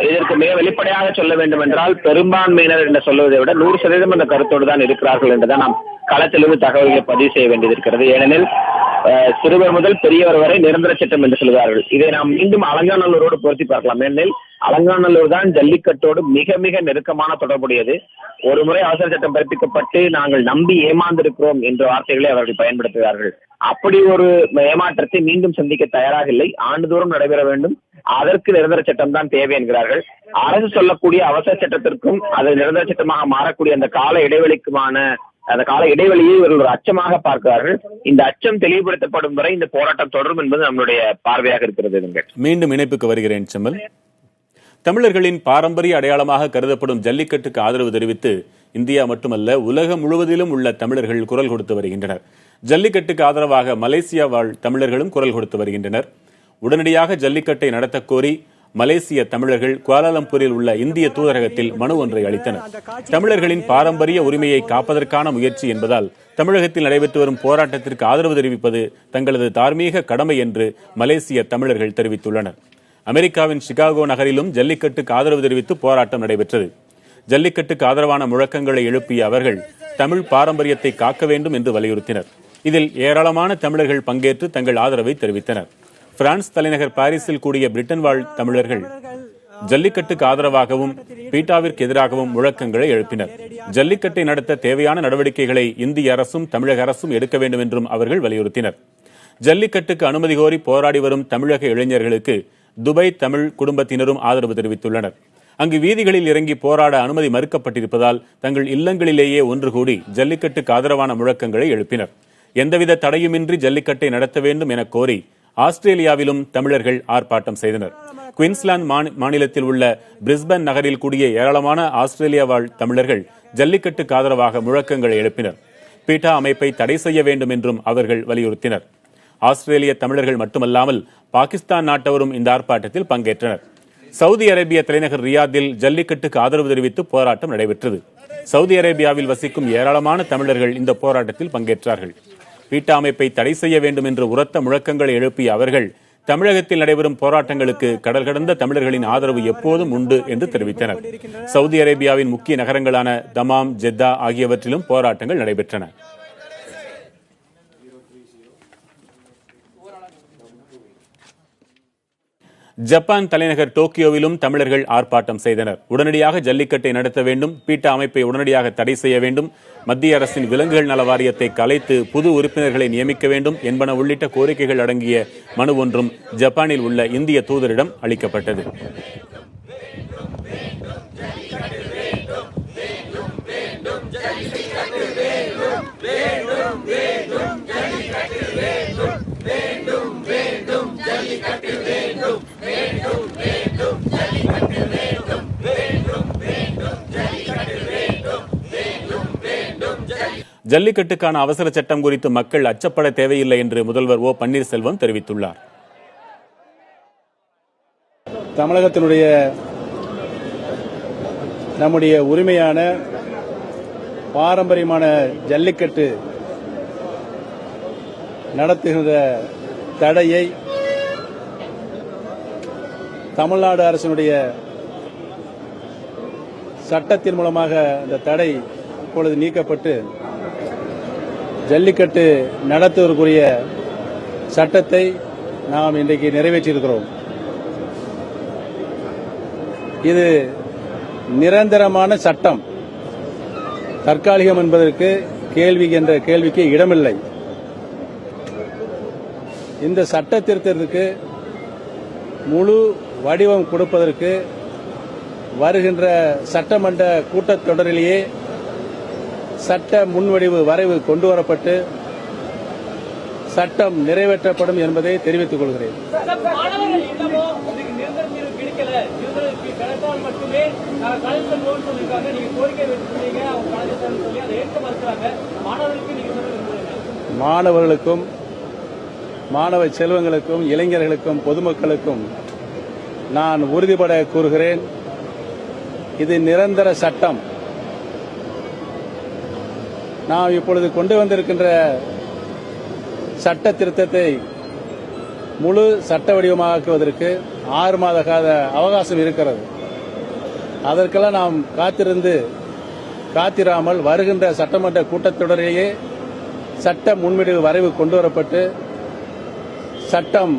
இதற்கு மிக வெளிப்படையாக சொல்ல வேண்டும் என்றால் பெரும்பான்மையினர் என்று சொல்வதை விட 100% அந்த கருத்தோடு தான் இருக்கிறார்கள் என்றுதான் நாம் களத்திலிருந்து தகவல்களை பதிவு செய்ய வேண்டியது இருக்கிறது. ஏனெனில் சிறுவர் முதல் பெரியவர் வரை நிரந்தர சட்டம் என்று சொல்கிறார்கள். இதை நாம் மீண்டும் அலங்காநல்லூரோடு பொருத்தி பார்க்கலாம். ஏனெனில் அலங்காநல்லூர் தான் ஜல்லிக்கட்டோடு மிக மிக நெருக்கமான தொடர்புடையது. ஒரு முறை அவசர சட்டம் பிறப்பிக்கப்பட்டு நாங்கள் நம்பி ஏமாந்திருக்கிறோம் என்ற வார்த்தைகளை அவர்கள் பயன்படுத்துகிறார்கள். அப்படி ஒரு ஏமாற்றத்தை மீண்டும் சந்திக்க தயாராக இல்லை. ஆண்டுதோறும் நடைபெற வேண்டும், அதற்கு நிரந்தர சட்டம் தான் தேவை என்கிறார்கள். அரசு சொல்லக்கூடிய அவசர சட்டத்திற்கும் அது நிரந்தர சட்டமாக மாறக்கூடிய அந்த கால இடைவெளியை இவர்கள் ஒரு அச்சமாக பார்க்கிறார்கள். இந்த அச்சம் தெளிவுபடுத்தப்படும் வரை இந்த போராட்டம் தொடரும் என்பது நம்மளுடைய பார்வையாக இருக்கிறது. மீண்டும் இணைப்புக்கு வருகிறேன் செம்மல். தமிழர்களின் பாரம்பரிய அடையாளமாக கருதப்படும் ஜல்லிக்கட்டுக்கு ஆதரவு தெரிவித்து இந்தியா மட்டுமல்ல உலகம் முழுவதிலும் உள்ள தமிழர்கள் குரல் கொடுத்து வருகின்றனர். ஜல்லிக்கட்டுக்கு ஆதரவாக மலேசியா வாழ் தமிழர்களும் குரல் கொடுத்து வருகின்றனர். உடனடியாக ஜல்லிக்கட்டை நடத்தக் கோரி மலேசிய தமிழர்கள் குவாலாலம்பூரில் உள்ள இந்திய தூதரகத்தில் மனு ஒன்றை அளித்தனர். தமிழர்களின் பாரம்பரிய உரிமையை காப்பதற்கான முயற்சி என்பதால் தமிழகத்தில் நடைபெற்று வரும் போராட்டத்திற்கு ஆதரவு தெரிவிப்பது தங்களது தார்மீக கடமை என்று மலேசிய தமிழர்கள் தெரிவித்துள்ளனர். அமெரிக்காவின் சிகாகோ நகரிலும் ஜல்லிக்கட்டுக்கு ஆதரவு தெரிவித்து போராட்டம் நடைபெற்றது. ஜல்லிக்கட்டுக்கு ஆதரவான முழக்கங்களை எழுப்பிய அவர்கள் தமிழ் பாரம்பரியத்தை காக்க வேண்டும் என்று வலியுறுத்தினர். இதில் ஏராளமான தமிழர்கள் பங்கேற்று தங்கள் ஆதரவை தெரிவித்தனர். பிரான்ஸ் தலைநகர் பாரிஸில் கூடிய பிரிட்டன் வாழ் தமிழர்கள் ஜல்லிக்கட்டுக்கு ஆதரவாகவும் பீட்டாவிற்கு எதிராகவும் முழக்கங்களை எழுப்பினர். ஜல்லிக்கட்டை நடத்த தேவையான நடவடிக்கைகளை இந்திய அரசும் தமிழக அரசும் எடுக்க வேண்டும் என்றும் அவர்கள் வலியுறுத்தினர். ஜல்லிக்கட்டுக்கு அனுமதி கோரி போராடி வரும் தமிழக இளைஞர்களுக்கு துபாய் தமிழ் குடும்பத்தினரும் ஆதரவு தெரிவித்துள்ளனர். அங்கு வீதிகளில் இறங்கி போராட அனுமதி மறுக்கப்பட்டிருப்பதால் தங்கள் இல்லங்களிலேயே ஒன்று கூடி ஜல்லிக்கட்டுக்கு ஆதரவான முழக்கங்களை எழுப்பினர். எந்தவித தடையுமின்றி ஜல்லிக்கட்டை நடத்த வேண்டும் என கோரி ஆஸ்திரேலியாவிலும் தமிழர்கள் ஆர்ப்பாட்டம் செய்தனர். குயின்ஸ்லாந்து மாநிலத்தில் உள்ள பிரிஸ்பன் நகரில் கூடிய ஏராளமான ஆஸ்திரேலியா வாழ் தமிழர்கள் ஜல்லிக்கட்டுக்கு ஆதரவாக முழக்கங்களை எழுப்பினர். பீட்டா அமைப்பை தடை செய்ய வேண்டும் என்றும் அவர்கள் வலியுறுத்தினர். ஆஸ்திரேலிய தமிழர்கள் மட்டுமல்லாமல் பாகிஸ்தான் நாட்டவரும் இந்த ஆர்ப்பாட்டத்தில் பங்கேற்றனர். சவுதி அரேபிய தலைநகர் ரியாதில் ஜல்லிக்கட்டுக்கு ஆதரவு தெரிவித்து போராட்டம் நடைபெற்றது. சவுதி அரேபியாவில் வசிக்கும் ஏராளமான தமிழர்கள் இந்த போராட்டத்தில் பங்கேற்றார்கள். பீட்டா அமைப்பை தடை செய்ய வேண்டும் என்று உரத்த முழக்கங்களை எழுப்பிய அவர்கள் தமிழகத்தில் நடைபெறும் போராட்டங்களுக்கு கடல் கடந்த தமிழர்களின் ஆதரவு எப்போதும் உண்டு என்று தெரிவித்தனர். சவுதி அரேபியாவின் முக்கிய நகரங்களான தமாம், ஜெத்தா ஆகியவற்றிலும் போராட்டங்கள் நடைபெற்றன. ஜப்பான் தலைநகர் டோக்கியோவிலும் தமிழர்கள் ஆர்ப்பாட்டம் செய்தனர். உடனடியாக ஜல்லிக்கட்டை நடத்த வேண்டும், பீட்டா அமைப்பை உடனடியாக தடை செய்ய வேண்டும், மத்திய அரசின் விலங்குகள் நல வாரியத்தை கலைத்து புது உறுப்பினர்களை நியமிக்க வேண்டும் என்பன உள்ளிட்ட கோரிக்கைகள் அடங்கிய மனு ஒன்றும் ஜப்பானில் உள்ள இந்திய தூதரிடம் அளிக்கப்பட்டது. ஜல்லிக்கட்டுக்கான அவசர சட்டம் குறித்து மக்கள் அச்சப்பட தேவையில்லை என்று முதல்வர் ஓ பன்னீர்செல்வம் தெரிவித்துள்ளார். தமிழகத்தினுடைய நம்முடைய உரிமையான பாரம்பரியமான ஜல்லிக்கட்டு நடத்துகின்ற தடையை தமிழ்நாடு அரசினுடைய சட்டத்தின் மூலமாக இந்த தடை இப்பொழுது நீக்கப்பட்டு ஜல்லிக்கட்டு நடத்துவதற்குரிய சட்டத்தை நாம் இன்றைக்கு நிறைவேற்றியிருக்கிறோம். இது நிரந்தரமான சட்டம், தற்காலிகம் என்பதற்கு கேள்விக்கு இடமில்லை. இந்த சட்ட திருத்தத்திற்கு முழு வடிவம் கொடுப்பதற்கு வருகின்ற சட்டமன்ற கூட்டத்தொடரிலேயே சட்ட முன்வடிவு வரைவு கொண்டுவரப்பட்டு சட்டம் நிறைவேற்றப்படும் என்பதை தெரிவித்துக் கொள்கிறேன். மாணவர்களுக்கும் மாணவ செல்வங்களுக்கும் இளைஞர்களுக்கும் பொதுமக்களுக்கும் நான் உறுதிபட கூறுகிறேன், இது நிரந்தர சட்டம். நாம் இப்பொழுது கொண்டு வந்திருக்கின்ற சட்ட திருத்தத்தை முழு சட்ட வடிவமாக்குவதற்கு 6 மாத கால அவகாசம் இருக்கிறது. அதற்கெல்லாம் நாம் காத்திராமல் வருகின்ற சட்டமன்ற கூட்டத்தொடரிலேயே சட்ட முன்வடிவு வரைவு கொண்டுவரப்பட்டு சட்டம்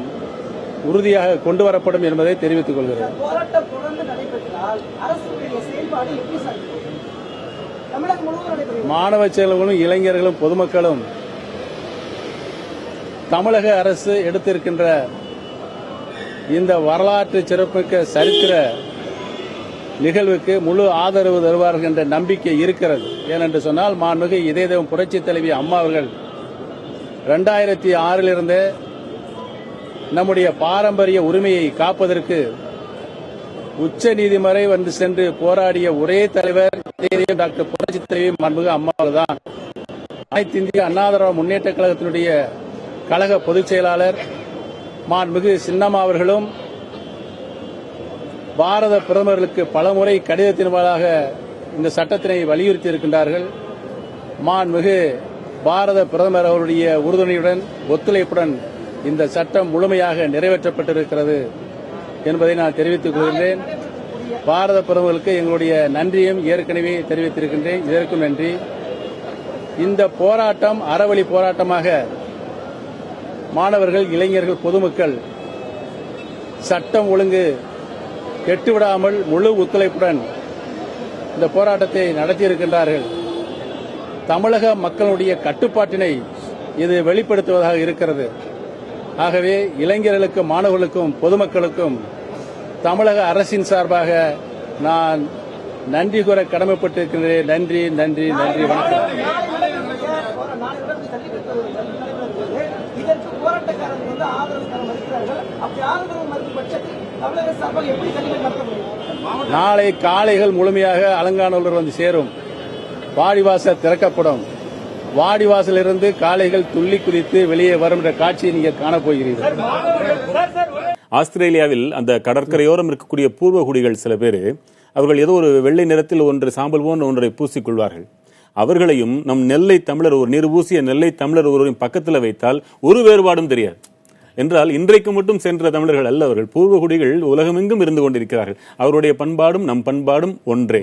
உறுதியாக கொண்டு வரப்படும் என்பதை தெரிவித்துக் கொள்கிறேன். போராட்டம் தொடர்ந்து நடைபெற்றால் அரசுடைய செயல்பாடு எப்படி சாத்தியம்? தமிழகம் முழுவதும் நடைபெறும். மாணவ செல்வங்களும் இளைஞர்களும் பொதுமக்களும் தமிழக அரசு எடுத்திருக்கின்ற இந்த வரலாற்று சிறப்புமிக்க சரித்திர நிகழ்வுக்கு முழு ஆதரவு தருவார்கள் என்ற நம்பிக்கை இருக்கிறது. ஏனென்று சொன்னால் மாண்புமிகு இதயதேவம் புரட்சித் தலைவி அம்மா அவர்கள் 2006 நம்முடைய பாரம்பரிய உரிமையை காப்பதற்கு உச்ச நீதிமறை வந்து சென்று போராடிய ஒரே தலைவர் டாக்டர் புரட்சித் தலைவி மாண்புமிகு அம்மா தான். அனைத்து இந்திய அண்ணா திராவிட முன்னேற்ற கழகத்தினுடைய கழக பொதுச் செயலாளர் மாண்புமிகு சின்னம்மா அவர்களும் பாரத பிரதமர்களுக்கு பலமுறை கடிதத்தின் மூலமாக இந்த சட்டத்தினை வலியுறுத்தி இருக்கின்றார்கள். மாண்புமிகு பாரத பிரதமர் அவருடைய உறுதுணையுடன் ஒத்துழைப்புடன் இந்த சட்டம் முழுமையாக நிறைவேற்றப்பட்டிருக்கிறது என்பதை நான் தெரிவித்துக் கொள்கின்றேன். பாரத பிரதமர்களுக்கு எங்களுடைய நன்றியும் ஏற்கனவே தெரிவித்திருக்கின்றேன். இதற்கும் நன்றி. இந்த போராட்டம் அறவழி போராட்டமாக மாணவர்கள், இளைஞர்கள், பொதுமக்கள் சட்டம் ஒழுங்கு கெட்டுவிடாமல் முழு ஒத்துழைப்புடன் இந்த போராட்டத்தை நடத்தியிருக்கின்றார்கள். தமிழக மக்களுடைய கட்டுப்பாட்டினை இது வெளிப்படுத்துவதாக இருக்கிறது. ஆகவே இளைஞர்களுக்கும், மாணவர்களுக்கும், பொதுமக்களுக்கும் தமிழக அரசின் சார்பாக நான் நன்றி கூற கடமைப்பட்டிருக்கின்றேன். நன்றி, நன்றி, நன்றி. வணக்கம். இதற்கு போராட்டக்காரர்கள் வந்து ஆதரவு தர மறுக்கிறார்கள். அப்படி ஆதரவு மறுக்கும் பட்சத்தில் தமிழக சார்பாக எப்படி ஜல்லிக்கட்டு நடத்த முடியும்? நாளை காளைகள் முழுமையாக அலங்காநல்லூர் வந்து சேரும். வாடிவாசல் திறக்கப்படும். வாடிவாசலிருந்து காளைகள் துள்ளி குதித்து வெளியே வரும் என்ற காட்சியை நீங்கள் காணப்போகிறீர்கள். ஆஸ்திரேலியாவில் அந்த கடற்கரையோரம் இருக்கக்கூடிய பூர்வகுடிகள் சில பேர் அவர்கள் ஏதோ ஒரு வெள்ளை நிறத்தில் ஒன்று சாம்பல் போன்ற ஒன்றை பூசிக்கொள்வார்கள். அவர்களையும் நம் நெல்லை தமிழர் ஒரு நீர் பூசிய நெல்லை தமிழர் ஒருவரின் பக்கத்தில் வைத்தால் ஒரு வேறுபாடும் தெரியாது. என்றால் இன்றைக்கு மட்டும் சென்ற தமிழர்கள் அல்ல, அவர்கள் பூர்வகுடிகள் உலகமெங்கும் இருந்து கொண்டிருக்கிறார்கள். அவருடைய பண்பாடும் நம் பண்பாடும் ஒன்றே.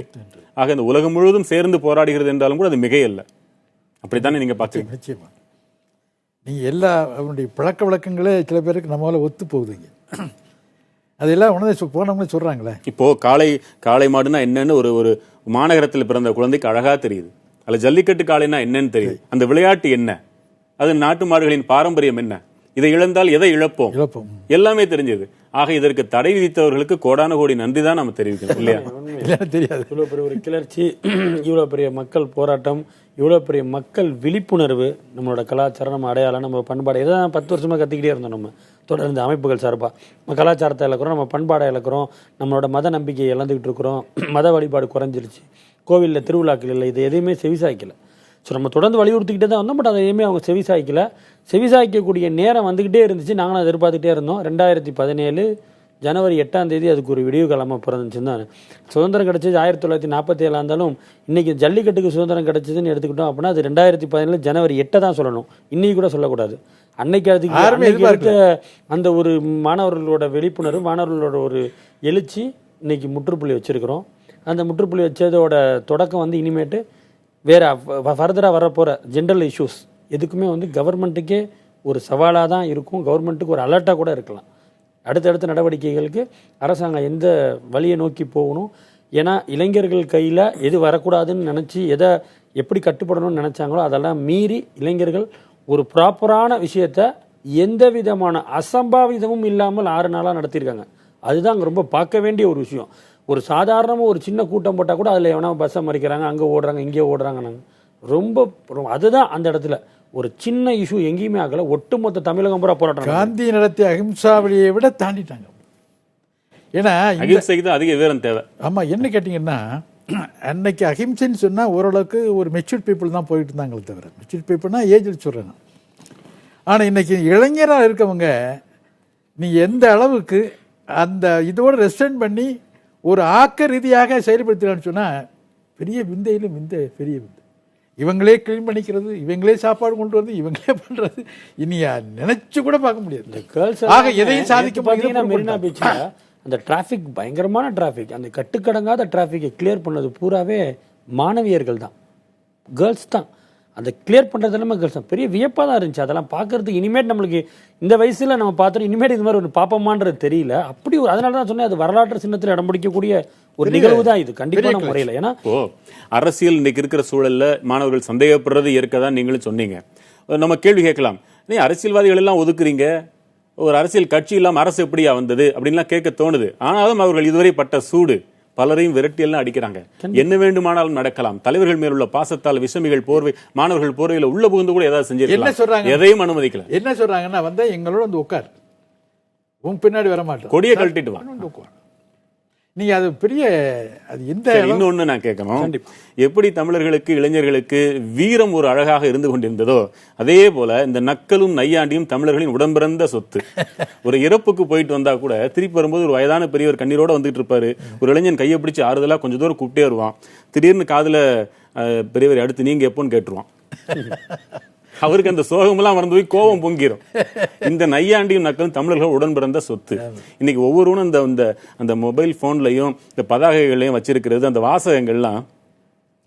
ஆக இந்த உலகம் முழுவதும் சேர்ந்து போராடுகிறது என்றாலும் கூட அது மிகையல்ல. அப்படித்தானே நீங்க பாத்தீங்க? நிச்சயமா நீங்க எல்லா அவனுடைய பழக்க வழக்கங்களே சில பேருக்கு நம்மளால ஒத்து போகுதுங்க. அதெல்லாம் உணர்ந்து போனவங்க சொல்றாங்களே. இப்போ காளை மாடுனா என்னன்னு ஒரு மாநகரத்தில் பிறந்த குழந்தைக்கு அழகா தெரியுது. அல்ல ஜல்லிக்கட்டு காளைனா என்னன்னு தெரியுது. அந்த விளையாட்டு என்ன, அது நாட்டு மாடுகளின் பாரம்பரியம் என்ன, இதை இழந்தால் எதை இழப்போம் எல்லாமே தெரிஞ்சது. ஆக இதற்கு தடை விதித்தவர்களுக்கு கோடான கோடி நன்றி தான் நம்ம தெரிவிக்கணும் இல்லையா? தெரியாது. இவ்வளவு பெரிய ஒரு கிளர்ச்சி, இவ்வளவு பெரிய மக்கள் போராட்டம், இவ்வளவு பெரிய மக்கள் விழிப்புணர்வு, நம்மளோட கலாச்சாரம், நம்ம அடையாளம், நம்ம பண்பாடு, இதை 10 வருஷமா கத்திக்கிட்டே இருந்தோம். நம்ம தொடர்ந்து அமைப்புகள் சார்பா நம்ம கலாச்சாரத்தை இழக்கிறோம், நம்ம பண்பாடை இழக்கிறோம், நம்மளோட மத நம்பிக்கையை இழந்துகிட்டு இருக்கிறோம், மத வழிபாடு குறைஞ்சிருச்சு, கோவிலில் திருவிழாக்கள் இல்லை, இது எதையுமே செவிசாய்க்கல. ஸோ நம்ம தொடர்ந்து வலியுறுத்திக்கிட்டே தான் வந்தோம். பட் அதை எதையுமே அவங்க செவிசாய்க்கல. செவிசாய்க்கக்கூடிய நேரம் வந்துக்கிட்டே இருந்துச்சு. நாங்களும் எதிர்பார்த்துக்கிட்டே இருந்தோம். 2017 ஜனவரி 8 அதுக்கு ஒரு விடிவு காலமாக பிறந்துச்சுன்னு தான். சுதந்திரம் கிடைச்சது 1947 இருந்தாலும் இன்னைக்கு ஜல்லிக்கட்டுக்கு சுதந்திரம் கிடைச்சதுன்னு எடுத்துக்கிட்டோம் அப்படின்னா அது 2017 ஜனவரி 8 தான் சொல்லணும். இன்னைக்கு கூட சொல்லக்கூடாது. அன்னைக்கு அதுக்கு இருக்க அந்த ஒரு மாணவர்களோட விழிப்புணர்வு, மாணவர்களோட ஒரு எழுச்சி இன்னைக்கு முற்றுப்புள்ளி வச்சிருக்கிறோம். அந்த முற்றுப்புள்ளி வச்சதோட தொடக்கம் வந்து இனிமேட்டு வேற ஃபர்தராக வரப்போகிற ஜென்ரல் இஷ்யூஸ் எதுக்குமே வந்து கவர்மெண்ட்டுக்கே ஒரு சவாலாக தான் இருக்கும். கவர்மெண்ட்டுக்கு ஒரு அலர்ட்டாக கூட இருக்கலாம். அடுத்தடுத்த நடவடிக்கைகளுக்கு அரசாங்கம் எந்த வழியை நோக்கி போகணும். ஏன்னா இளைஞர்கள் கையில் எது வரக்கூடாதுன்னு நினச்சி எதை எப்படி கட்டுப்படணும்னு நினச்சாங்களோ அதெல்லாம் மீறி இளைஞர்கள் ஒரு ப்ராப்பரான விஷயத்த எந்த விதமான அசம்பாவிதமும் இல்லாமல் 6 நாளாக நடத்தியிருக்காங்க. அதுதான் அங்கே ரொம்ப பார்க்க வேண்டிய ஒரு விஷயம். ஒரு சாதாரணமாக ஒரு சின்ன கூட்டம் போட்டால் கூட அதில் எவனா பஸ்ஸை மறிக்கிறாங்க, அங்கே ஓடுறாங்க, இங்கே ஓடுறாங்க. நாங்கள் ரொம்ப அதுதான் அந்த இடத்துல ஒரு சின்ன இஷ்யூ எங்கேயுமே ஆகல. ஒட்டுமொத்த தமிழகம் பூரா போராட்டம். காந்தி நடத்திய அஹிம்சா வழியை விட தாண்டிட்டாங்க. ஏன்னா அஹிம்சைக்கு தான் அதிக விவரம் தேவை. ஆமா, என்ன கேட்டீங்கன்னா அன்னைக்கு அஹிம்சைன்னு சொன்னா ஓரளவுக்கு ஒரு மெச்சூர்ட் பீப்புள் தான் போயிட்டு இருந்தாங்களே தவிர, மெச்சூர்ட் பீப்புள்னா ஏஜ் சொல்றேன். ஆனா இன்னைக்கு இளைஞராக இருக்கவங்க நீ எந்த அளவுக்கு அந்த இதோட ரெஸ்ட்ரெண்ட் பண்ணி ஒரு ஆக்க ரீதியாக செயல்படுத்தலான்னு சொன்னா பெரிய விந்தையிலும் விந்தை, பெரிய விந்தை. இவங்களே கிளீன் பண்ணிக்கிறது, இவங்களே சாப்பாடு கொண்டு வந்து இவங்களே பண்றது இனி நினைச்சு கூட பார்க்க முடியாது. ஆக எதையும் சாதிக்க பார்த்தீங்கன்னா மெரினா பீச்ல அந்த டிராபிக், பயங்கரமான டிராபிக், அந்த கட்டுக்கடங்காத டிராபிக்கை கிளியர் பண்ணது பூராவே மாணவியர்கள் தான், கேர்ள்ஸ் தான். அந்த கிளியர் பண்ணுறது எல்லாமே பெரிய வியப்பாக தான் இருந்துச்சு. அதெல்லாம் பார்க்கறதுக்கு இனிமேட் நம்மளுக்கு இந்த வயசில் நம்ம பார்த்துட்டு இனிமேட் இது மாதிரி ஒரு பாப்பமான்றது தெரியல. அப்படி அதனால தான் சொன்னேன், அது வரலாற்று சின்னத்தில் இடம் பிடிக்கக்கூடிய ஒரு நிகழ்வு தான் இது கண்டிப்பான முறையில். ஏன்னா அரசியல் இன்னைக்கு இருக்கிற சூழல்ல மாணவர்கள் சந்தேகப்படுறது இருக்கதான் நீங்களும் சொன்னீங்க. நம்ம கேள்வி கேட்கலாம், நீ அரசியல்வாதிகள் எல்லாம் ஒதுக்குறீங்க, ஒரு அரசியல் கட்சி இல்லாம அரசு எப்படியா வந்தது அப்படின்லாம் கேட்க தோணுது. ஆனாலும் அவர்கள் இதுவரை பட்ட சூடு பலரையும் விரட்டி எல்லாம் அடிக்கிறாங்க. என்ன வேண்டுமானாலும் நடக்கலாம். தலைவர்கள் மேல் உள்ள பாசத்தால் விஷமிகள் போர்வை மாணவர்கள் போர்வையில உள்ள புகுந்து கூட ஏதாவது செஞ்சிருக்கலாம். எதையும் அனுமதிக்கல. என்ன சொல்றாங்கன்னா வந்தா எங்களோட வந்து உட்கார், உன் பின்னாடி வர மாட்டோம், கொடியை கழட்டிட்டு வா. நீங்க அது பெரிய அது எந்த இன்னொன்னு நான் கேட்கணும், எப்படி தமிழர்களுக்கு இளைஞர்களுக்கு வீரம் ஒரு அழகாக இருந்து கொண்டிருந்ததோ அதே போல இந்த நக்கலும் நையாண்டியும் தமிழர்களின் உடம்பிறந்த சொத்து. ஒரு இறப்புக்கு போயிட்டு வந்தா கூட திருப்பி வரும்போது ஒரு வயதான பெரியவர் கண்ணீரோட வந்துட்டு இருப்பாரு, ஒரு இளைஞன் கையை பிடிச்சு ஆறுதலா கொஞ்சம் தூரம் கூப்பிட்டே வருவான், திடீர்னு காதுல பெரியவர் அடுத்து நீங்க எப்போன்னு கேட்டுருவான். அவருக்கு அந்த சோகமெல்லாம் மறந்து போய் கோபம் பொங்கிரும். இந்த நையாண்டியும் நக்கலும் தமிழர்கள் உடன் பிறந்த சொத்து. இன்னைக்கு ஒவ்வொருவனும் அந்த மொபைல் போன்லயும் இந்த பதாகைகளையும் வச்சிருக்கிறது, அந்த வாசகங்கள்லாம்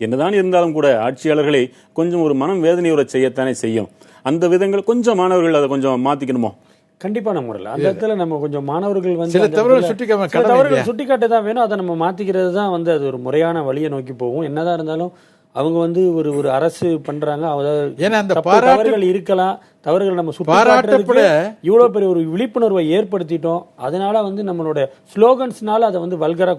என்னதான் இருந்தாலும் கூட ஆட்சியாளர்களை கொஞ்சம் ஒரு மனம் வேதனையுற செய்யத்தானே செய்யும். அந்த விதங்கள் கொஞ்சம் மாணவர்கள் அதை கொஞ்சம் மாத்திக்கணுமோ? கண்டிப்பான முறையில் அந்த இடத்துல நம்ம கொஞ்சம் மாணவர்கள் வந்து சில தவறுகள் சுட்டிக்காட்ட தான் வேணும். அதை நம்ம மாத்திக்கிறது தான் வந்து அது ஒரு முறையான வழியை நோக்கி போகும். என்னதான் இருந்தாலும் அவங்க வந்து ஒரு அரசு பண்றாங்க, தவறுகள் இருக்கலாம், தவறுகள் நம்ம சுட்டிக்காட்டுறதுக்கு இவ்வளவு பெரிய ஒரு விழிப்புணர்வை ஏற்படுத்திட்டோம். அதனால வந்து நம்மளோட ஸ்லோகன்ஸ்னால அதை வந்து வல்கரா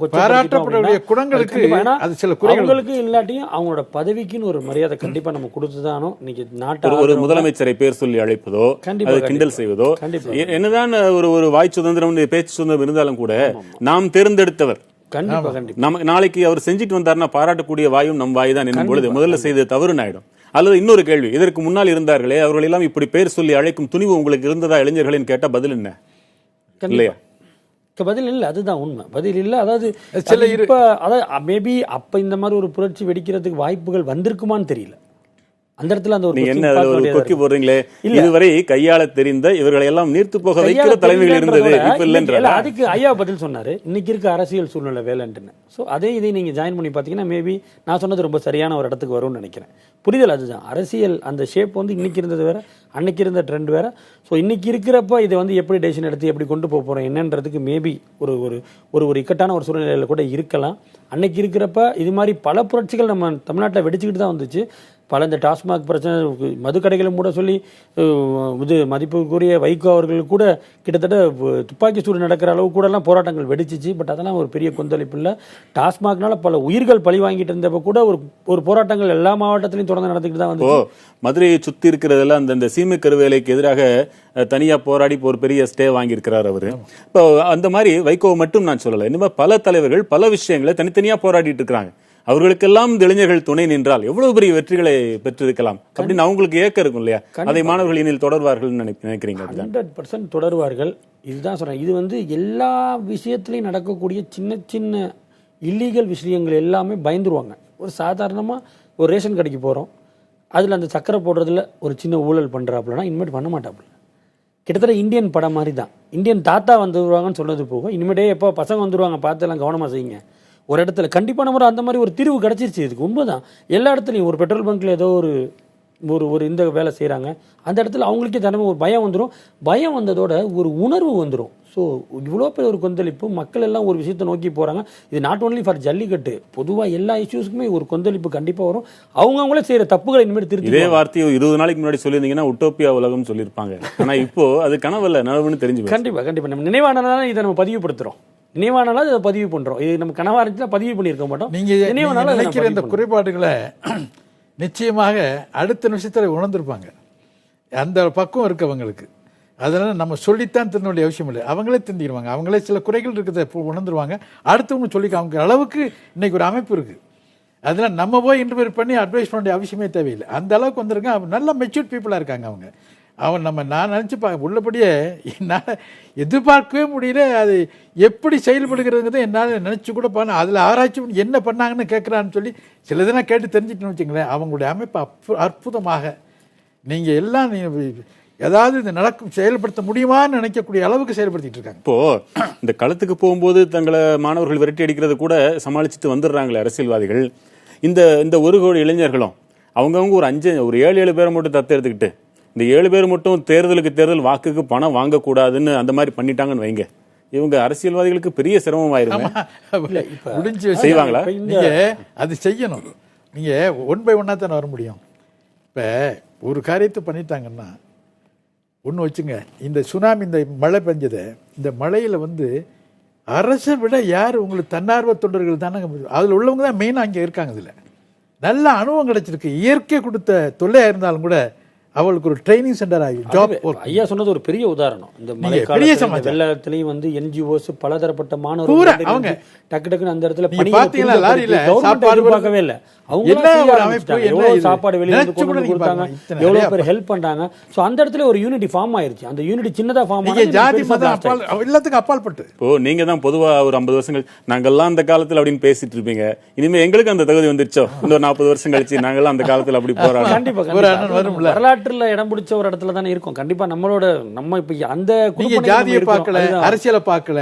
அவங்களுக்கு இல்லாட்டியும் அவங்களோட பதவிக்குன்னு ஒரு மரியாதை கண்டிப்பா நம்ம கொடுத்துதானோ. இன்னைக்கு நாட்டு ஒரு முதலமைச்சரை பேர் சொல்லி அழைப்பதோ கிண்டல் செய்வதோ, என்னதான் ஒரு வாய் சுதந்திரம் பேச்சு சுதந்திரம் இருந்தாலும் கூட நாம் தேர்ந்தெடுத்தவர் நாளைக்கு அவர் செஞ்சுட்டு வந்தாருன்னா பாராட்டக்கூடிய வாயும் நம் வாய் தான் என்னும் பொழுது முதல்ல செய்த தவறு ஆயிடும். அல்லது இன்னொரு கேள்வி, இதற்கு முன்னால் இருந்தார்களே அவர்கள் எல்லாம் இப்படி பேர் சொல்லி அழைக்கும் துணிவு உங்களுக்கு இருந்ததா இளைஞர்களின் கேட்டா பதில் என்ன? இல்லையா? பதில் இல்ல, அதுதான் உண்மை, பதில் இல்ல. அதாவது மேபி அப்ப இந்த மாதிரி ஒரு புரட்சி வெடிக்கிறதுக்கு வாய்ப்புகள் வந்திருக்குமான்னு தெரியல. அந்த இடத்துல அந்த ஒரு கொக்கி போடுறீங்களே, இதுவரை கையாள தெரிந்த இவர்களை எல்லாம் நீர்த்து போக வைக்கிற தலைமைகள் இருந்தது, இப்ப இல்ல. அதுக்கு ஐயா பதில் சொன்னாரு, இன்னைக்கு இருக்க அரசியல் சூழ்நிலை வேலைன்னு. ஸோ அதே இதை நீங்க ஜாயின் பண்ணி பாத்தீங்கன்னா மேபி நான் சொன்னது ரொம்ப சரியான ஒரு இடத்துக்கு வரும்னு நினைக்கிறேன். புரிதல் அதுதான். அரசியல் அந்த ஷேப் வந்து இன்னைக்கு இருந்தது வேற, அன்னைக்கு இருந்த ட்ரெண்ட் வேற. ஸோ இன்னைக்கு இருக்கிறப்ப இதை வந்து எப்படி டெசிஷன் எடுத்து எப்படி கொண்டு போக போறோம் என்னன்றதுக்கு மேபி ஒரு ஒரு இக்கட்டான ஒரு சூழ்நிலையில கூட இருக்கலாம். அன்னைக்கு இருக்கிறப்ப இது மாதிரி பல புரட்சிகள் நம்ம தமிழ்நாட்டில் வெடிச்சுக்கிட்டு தான் வந்துச்சு. பல இந்த டாஸ்மாக் பிரச்சனை, மதுக்கடைகளும் கூட சொல்லி இது மதிப்புக்குரிய வைகோ அவர்கள் கூட கிட்டத்தட்ட துப்பாக்கி சூடு நடக்கிற அளவு கூட எல்லாம் போராட்டங்கள் வெடிச்சிச்சு. பட் அதெல்லாம் ஒரு பெரிய கொந்தளிப்பு இல்லை. டாஸ்மாக்னால பல உயிர்கள் பழி வாங்கிட்டு இருந்தப்ப கூட ஒரு போராட்டங்கள் எல்லா மாவட்டத்திலையும் தொடர்ந்து நடந்துக்கிட்டு தான் வந்து. மதுரையை சுத்தி இருக்கிறதெல்லாம் அந்த சீமை கருவேலைக்கு எதிராக தனியா போராடி ஒரு பெரிய ஸ்டே வாங்கியிருக்கிறார் அவரு. இப்போ அந்த மாதிரி வைகோ மட்டும் நான் சொல்லலை, இந்த மாதிரி பல தலைவர்கள் பல விஷயங்களை தனித்தனியா போராடிட்டு இருக்கிறாங்க. அவர்களுக்கெல்லாம் இளைஞர்கள் துணை நின்றால் எவ்வளவு பெரிய வெற்றிகளை பெற்றிருக்கலாம் அப்படின்னு அவங்களுக்கு ஏக்கம் இருக்கும் இல்லையா? அதை மாணவர்கள் இனியில் தொடர்வார்கள் நினைக்கிறீங்க? 100% தொடர்வார்கள். இதுதான் சொல்றேன். இது வந்து எல்லா விஷயத்திலையும் நடக்கக்கூடிய சின்ன சின்ன இல்லீகல் விஷயங்கள் எல்லாமே பயந்துருவாங்க. ஒரு சாதாரணமா ஒரு ரேஷன் கடைக்கு போறோம், அதுல அந்த சக்கரை போடுறதுல ஒரு சின்ன ஊழல் பண்றாப்புலன்னா இனிமேட் பண்ண மாட்டாப்புல. கிட்டத்தட்ட இந்தியன் படம் மாதிரி தான். இந்தியன் தாத்தா வந்துருவாங்கன்னு சொன்னது போக இனிமேட்டே எப்போ பசங்க வந்துருவாங்க பார்த்து எல்லாம் கவனமா செய்யுங்க. ஒரு இடத்துல கண்டிப்பான முறை அந்த மாதிரி ஒரு தீர்வு கிடைச்சிருச்சு. இதுக்கு உண்மைதான். எல்லா இடத்துலையும் ஒரு பெட்ரோல் பங்க்ல ஏதோ ஒரு இந்த வேலை செய்கிறாங்க, அந்த இடத்துல அவங்களுக்கே தினமும் ஒரு பயம் வந்துடும். பயம் வந்ததோட ஒரு உணர்வு வந்துடும். ஸோ இவ்வளோ பெரிய ஒரு கொந்தளிப்பு, மக்கள் எல்லாம் ஒரு விஷயத்தை நோக்கி போகிறாங்க. இது நாட் ஓன்லி ஃபார் ஜல்லிக்கட்டு, பொதுவாக எல்லா இஷ்யூஸ்க்குமே ஒரு கொந்தளிப்பு கண்டிப்பாக வரும். அவங்களே செய்கிற தப்புகளை இனிமேல் திருத்தி. இதே வார்த்தையை 20 நாளைக்கு முன்னாடி சொல்லியிருந்தீங்கன்னா உட்டோப்பியா உலகம் சொல்லியிருப்பாங்க. ஆனால் இப்போ அது கனவல்ல, நனவுன்னு தெரிஞ்சு. கண்டிப்பாக நம்ம நினைவானதான இதை நம்ம பதிவுபடுத்துகிறோம். நினைவானாலும் அதை பதிவு பண்றோம். இது நம்ம கனவா இருந்துச்சுன்னா பதிவு பண்ணியிருக்க மாட்டோம். நீங்க நினைக்கிற இந்த குறைபாடுகளை நிச்சயமாக அடுத்த நிமிஷத்துல உணர்ந்திருப்பாங்க. அந்த பக்குவம் இருக்கு அவங்களுக்கு. அதனால நம்ம சொல்லித்தான் திருந்த வேண்டிய அவசியம் இல்லை, அவங்களே திருந்திடுவாங்க. அவங்களே சில குறைகள் இருக்கிறத உணர்ந்துருவாங்க. அடுத்தவங்க சொல்லி அவங்க அளவுக்கு இன்னைக்கு ஒரு அமைப்பு இருக்கு. அதனால நம்ம போய் இன்டர்வியூ பண்ணி அட்வைஸ் பண்ண வேண்டிய அவசியமே தேவையில்லை. அந்த அளவுக்கு வந்துருங்க. நல்ல மெச்சூர்ட் பீப்புளா இருக்காங்க அவங்க. நான் நினச்சி உள்ளபடியே என்னால் எதிர்பார்க்கவே முடியல. அது எப்படி செயல்படுகிறதுங்கிறத என்னால் நினச்சி கூட பண்ண, அதில் ஆராய்ச்சி பண்ணி என்ன பண்ணாங்கன்னு கேட்குறான்னு சொல்லி சில இதெல்லாம் கேட்டு தெரிஞ்சுக்கணும்னு வச்சுங்களேன். அவங்களுடைய அமைப்பு அற்புதமாக நீங்கள் எல்லாம் ஏதாவது இந்த நடக்கும் செயல்படுத்த முடியுமான்னு நினைக்கக்கூடிய அளவுக்கு செயல்படுத்திட்டு இருக்காங்க. இப்போ இந்த களத்துக்கு போகும்போது தங்களை மாணவர்கள் விரட்டி அடிக்கிறது கூட சமாளிச்சுட்டு வந்துடுறாங்களே அரசியல்வாதிகள். இந்த 1 கோடி இளைஞர்களும் அவங்கவுங்க ஒரு 7 பேரை மட்டும் தத்தெடுத்துக்கிட்டு இந்த 7 பேர் மட்டும் தேர்தல் வாக்குக்கு பணம் வாங்கக்கூடாதுன்னு அந்த மாதிரி பண்ணிட்டாங்கன்னு வைங்க, இவங்க அரசியல்வாதிகளுக்கு பெரிய சிரமமாயிருங்க. முடிஞ்சு செய்வாங்களா? நீங்க அது செய்யணும். நீங்க 1 by 1 தானே வர முடியும். இப்ப ஒரு காரியத்தை பண்ணிட்டாங்கன்னா ஒன்று வச்சுங்க, இந்த சுனாமி, இந்த மழை பெஞ்சது, இந்த மழையில அரசை விட யார் உங்களுக்கு தன்னார்வ தொண்டர்கள் தானே, அதில் உள்ளவங்க தான் மெயினாக அங்கே இருக்காங்க. இதில் நல்ல அனுபவம் கிடைச்சிருக்கு. இயற்கை கொடுத்த தொல்லையாக இருந்தாலும் கூட அவளுக்கு ஒரு ட்ரைனிங் சென்டர் ஆகி ஜாப். ஐயா சொன்னது ஒரு பெரிய உதாரணம். இந்த பெரிய வெள்ளத்திலையும் NGOs பலதரப்பட்ட மாணவர்கள் அவங்க டக்கு டக்குன்னு அந்த இடத்துல பாத்தீங்களா, லாரியில சாப்பாடு பார்க்கவே இல்லை. அவங்க சாப்பாடு வெளியே கொண்டு வந்து கொடுத்தாங்க, எவ்வளவு பேர் ஹெல்ப் பண்ணாங்க. சோ அந்த இடத்துல ஒரு யூனிட்டி ஃபார்ம் ஆயிருச்சு. அந்த யூனிட்டி சின்னதா ஃபார்ம் ஆனது ஜாதி மதம் எல்லாத்துக்கும் அப்பால்பட்டு. இப்போ நீங்க தான் பொதுவா ஒரு 50 வருஷங்கள் நாங்கெல்லாம் அந்த காலத்துல அப்படின்னு பேசிட்டு இருப்பீங்க. இனிமே எங்களுக்கு அந்த தகுதி வந்துருச்சோ, இன்னொரு 40 வருஷம் கழிச்சு நாங்கெல்லாம் அந்த காலத்துல அப்படி போராடலாம். கண்டிப்பா வரலாற்றுல இடம் பிடிச்ச ஒரு இடத்துல தானே இருக்கும். கண்டிப்பா நம்ம இப்ப அந்த ஜாதியை பார்க்கல, அரசியலை பார்க்கல.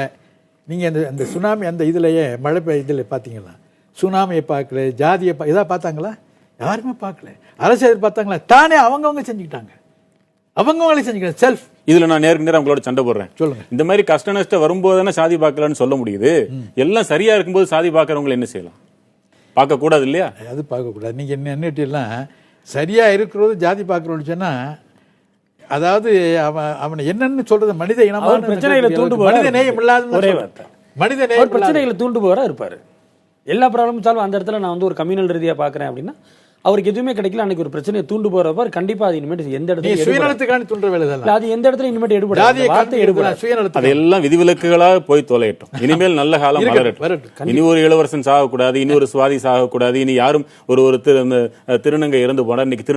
நீங்க அந்த சுனாமி அந்த இதுலயே மழை இதுல பாத்தீங்களா, சுனாமியை பார்க்கல, ஜாதியை எதாவது பார்த்தாங்களா? யாருமே பார்க்கல. அரசியல் பார்த்தாங்களா? தானே அவங்கவுங்க செஞ்சுக்கிட்டாங்க, அவங்கவுங்களே செஞ்சுக்கிட்டாங்க. செல்ஃப். இதுல நான் நேருக்கு நேரம் அவங்களோட சண்டை போடுறேன். சொல்லுங்க. இந்த மாதிரி கஷ்ட நஷ்டம் வரும்போது தானே சாதி பார்க்கலன்னு சொல்ல முடியுது. எல்லாம் சரியா இருக்கும்போது சாதி பார்க்கறவங்க என்ன செய்யலாம்? பார்க்க கூடாது இல்லையா? அது பார்க்க கூடாது. நீங்க என்னெல்லாம் சரியா இருக்கிறது ஜாதி பார்க்கறோம்னு சொன்னா, அதாவது அவனை என்னன்னு சொல்றது, மனித இனமான பிரச்சனைகளை தூண்டுபவர், மனித நேயம் இல்லாத ஒரே வார்த்தை, மனித நேயம் பிரச்சனைகளை தூண்டுபவரா இருப்பாரு. எல்லா ப்ராப்ளமும் சால்வ் அந்த இடத்துல நான் ஒரு கம்யூனல் ரீதியா பாக்குறேன் அப்படின்னா அவருக்கு எதுவுமே கிடைக்கல, அன்னைக்கு ஒரு பிரச்சனையை தூண்டு போறவர் கண்டிப்பா அது இனிமேட்டு எந்த இடத்துல சுயநலத்துக்கான தூண்டுற வேலை தான். அது எந்த இடத்துல இனிமேட்டு எடுபடாது. அதெல்லாம் விதிவிலக்குகளா போய் தொலையட்டும். இனிமேல் நல்ல காலம் மலரட்டும். இனி ஒரு இளவரசன் சாகக்கூடாது, இனி ஒரு சுவாதி சாகக்கூடாது, இனி யாரும் ஒரு திருநங்கை இறந்து போனா இன்னைக்கு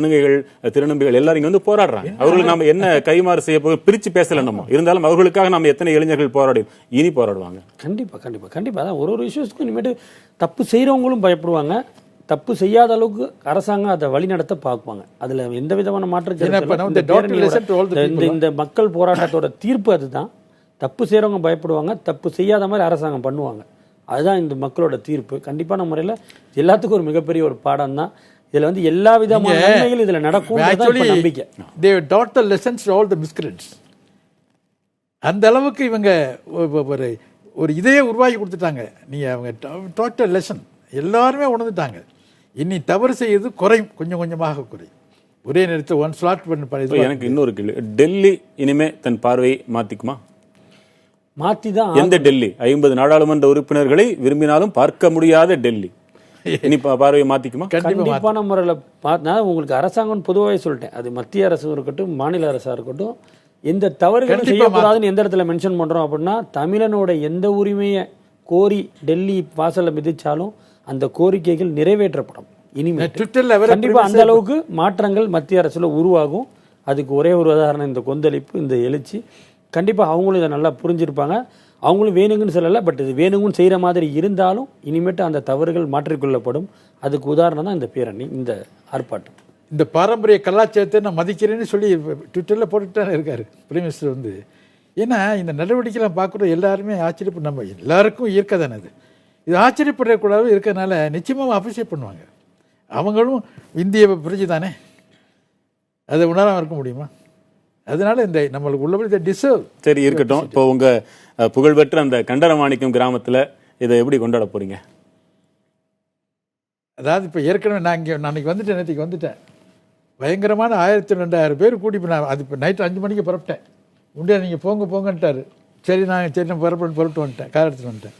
திருநம்பிகள் எல்லாரும் இங்க போராடுறாங்க. அவர்களுக்கு நாம என்ன கைமாறு செய்ய போய் பிரிச்சு பேசல. நம்ம இருந்தாலும் அவர்களுக்காக நம்ம எத்தனை இளைஞர்கள் போராடி இனி போராடுவாங்க. கண்டிப்பா கண்டிப்பா கண்டிப்பா. அதான் ஒரு இஷ்யூஸ்க்கும் இனிமேட்டு தப்பு செய்யறவங்களும் பயப்படுவாங்க. தப்பு செய்யாத அளவுக்கு அரசாங்கம் அதை வழிநடத்த பார்ப்பாங்க. அதுல எந்த விதமான மாற்றம். இந்த மக்கள் போராட்டத்தோட தீர்ப்பு அதுதான். தப்பு செய்யறவங்க பயப்படுவாங்க, தப்பு செய்யாத மாதிரி அரசாங்கம் பண்ணுவாங்க. அதுதான் இந்த மக்களோட தீர்ப்பு. கண்டிப்பான முறையில் எல்லாத்துக்கும் ஒரு மிகப்பெரிய ஒரு பாடம் தான். இதுல எல்லா விதமான நன்மைகள் இதுல நடக்கும் நம்பிக்கை. அந்த அளவுக்கு இவங்க ஒரு இதையே உருவாக்கி கொடுத்துட்டாங்க. நீங்க அவங்க டோட்டல் லெசன் எல்லாருமே உணர்ந்துட்டாங்க. இனி தவறு செய்யறது குறையும், கொஞ்சம் கொஞ்சமாக குறையும். ஒரே நேரத்தை ஒன் ஸ்லாட் பண்ணி. எனக்கு இன்னொரு கேள்வி, டெல்லி இனிமே தன் பார்வையை மாத்திக்குமா? மாத்திதான். எந்த டெல்லி? 50 நாடாளுமன்ற உறுப்பினர்களை விரும்பினாலும் பார்க்க முடியாத டெல்லி இனி பார்வையை மாத்திக்குமா? கண்டிப்பான முறையில் பார்த்தா உங்களுக்கு அரசாங்கம் பொதுவாகவே சொல்லிட்டேன். அது மத்திய அரசு இருக்கட்டும், மாநில அரசா இருக்கட்டும், எந்த தவறுகளும் செய்யக்கூடாதுன்னு எந்த இடத்துல மென்ஷன் பண்றோம் அப்படின்னா, தமிழனோட எந்த உரிமையை கோரி டெல்லி வாசல்ல மிதிச்சாலும் அந்த கோரிக்கைகள் நிறைவேற்றப்படும். இனிமேல் கண்டிப்பா அந்த அளவுக்கு மாற்றங்கள் மத்திய அரசுல உருவாகும். அதுக்கு ஒரே ஒரு உதாரணம் இந்த கொந்தளிப்பு, இந்த எழுச்சி. கண்டிப்பா அவங்களும் இதை நல்லா புரிஞ்சிருப்பாங்க. அவங்களும் வேணுங்கன்னு சொல்லலை, பட் இது வேணுங்கன்னு செய்யற மாதிரி இருந்தாலும் இனிமேட்டு அந்த தவறுகள் மாற்றிக்கொள்ளப்படும். அதுக்கு உதாரணம் தான் இந்த பேரணி, இந்த ஆர்ப்பாட்டம். இந்த பாரம்பரிய கலாச்சாரத்தை நான் மதிக்கிறேன்னு சொல்லி ட்விட்டரில் போட்டுட்டு இருக்காரு பிரைம் மினிஸ்டர். ஏன்னா இந்த நடவடிக்கைலாம் பார்க்குற எல்லாருமே ஆச்சரியப்படும். நம்ம எல்லாருக்கும் இயற்கை தானே அது. இது ஆச்சரியப்படக்கூடாது இருக்கிறதுனால நிச்சயமாக அப்ரிஷியேட் பண்ணுவாங்க. அவங்களும் இந்திய பிரஜை தானே, அதை உணராமல் இருக்க முடியுமா? அதனால இந்த நம்மளுக்கு உள்ளபடி டிசர்வ். சரி, இருக்கட்டும். இப்போ உங்க புகழ்பெற்ற அந்த கண்டரமாணிக்கம் கிராமத்தில் இதை எப்படி கொண்டாட போறீங்க? அதாவது இப்போ ஏற்கனவே நான் இங்கே நாளைக்கு வந்துட்டேன், நேற்றுக்கு வந்துட்டேன். பயங்கரமான 1000-2000 பேர் கூட்டி. இப்போ நான் அது இப்போ நைட்டு 5 மணிக்கு புறப்பட்டேன். முடியாது நீங்கள் போங்கன்ட்டார். சரி நான் புறப்பட்டு வந்துட்டேன், கார் எடுத்துகிட்டு வந்துட்டேன்.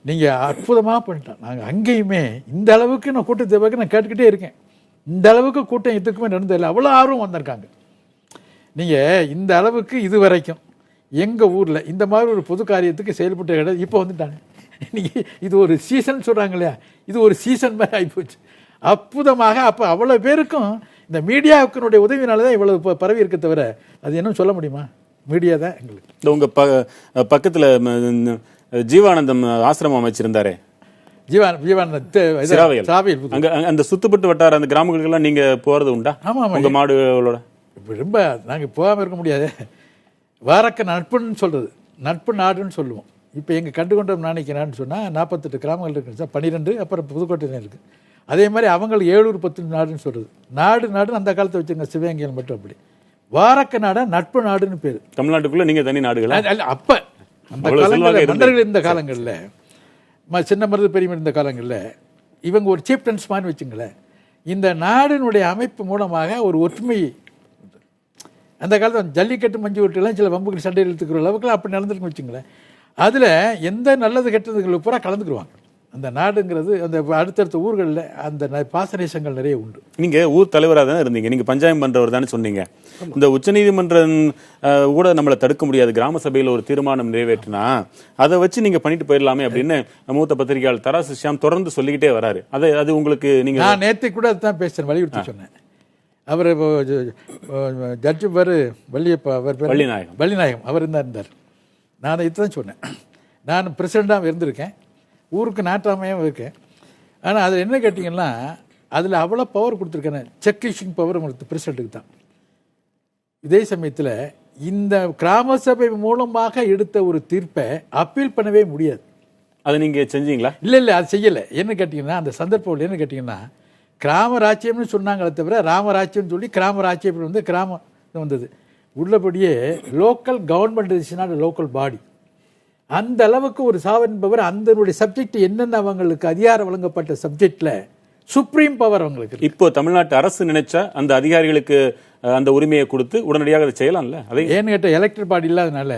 நீங்கள் அற்புதமாக பண்ணிட்டேன். நாங்கள் அங்கேயுமே இந்த அளவுக்கு நான் கூட்டத்தை பார்க்க நான் கேட்டுக்கிட்டே இருக்கேன். இந்த அளவுக்கு கூட்டம் எதுக்குமே நடந்ததில்லை. அவ்வளோ ஆர்வம் வந்திருக்காங்க. நீங்கள் இந்த அளவுக்கு இது வரைக்கும் எங்கள் ஊரில் இந்த மாதிரி ஒரு பொது காரியத்துக்கு செயல்பட்ட இடம் இப்போ வந்துட்டாங்க. நீங்கள் இது ஒரு சீசன் சொல்கிறாங்க இல்லையா, இது ஒரு சீசன் மாதிரி ஆகிப்போச்சு. அற்புதமாக அப்போ அவ்வளோ பேருக்கும் இந்த மீடியாவுக்குனுடைய உதவினால தான் இவ்வளவு பரவி இருக்க தவிர அது என்னன்னு சொல்ல முடியுமா? மீடியா தான் எங்களுக்கு. இந்த உங்கள் பக்கத்தில் ஜீவானந்தம் ஆசிரமம் அமைச்சிருந்தாரே, அந்த சுத்துப்பட்டு வட்டார அந்த கிராமங்களுக்கெல்லாம் நீங்க போறது உண்டா? ஆமா, உங்க மாடுகளோட. ரொம்ப நாங்க போகாம இருக்க முடியாது. வாரக்க நட்புன்னு சொல்றது, நட்பு நாடுன்னு சொல்லுவோம். இப்போ எங்க கண்டுகொண்ட நாளைக்கு நாடுன்னு சொன்னா 48 கிராமங்கள் இருக்கு, 12 அப்புறம் புதுக்கோட்டையில் இருக்கு. அதே மாதிரி அவங்களுக்கு 710 நாடுன்னு சொல்றது. நாடுன்னு அந்த காலத்தை வச்சுங்க, சிவகங்கையில் மட்டும் அப்படி. வாரக்க நாடா நட்பு நாடுன்னு பேரு. தமிழ்நாட்டுக்குள்ள நீங்க தனி நாடுகளா? அப்ப அந்த காலங்களில் மன்னர்கள் இருந்த காலங்கள்ல, சின்ன மருது பெரிய இருந்த காலங்கள்ல இவங்க ஒரு சீப்டன்ஸ் மாதிரி வச்சுங்களேன். இந்த நாடினுடைய அமைப்பு மூலமாக ஒரு ஒற்றுமை, அந்த காலத்தில் ஜல்லிக்கட்டு மஞ்சு விட்டுலாம் சில வம்புகள் சண்டை இழுத்துக்கிற அளவுக்குலாம் அப்படி நடந்துருக்குன்னு வச்சுங்களேன். அதில் எந்த நல்லது கெட்டதுகளை பூரா கலந்துக்குருவாங்க. அந்த நாடுங்கிறது அந்த அடுத்தடுத்த ஊர்களில் அந்த பாசநேசங்கள் நிறைய உண்டு. நீங்க ஊர் தலைவராக தானே இருந்தீங்க, நீங்க பஞ்சாயம் பண்றவர் தானே சொன்னீங்க. இந்த உச்சநீதிமன்றம் கூட நம்மளை தடுக்க முடியாது, கிராம சபையில் ஒரு தீர்மானம் நிறைவேற்றினா அதை வச்சு நீங்க பண்ணிட்டு போயிடலாமே அப்படின்னு மூத்த பத்திரிகையாளர் தராசு ஷியாம் தொடர்ந்து சொல்லிக்கிட்டே வராரு. அது உங்களுக்கு நீங்க, நான் நேற்று கூட அதுதான் பேசுறேன், வலியுறுத்தி சொன்னேன். அவர் ஜட்ஜு பேர் வள்ளியப்பா, அவர் பேர் வள்ளிநாயகம், அவர் இருந்தார். நான் இதுதான் சொன்னேன். நான் பிரசிடண்டாக இருந்திருக்கேன், ஊருக்கு நாட்டாமையாக இருக்கேன். ஆனால் அதில் என்ன கேட்டிங்கன்னா, அதில் அவ்வளோ பவர் கொடுத்துருக்கேன், செக் இஷ்யூங் பவர் உங்களுக்கு பிரசிடண்ட்டுக்கு தான். இதே சமயத்தில் இந்த கிராம சபை மூலமாக எடுத்த ஒரு தீர்ப்பை அப்பீல் பண்ணவே முடியாது. அதை நீங்கள் செஞ்சீங்களா? இல்லை, அது செய்யலை. என்ன கேட்டிங்கன்னா, அந்த சந்தர்ப்பம் என்ன கேட்டிங்கன்னா, கிராமராட்சியம்னு சொன்னாங்களே தவிர ராமராட்சியம்னு சொல்லி கிராமராட்சியம் வந்து கிராமம் வந்தது. உள்ளபடியே local government is not local body. அந்த அளவுக்கு ஒரு சாவரின் பவர், அந்த சப்ஜெக்ட் என்னென்ன அவங்களுக்கு அதிகாரம் வழங்கப்பட்ட சப்ஜெக்ட்ல சுப்ரீம் பவர் அவங்களுக்கு. இப்போ தமிழ்நாட்டு அரசு நினைச்சா அந்த அதிகாரிகளுக்கு அந்த உரிமையை கொடுத்து உடனடியாக அதை செய்யலாம்ல. அதை ஏன்னு கேட்ட எலெக்டட் பாடி இல்லாதனால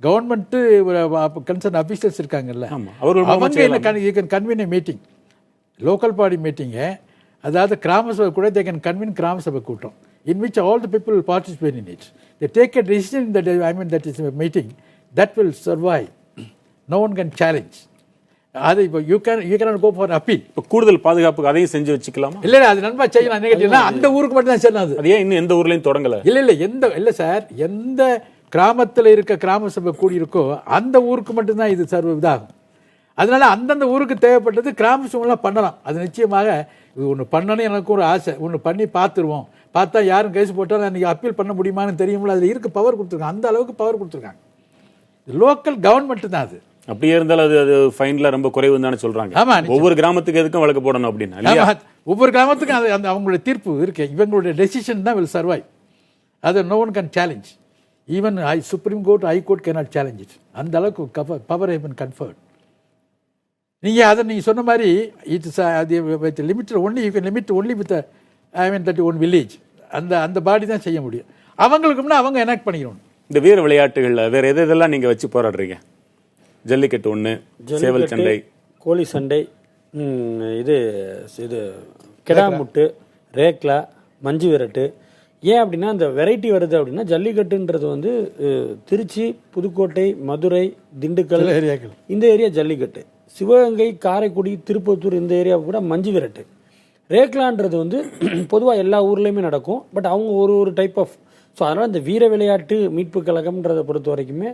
கவர்மெண்ட் கன்சர்ன் அபிஷியல்ஸ் இருக்காங்கல்ல, அவங்க கன்வீன் மீட்டிங், லோக்கல் பாடி மீட்டிங்கை, அதாவது கிராம சபை கூட they can convene கிராம சபை கூட்டம் in which all the people will participate in it. They take a decision in that, that is a meeting that will survive. No one can challenge. அது இப்போ you cannot go for appeal. இப்போ கூடுதல் பாதுகாப்புக்கு அதையும் செஞ்சு வச்சுக்கலாமா? இல்லை, அது நண்பா செய்யலாம். கேட்டீங்கன்னா அந்த ஊருக்கு மட்டும் தான் செய்யணும். அது ஏன் இன்னும் எந்த ஊர்லையும் தொடங்கல? இல்லை சார், எந்த கிராமத்தில் இருக்க கிராம சபை கூடியிருக்கோ அந்த ஊருக்கு மட்டும்தான் இது இதாகும். அதனால அந்தந்த ஊருக்கு தேவைப்பட்டது கிராம சபைலாம் பண்ணலாம். அது நிச்சயமாக இது ஒன்று பண்ணணும், எனக்கு ஒரு ஆசை. ஒன்று பண்ணி பார்த்துருவோம், பார்த்தா யாரும் கேஸ் போட்டாலும் அன்றைக்கி அப்பீல் பண்ண முடியுமான்னு தெரியுமில்ல. அதில் இருக்க பவர் கொடுத்துருக்காங்க, அந்த அளவுக்கு பவர் கொடுத்துருக்காங்க. லோக்கல் கவர்மெண்ட் தான் அது. அப்படியே இருந்தாலும் அது ஃபைன்ல ரொம்ப குறைவு தானே சொல்றாங்க. ஆமா, ஒவ்வொரு கிராமத்துக்கு எதுக்கும் வழக்கு போடணும் அப்படின்னு. ஒவ்வொரு கிராமத்துக்கும் அது அந்த அவங்களுடைய தீர்ப்பு இருக்கு. இவங்களுடைய டெசிஷன் தான் வில் சர்வைவ். அதை no one can challenge. Even supreme court, high court cannot challenge it. அந்த அளவுக்கு பவர் ஹேவ் பீன் கன்ஃபர்ட். அதை நீங்கள் சொன்ன மாதிரி it's with limited only, you can limit only with that one village. அந்த பாடி தான் செய்ய முடியும். அவங்களுக்கும்னா அவங்க எனாக்ட் பண்ணிக்கணும். இந்த வீர விளையாட்டுகள்ல வேற எதெல்லாம் நீங்க வச்சு போராடுறீங்க? ஜல்லிக்கட்டு ஒன்று, சேவல் சண்டை, கோழி சண்டை, இது கிடாமுட்டு, ரேக்லா, மஞ்சு விரட்டு. ஏன் அப்படின்னா அந்த வெரைட்டி வருது அப்படின்னா, ஜல்லிக்கட்டுன்றது வந்து திருச்சி, புதுக்கோட்டை, மதுரை, திண்டுக்கல் ஏரியாக்கள், இந்த ஏரியா ஜல்லிக்கட்டு. சிவகங்கை, காரைக்குடி, திருப்பத்தூர் இந்த ஏரியா கூட மஞ்சு விரட்டு. ரேக்லான்றது வந்து பொதுவாக எல்லா ஊர்லேயுமே நடக்கும், பட் அவங்க ஒரு டைப் ஆஃப். ஸோ அதனால் இந்த வீர விளையாட்டு மீட்பு கழகம்ன்றதை பொறுத்த வரைக்குமே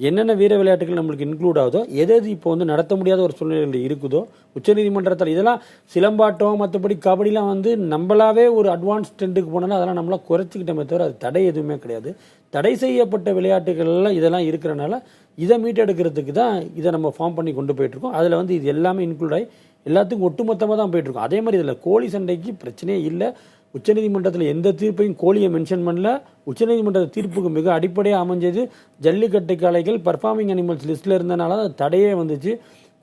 என்னென்ன வீர விளையாட்டுகள் நம்மளுக்கு இன்க்ளூட் ஆகுதோ, எது இப்போ வந்து நடத்த முடியாத ஒரு சூழ்நிலையில் இருக்குதோ உச்சநீதிமன்றத்தில், இதெல்லாம் சிலம்பாட்டம் மற்றபடி கபடிலாம் வந்து நம்மளாவே ஒரு அட்வான்ஸ் ட்ரெண்டுக்கு போனாலும் அதெல்லாம் நம்மளாம் குறைச்சிக்கிட்டோமே தவிர அது தடை எதுவுமே கிடையாது. தடை செய்யப்பட்ட விளையாட்டுகள்லாம் இதெல்லாம் இருக்கிறனால இதை மீட்டெடுக்கிறதுக்கு தான் இதை நம்ம ஃபார்ம் பண்ணி கொண்டு போயிட்டுருக்கோம். அதில் வந்து இது எல்லாமே இன்க்ளூட் ஆகி எல்லாத்துக்கும் ஒட்டுமொத்தமாக தான் போயிட்டுருக்கோம். அதே மாதிரி இதில் கோழி சண்டைக்கு பிரச்சனையே இல்லை. உச்சநீதிமன்றத்தில் எந்த தீர்ப்பையும் கோழியை மென்ஷன் பண்ணல. உச்சநீதிமன்ற தீர்ப்புக்கு மிக அடிப்படையாக அமைஞ்சது ஜல்லிக்கட்டு காளைகள் பர்ஃபார்மிங் அனிமல்ஸ் லிஸ்ட்டில் இருந்தனால அது தடையே வந்துச்சு.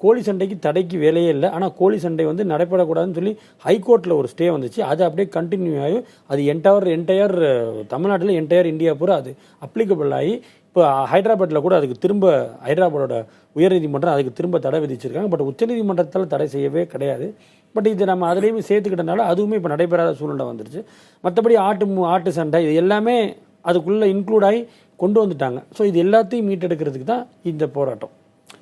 கோழி சண்டைக்கு தடைக்கு வேலையே இல்லை. ஆனால் கோழி சண்டை வந்து நடைபெறக்கூடாதுன்னு சொல்லி ஹைகோர்ட்டில் ஒரு ஸ்டே வந்துச்சு. அது அப்படியே கண்டினியூ ஆகி அது என்டையர் தமிழ்நாட்டில் என்டையர் இந்தியா பூரா அது அப்ளிகபிள் ஆகி இப்போ ஹைதராபாத்தில் கூட அதுக்கு திரும்ப ஹைதராபாடோட உயர்நீதிமன்றம் அதுக்கு திரும்ப தடை விதிச்சிருக்காங்க. பட் உச்சநீதிமன்றத்தால் தடை செய்யவே கிடையாது. பட் இது நம்ம அதுலேயுமே சேர்த்துக்கிட்டனால அதுவுமே இப்போ நடைபெறாத சூழ்நிலை வந்துருச்சு. மற்றபடி ஆட்டு சண்டை இது எல்லாமே அதுக்குள்ளே இன்க்ளூட் ஆகி கொண்டு வந்துட்டாங்க. ஸோ இது எல்லாத்தையும் மீட்டெடுக்கிறதுக்கு தான் இந்த போராட்டம்.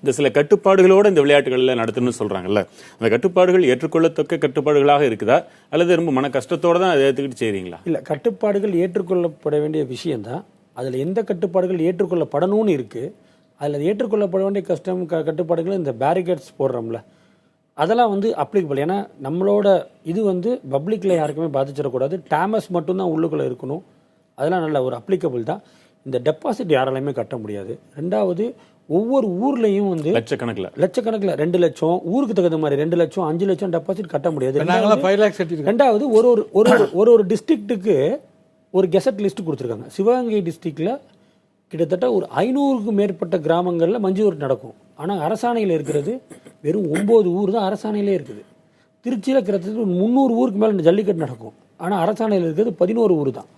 இந்த சில கட்டுப்பாடுகளோடு இந்த விளையாட்டுகளில் நடத்தணும்னு சொல்கிறாங்கல்ல, அந்த கட்டுப்பாடுகள் ஏற்றுக்கொள்ளத்தக்க கட்டுப்பாடுகளாக இருக்குதா அல்லது ரொம்ப மன கஷ்டத்தோடு தான் அதை ஏற்றுக்கிட்டு செய்கிறீங்களா? இல்லை, கட்டுப்பாடுகள் ஏற்றுக்கொள்ளப்பட வேண்டிய விஷயம்தான். அதில் எந்த கட்டுப்பாடுகள் ஏற்றுக்கொள்ளப்படணும்னு இருக்குது. அதில் ஏற்றுக்கொள்ளப்பட வேண்டிய கட்டுப்பாடுகள் இந்த பேரிகேட்ஸ் போடுறோம்ல, அதெல்லாம் வந்து அப்ளிகபிள். ஏன்னா நம்மளோட இது வந்து பப்ளிக்கில் யாருக்குமே பாதிச்சிடக்கூடாது. டேமஸ் மட்டும்தான் உள்ளுக்குள்ளே இருக்கணும். அதெல்லாம் நல்ல ஒரு அப்ளிகபிள் தான். இந்த டெபாசிட் யாராலையுமே கட்ட முடியாது. ரெண்டாவது, ஒவ்வொரு ஊர்லயும் வந்து லட்சக்கணக்கில் 2 லட்சம் ஊருக்கு தகுந்த மாதிரி 2 லட்சம் 5 லட்சம் டெபாசிட் கட்ட முடியாது. நாங்களாம் 5 lakhs கட்டிருக்கோம். ரெண்டாவது ஒரு டிஸ்ட்ரிக்ட்டுக்கு ஒரு கெசட் லிஸ்ட் கொடுத்துருக்காங்க. சிவகங்கை டிஸ்ட்ரிக்ட்ல கிட்டத்தட்ட ஒரு 500க்கும் மேற்பட்ட கிராமங்கள்ல மஞ்சு விரட்டு நடக்கும். ஆனா அரசாணையில் இருக்கிறது வெறும் 9 ஊர் தான் அரசாணையிலே இருக்குது. திருச்சியில கிட்டத்தட்ட 300 ஊருக்கு மேல இந்த ஜல்லிக்கட்டு நடக்கும். ஆனா அரசாணையில் இருக்கிறது 11 ஊர் தான்.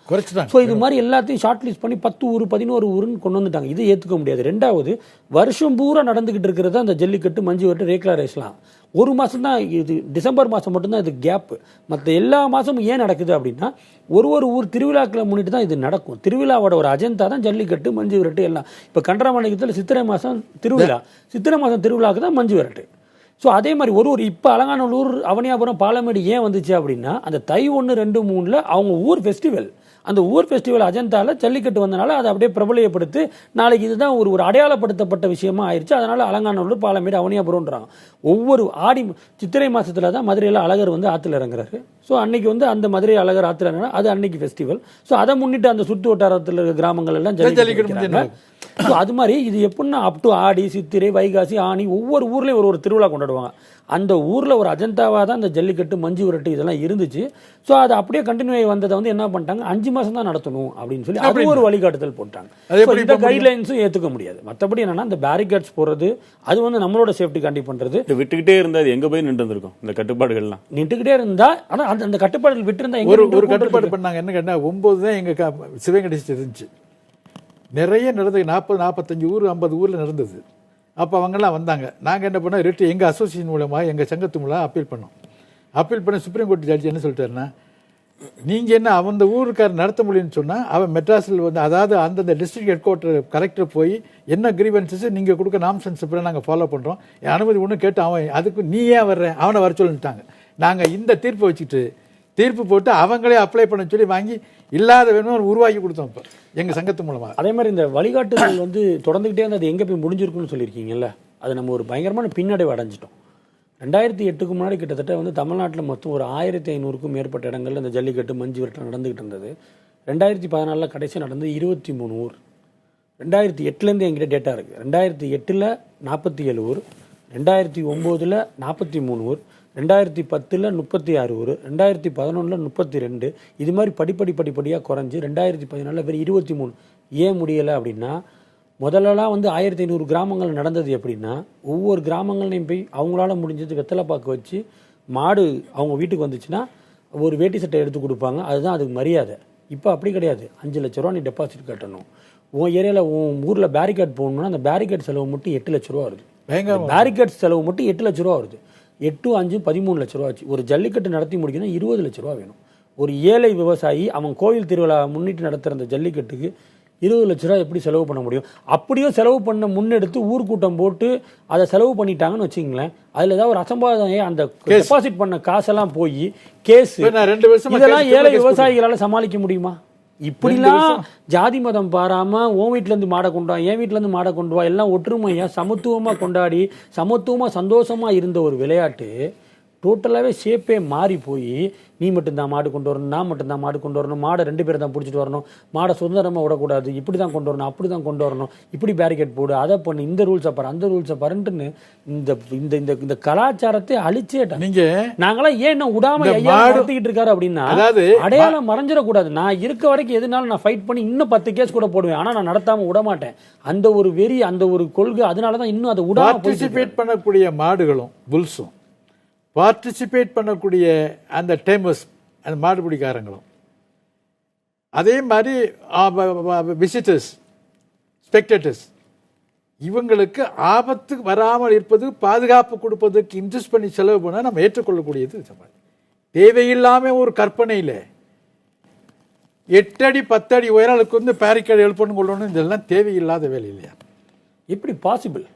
ஸோ இது மாதிரி எல்லாத்தையும் ஷார்ட் லிஸ்ட் பண்ணி 10 ஊர் 11 ஊருன்னு கொண்டு வந்துட்டாங்க. இது ஏற்றுக்க முடியாது. ரெண்டாவது வருஷம் பூரா நடந்துகிட்டு இருக்கிறது அந்த ஜல்லிக்கட்டு மஞ்சு விரட்டு ரேக்லா ரேஸ்லாம். ஒரு மாதம் தான் இது, டிசம்பர் மாதம் மட்டும்தான் இது கேப். மற்ற எல்லா மாதமும் ஏன் நடக்குது அப்படின்னா ஒரு ஊர் திருவிழாக்களை முன்னிட்டு தான் இது நடக்கும். திருவிழாவோட ஒரு அஜெண்டா தான் ஜல்லிக்கட்டு மஞ்சு விரட்டு எல்லாம். இப்போ கண்டராமாணிக்கத்தில் சித்திரை மாதம் திருவிழா, சித்திரை மாதம் திருவிழாவுக்கு தான் மஞ்சு விரட்டு. ஸோ அதே மாதிரி ஒரு இப்போ அலங்காநல்லூர், அவனியாபுரம், பாலமேடு ஏன் வந்துச்சு அப்படின்னா அந்த தை 1, 2, 3 அவங்க ஊர் ஃபெஸ்டிவல், அந்த ஊர் ஃபெஸ்டிவல் அஜெண்டால ஜல்லிக்கட்டு வந்தனால அதை அப்படியே பிரபலியப்படுத்தி நாளைக்கு இதுதான் ஒரு அடையாளப்படுத்தப்பட்ட விஷயமா ஆயிடுச்சு. அதனால அலங்காநல்லூர், பாலமேடு, அவனியாபுரம்ன்றாங்க. ஒவ்வொரு ஆடி சித்திரை மாசத்துல தான் மதுரையில் அழகர் வந்து ஆற்றுல இறங்குறாரு. ஸோ அன்னைக்கு வந்து அந்த மதுரை அழகர் ஆற்றுல இறங்குறா, அது அன்னைக்கு ஃபெஸ்டிவல். ஸோ அதை முன்னிட்டு அந்த சுற்று வட்டாரத்தில் இருக்கிற கிராமங்கள் எல்லாம் ஜல்லிக்கட்டு. ஸோ அது மாதிரி இது எப்படின்னா அப் டு ஆடி, சித்திரை, வைகாசி, ஆனி ஒவ்வொரு ஊர்லேயும் ஒரு திருவிழா கொண்டாடுவாங்க. அந்த ஊரில் ஒரு அஜெண்டாவாக தான் அந்த ஜல்லிக்கட்டு மஞ்சு விரட்டு இதெல்லாம் இருந்துச்சு. ஸோ அது அப்படியே கண்டினியூ ஆகி வந்ததை வந்து என்ன பண்ணிட்டாங்க, 5 மாதம் தான் நடத்தணும் அப்படின்னு சொல்லி அது ஒரு வழிகாட்டுதல் போட்டாங்க. இந்த கைட்லைன்ஸும் ஏற்றுக்க முடியாது. மற்றபடி என்னன்னா இந்த பேரிகேட்ஸ் போடுறது அது வந்து நம்மளோட சேஃப்டி காண்டி பண்றது. விட்டுக்கிட்டே இருந்தா அது எங்க போய் நின்று இருக்கும் இந்த கட்டுப்பாடுகள்லாம். நின்றுக்கிட்டே இருந்தா ஆனால் அந்த கட்டுப்பாடுகள் விட்டு இருந்தா ஒரு கட்டுப்பாடு பண்ணாங்க. என்ன கேட்டா 9 தான் எங்க சிவகங்கை டிஸ்ட்ரிக்ட் இருந்துச்சு. நிறைய நடந்தது, 40-45 ஊர் 50 ஊர்ல நடந்தது. அப்போ அவங்கெல்லாம் வந்தாங்க. நாங்கள் என்ன பண்ணோம், ரிட்டு எங்கள் அசோசியேஷன் மூலமாக எங்கள் சங்கத்து மூலம் அப்பீல் பண்ணோம். அப்பீல் பண்ண சுப்ரீம் கோர்ட் ஜட்ஜி என்ன சொல்லிட்டாருன்னா, நீங்கள் என்ன அந்த ஊருக்காரர் நடத்த முடியும்னு சொன்னால் அவன் மெட்ராஸில் வந்து அதாவது அந்தந்த டிஸ்ட்ரிக்ட் ஹெட் குவார்ட்டர் கரெக்டர் போய் என்ன கிரீவன்சஸ் நீங்கள் கொடுக்க நாம்சன்ஸ் அப்புறம் நாங்கள் ஃபாலோ பண்ணுறோம், அனுமதி ஒன்று கேட்டு அவன் அதுக்கு நீ ஏன் வர்ற அவனை வர சொல்லிட்டாங்க. நாங்கள் இந்த தீர்ப்பை வச்சுட்டு தீர்ப்பு போட்டு அவங்களே அப்ளை பண்ண சொல்லி வாங்கி இல்லாத வேணும் உருவாக்கி கொடுத்தோம் இப்போ எங்கள் சங்கத்து மூலமாக. அதே மாதிரி இந்த வழிகாட்டுதல் வந்து தொடர்ந்துகிட்டே வந்து அது எங்கே போய் முடிஞ்சிருக்குன்னு சொல்லியிருக்கீங்கல்ல, அது நம்ம ஒரு பயங்கரமான பின்னடைவு அடைஞ்சிட்டோம். 2008க்கு முன்னாடி கிட்டத்தட்ட வந்து தமிழ்நாட்டில் மொத்தம் ஒரு 1500க்கும் மேற்பட்ட இடங்கள்ல இந்த ஜல்லிக்கட்டு மஞ்சு விரட்டு நடந்துகிட்டு இருந்தது. 2014 கடைசி நடந்தது 23 ஊர். 2008 என்கிட்ட டேட்டா இருக்கு. 2008 47 ஊர், 2009 43 ஊர், 2010 36 ஊர், 2011 32. இது மாதிரி படிப்படியாக குறைஞ்சி 2014 வெறும் 23. ஏன் முடியலை அப்படின்னா முதல்லலாம் வந்து 1500 கிராமங்கள் நடந்தது எப்படின்னா ஒவ்வொரு கிராமங்கள்லையும் போய் அவங்களால முடிஞ்சது வெத்தலை பாக்கு வச்சு மாடு அவங்க வீட்டுக்கு வந்துச்சுன்னா ஒரு வேட்டி சட்டை எடுத்து கொடுப்பாங்க, அதுதான் அதுக்கு மரியாதை. இப்போ அப்படி கிடையாது. 5 லட்ச ரூபா நீ டெபாசிட் கட்டணும். உன் ஏரியாவில் உன் ஊரில் பேரிகேட் போகணும்னா அந்த பேரிகேட் செலவு மட்டும் 8 லட்ச ரூபா வருது. பேரிகேட் செலவு மட்டும் 8 லட்ச ரூபா வருது. 8, 5, 13 லட்ச ரூபா ஆச்சு. ஒரு ஜல்லிக்கட்டு நடத்தி முடிக்கணும் 20 லட்ச ரூபா வேணும். ஒரு ஏழை விவசாயி அவன் கோவில் திருவிழா முன்னிட்டு நடத்துகிற அந்த ஜல்லிக்கட்டுக்கு 20 லட்ச ரூபா எப்படி செலவு பண்ண முடியும்? அப்படியும் செலவு பண்ண முன்னெடுத்து ஊர்க்கூட்டம் போட்டு அதை செலவு பண்ணிட்டாங்கன்னு வச்சுங்களேன், அதில் ஏதாவது ஒரு அசம்பாவிதம் அந்த டெபாசிட் பண்ண காசெல்லாம் போய் கேஸ், இதெல்லாம் ஏழை விவசாயிகளால் சமாளிக்க முடியுமா? இப்படிலாம் ஜாதி மதம் பாராம உன் வீட்டுல இருந்து மாடை கொண்டு வா, என் வீட்டுல இருந்து மாடை கொண்டு வா, எல்லாம் ஒற்றுமையா சமத்துவமா கொண்டாடி சமத்துவமா சந்தோஷமா இருந்த ஒரு விளையாட்டு டோட்டலாகவே ஷேப்பே மாறி போய் நீ மட்டும்தான் மாடு கொண்டு வரணும், நான் மட்டும்தான் மாடு கொண்டு வரணும், மாடை 2 பேர் தான் பிடிச்சிட்டு வரணும், மாடை சுதந்திரமாக விடக்கூடாது, இப்படி தான் கொண்டு வரணும், அப்படி தான் கொண்டு வரணும், இப்படி பேரிகேட் போடு, அதை பண்ணு, இந்த ரூல்ஸை பாரு, அந்த ரூல்ஸை பாருன்ட்டுன்னு இந்த கலாச்சாரத்தை அழிச்சேட்டேன். நீங்க நாங்களாம் ஏன் விடாம நடத்திக்கிட்டு இருக்காரு அப்படின்னா அடையாளம் மறைஞ்சிடக்கூடாது. நான் இருக்க வரைக்கும் எதுனாலும் நான் ஃபைட் பண்ணி இன்னும் 10 கேஸ் கூட போடுவேன். ஆனால் நான் நடத்தாம விட மாட்டேன். அந்த ஒரு வெறி, அந்த ஒரு கொள்கை, அதனால தான் இன்னும் அதை விடாம பார்ட்டிசிபேட் பண்ணக்கூடிய மாடுகளும் புல்ஸும் பார்ட்டிசிபேட் பண்ணக்கூடிய அந்த டேமர்ஸ் அந்த மாடுபிடிக்காரங்களும் அதே மாதிரி விசிட்டர்ஸ் ஸ்பெக்டேட்டர்ஸ் இவங்களுக்கு ஆபத்து வராமல் இருப்பது, பாதுகாப்பு கொடுப்பதற்கு இன்ட்ரெஸ்ட் பண்ணி செலவு பண்ணால் நம்ம ஏற்றுக்கொள்ளக்கூடியது. தேவையில்லாமல் ஒரு கற்பனையில் 8 அடி 10 அடி உயரலுக்கு வந்து பேரிகேட் எழுப்பணும் கொள்ளணும், இதெல்லாம் தேவையில்லாத வேலை இல்லையா? எப்படி பாசிபிள்?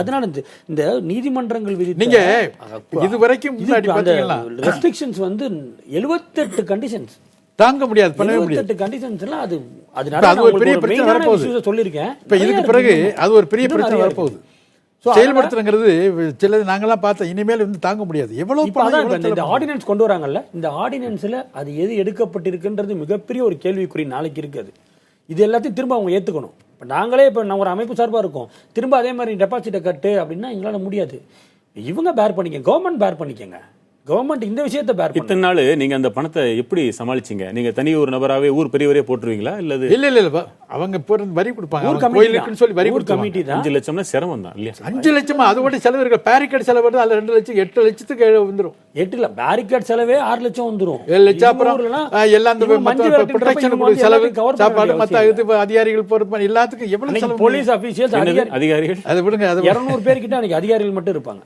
அதனால இந்த நீதிமன்றங்கள் நீங்க இதுவரைக்கும் ரெஸ்ட்ரிக்ஷன்ஸ் வந்து 78 கண்டிஷன்ஸ் தாங்க முடியாது, பண்ணவே முடியாது. 78 கண்டிஷன்ஸ் எல்லாம் அது ஒரு பெரிய பிரச்சனை வரப்போகுது. சொல்லியிருக்கேன். இப்ப இதுக்கு பிறகு அது ஒரு பெரிய பிரச்சனை வரப்போகுது. செயல்படுத்துறங்கிறது சிலது நாங்கெல்லாம் பார்த்தா இனிமேல் வந்து தாங்க முடியாது. எவ்வளவு இந்த ஆர்டினன்ஸ் கொண்டு வராங்கல்ல, இந்த ஆர்டினன்ஸ்ல அது எது எடுக்கப்பட்டிருக்குன்றது மிகப்பெரிய ஒரு கேள்விக்குறி நாளைக்கு இருக்குது. இது எல்லாத்தையும் திரும்ப அவங்க ஏத்துக்கணும். இப்போ நாங்களே இப்போ நான் ஒரு அமைப்பு சார்பாக இருக்கோம், திரும்ப அதே மாதிரி டெபாசிட்டை கட்டு அப்படின்னா எங்களால் முடியாது. இவங்க பேர் பண்ணிக்க, கவர்மெண்ட் பேர் பண்ணிக்கங்க. கவர்மெண்ட் இந்த விஷயத்தை பேர் இத்தனை நாள் நீங்க அந்த பணத்தை எப்படி சமாளிச்சீங்க? நீங்க தனி ஒரு நபராவே ஊர் பெரியவரே போட்டுருவீங்களா இல்லது? இல்ல அவங்க வரி கொடுப்பாங்க, கோயிலுக்குன்னு சொல்லி வரி கமிட்டி தான். 5 லட்சம்னா சிரமம் தான் இல்லையா? 5 லட்சமா அது கூட செலவு இருக்கு. பேரிகேட் செலவு வருது, அதுல 2 லட்சம் 8 லட்சத்துக்கு வந்துடும். 8 பேரிகேட் செலவே 6 லட்சம் வந்துடும். 7 லட்சம் அப்புறம் எல்லாம் ப்ரொடெக்ஷன் செலவு, சாப்பாடு, மத்த அதிகாரிகள் பொறுப்பு எல்லாத்துக்கும் எவ்வளவு செலவு? போலீஸ் அபிஷியல்ஸ் அதிகாரிகள் அதை விடுங்க, 200 பேர்கிட்ட அன்னைக்கு அதிகாரிகள் மட்டும் இருப்பாங்க.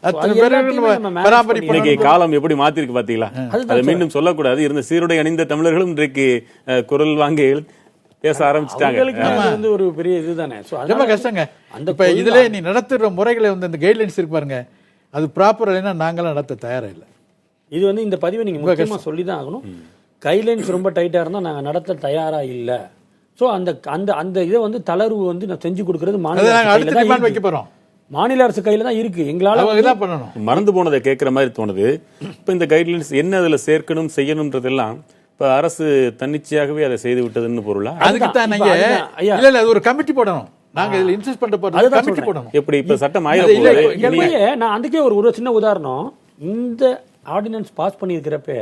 இன்னைக்கு காலம் எப்படி மாத்திருக்கு பாத்தீங்களா? அதை மீண்டும் சொல்லக்கூடாது. இருந்த சீருடை அணிந்த தமிழர்களும் இன்றைக்கு குரல் வாங்கி பேச ஆரம்பிச்சிட்டாங்க. ஒரு பெரிய இதுதானே, ரொம்ப கஷ்டங்க. இப்ப இதுல நீ நடத்துற முறைகளை வந்து இந்த கைட்லைன்ஸ் இருக்கு பாருங்க, அது ப்ராப்பர் இல்லைன்னா நாங்களாம் நடத்த தயாரா இல்லை. இது வந்து இந்த பதிவை நீங்க முக்கியமா சொல்லி தான் ஆகணும். கைட்லைன்ஸ் ரொம்ப டைட்டா இருந்தா நாங்க நடத்த தயாரா இல்ல. சோ அந்த அந்த அந்த இதை வந்து தளர்வு வந்து நான் செஞ்சு கொடுக்கறது மாநில வைக்க போறோம், மாநில அரசு கையில தான் இருக்கு. எங்களால பண்ணணும். மறந்து போனதை கேட்கிற மாதிரி தோணுது. இப்ப இந்த கைட்லைன்ஸ் என்ன அதுல சேர்க்கணும் செய்யணும்ன்றதெல்லாம் இப்ப அரசு தன்னிச்சையாகவே அதை செய்து விட்டதுன்னு பொருளா? அதுக்கு தான் நீங்க இல்ல இல்ல அது ஒரு கமிட்டி போடணும். நாங்க இதுல இன்சிஸ்ட் பண்ண போறோம், கமிட்டி போடணும். எப்படி இப்ப சட்டம் ஆயிரம் நான் அதுக்கே ஒரு சின்ன உதாரணம். இந்த ஆர்டினன்ஸ் பாஸ் பண்ணியிருக்கிறப்ப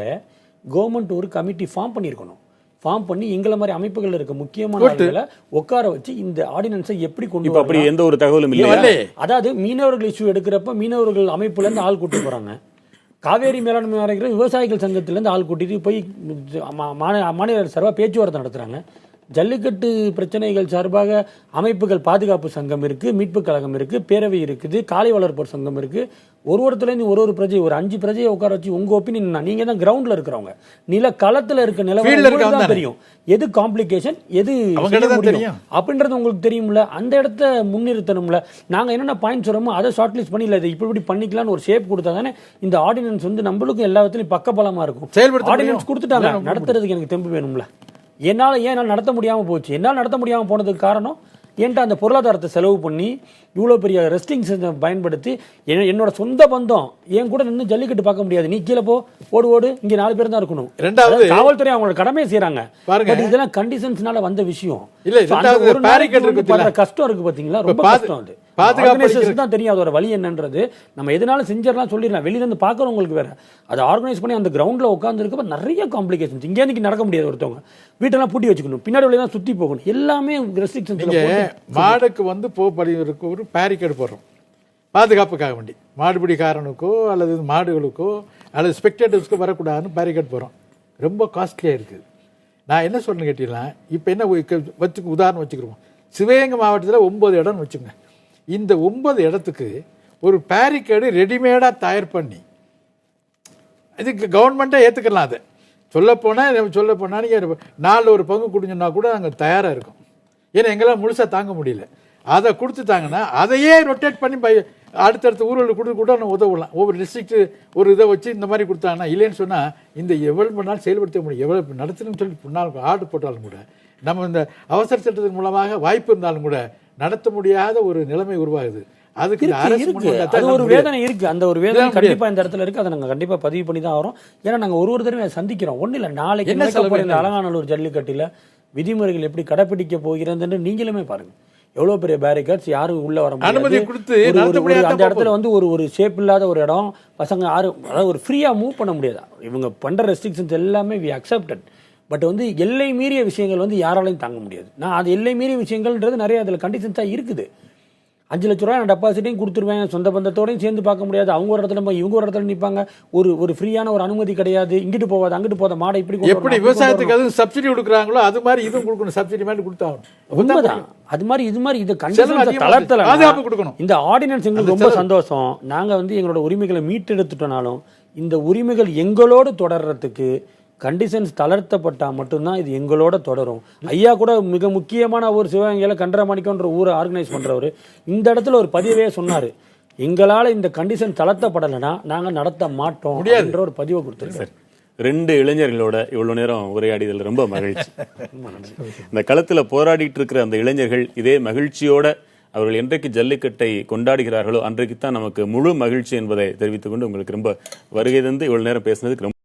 கவர்மெண்ட் ஒரு கமிட்டி ஃபார்ம் பண்ணியிருக்கணும். ஃபார்ம் பண்ணி எங்களை மாதிரி அமைப்புகள் இருக்க முக்கியமான ஆட்களை உட்கார வச்சு இந்த ஆர்டினன்ஸை எப்படி கொண்டு அப்படி எந்த ஒரு தகவலும் இல்லை. அதாவது மீனவர்கள் இஷ்யூ எடுக்கிறப்ப மீனவர்கள் அமைப்புல இருந்து ஆள் கூட்டி போறாங்க. காவேரி மேலாண்மை வாரிய விவசாயிகள் சங்கத்துல இருந்து ஆள் கூட்டிட்டு போய் மாநில சார்பாக பேச்சுவார்த்தை நடத்துறாங்க. ஜல்லிக்கட்டு பிரச்சனைகள் சார்பாக அமைப்புகள், பாதுகாப்பு சங்கம் இருக்கு, மீட்பு கழகம் இருக்கு, பேரவை இருக்குது, காளை வளர்ப்போர் சங்கம் இருக்கு. ஒருத்தர்லேருந்து ஒரு பிரஜை, ஒரு 5 பிரஜையை உட்கார வச்சு உங்க ஒப்பீனியன், நீங்க தான் கிரவுண்ட்ல இருக்கிறவங்க, நில களத்துல இருக்க நிலவரம் தெரியும், எது காம்ப்ளிகேஷன் எது அப்படின்றது உங்களுக்கு தெரியும்ல. அந்த இடத்த முன்னிறுத்தணும்ல. நாங்க என்னென்ன பாயிண்ட் சொல்றோமோ அதை ஷார்ட் லிஸ்ட் பண்ணி இல்லை இப்படி பண்ணிக்கலாம்னு ஒரு ஷேப் கொடுத்தா தானே இந்த ஆர்டினன்ஸ் வந்து நம்மளுக்கும் எல்லா விதத்திலையும் பக்கபலமா இருக்கும். ஆர்டினன்ஸ் கொடுத்துட்டாங்க, நடத்துறதுக்கு எனக்கு தெம்பு வேணும்ல. என்னால் நடத்த முடியாமல் போச்சு. என்னால் நடத்த முடியாமல் போனதுக்கு காரணம் என்கிட்ட அந்த பொருளாதாரத்தை செலவு பண்ணி இவ்வளோ பெரிய ரெஸ்டிங்ஸ் பயன்படுத்தி என்னோட சொந்த பந்தம் என் கூட நின்று ஜல்லிக்கட்டு பார்க்க முடியாது. நீ கீழே ஓடு இங்க 4 பேர் தான் இருக்கணும். காவல்துறை அவங்களோட கடமையை செய்யறாங்க. இதெல்லாம் கண்டிஷன்ஸ்னால வந்த விஷயம். கஷ்டம் இருக்கு பாத்தீங்களா, ரொம்ப கஷ்டம். அது ஆர்கனைசேஷன் தான் தெரியும் அதோட வழி என்னன்றது. நம்ம எதனால செஞ்சிடலாம் சொல்லிடலாம், வெளியில இருந்து பாக்குறவங்களுக்கு வேற. அதை ஆர்கனைஸ் பண்ணி அந்த கிரவுண்ட்ல உட்கார்ந்து இருக்கப்ப நிறைய காம்ப்ளிகேஷன்ஸ். இங்கே இன்னைக்கு நடக்க முடியாது, ஒருத்தவங்க வீட்டெல்லாம் பூட்டி வச்சுக்கணும், பின்னாடி வழியா தான் சுத்தி போகணும், எல்லாமே ரெஸ்ட்ரிக்ஷன். மாடுக்கு வந்து போறதுக்கு ஒரு பேரிகேட் போடுறோம் பாதுகாப்புக்காக வேண்டி, மாடுபிடிக்காரனுக்கோ அல்லது மாடுகளுக்கோ அல்லது ஸ்பெக்டேட்டர்ஸ்க்கோ வரக்கூடாதுன்னு பேரிகேட் போறோம். ரொம்ப காஸ்ட்லியா இருக்குது. நான் என்ன சொல்றேன்னு கேட்டீங்கன்னா, இப்ப என்ன உதாரணம் வச்சுக்கிறோம், சிவகங்கை மாவட்டத்தில் 9 இடம் வச்சுங்க. இந்த 9 இடத்துக்கு ஒரு பேரிகேடு ரெடிமேடா தயார் பண்ணி இதுக்கு கவர்மெண்ட்டே ஏத்துக்கலாம். அதை சொல்ல போனா நீங்க 4 ஒரு பங்கு கொடுங்கன்னா கூட நாங்கள் தயாரா இருக்கோம். ஏன்னா எங்களால் முழுசா தாங்க முடியல. அதை கொடுத்துட்டாங்கன்னா அதையே ரொட்டேட் பண்ணி அடுத்தடுத்த ஊர்களுக்கு கொடுத்து கூட நம்ம உதவலாம். ஒவ்வொரு டிஸ்ட்ரிக்ட் ஒரு இதை வச்சு இந்த மாதிரி கொடுத்தாங்கன்னா, இல்லைன்னு சொன்னா இந்த எவ்வளவு பண்ணாலும் செயல்படுத்த முடியும். எவ்வளவு நடத்தணும்னு சொல்லி ஆர்டர் போட்டாலும் கூட நம்ம இந்த அவசர சட்டத்தின் மூலமாக வாய்ப்பு இருந்தாலும் கூட நடத்த முடியாத ஒரு நிலைமை உருவாகுது. அதுக்கு ஒரு வேதனை இருக்கு. அந்த ஒரு வேதனை கண்டிப்பா இந்த இடத்துல இருக்கு. அதை நாங்க கண்டிப்பா பதிவு பண்ணி தான் வரோம். ஏன்னா நாங்க ஒரு தடவை சந்திக்கிறோம். ஒண்ணு இல்ல, நாளைக்கு இந்த அலங்காநல்லூர் ஜல்லிக்கட்டில விதிமுறைகள் எப்படி கடைபிடிக்க போகிறதுன்னு நீங்களுமே பாருங்க. எவ்வளவு பெரிய பேரிகேட்ஸ், யாரும் உள்ள வர முடியாது. அந்த இடத்துல வந்து ஒரு ஷேப் இல்லாத ஒரு இடம், பசங்க யாரும் அதாவது ஒரு ஃப்ரீயா மூவ் பண்ண முடியாது. இவங்க பண்ற ரெஸ்ட்ரிக்ஷன்ஸ் எல்லாமே வி அக்செப்டட். பட் வந்து எல்லை மீறிய விஷயங்கள் வந்து யாராலையும் தாங்க முடியாது. நான் அது எல்லை மீறிய விஷயங்கள்ன்றது நிறைய அதில் கண்டிஷன்ஸா இருக்குது. 5 லட்ச ரூபாய் நான் டெபாசிட்டையும் கொடுத்துருவேன், சொந்த பந்தத்தோடையும் சேர்ந்து பார்க்க முடியாது. அவங்க ஒரு இடத்துல இவங்க ஒரு இடத்துல நிற்பாங்க. ஒரு ஃப்ரீயான ஒரு அனுமதி கிடையாது. இங்கிட்டு போவாது அங்கிட்டு போத மாடை இப்படி எப்படி விவசாயத்துக்கு அது சப்சிடி கொடுக்குறாங்களோ அது மாதிரி இதுவும் கொடுக்கணும். சப்சிடி மாதிரி கொடுத்தாங்க. உண்மைதான். அது மாதிரி இது மாதிரி இது கண்டிஷன்ஸ் தளர்த்தல கொடுக்கணும். இந்த ஆர்டினன்ஸ் எங்களுக்கு ரொம்ப சந்தோஷம். நாங்க வந்து எங்களோட உரிமைகளை மீட்டெடுத்துட்டோம்னாலும் இந்த உரிமைகள் எங்களோடு தொடர்றதுக்கு கண்டிஷன்ஸ் தளர்த்தப்பட்டா மட்டும்தான் இது எங்களோட தொடரும். ஐயா கூட மிக முக்கியமான ஒரு சிவகங்கையில கண்டராமாணிக்கன்ற ஊரை ஆர்கனைஸ் பண்றவரு இந்த இடத்துல ஒரு பதிவே சொன்னாரு, எங்களால இந்த கண்டிஷன் தளர்த்தப்படலைன்னா நாங்க நடத்த மாட்டோம் என்ற ஒரு பதிவை கொடுத்துருக்காரு. 2 இளைஞர்களோட இவ்வளவு நேரம் உரையாடியதில் ரொம்ப மகிழ்ச்சி. இந்த களத்துல போராடிட்டு இருக்கிற அந்த இளைஞர்கள் இதே மகிழ்ச்சியோட அவர்கள் என்றைக்கு ஜல்லிக்கட்டை கொண்டாடுகிறார்களோ அன்றைக்கு தான் நமக்கு முழு மகிழ்ச்சி என்பதை தெரிவித்துக் கொண்டு உங்களுக்கு ரொம்ப வருகை தந்து இவ்வளவு நேரம் பேசினதுக்கு ரொம்ப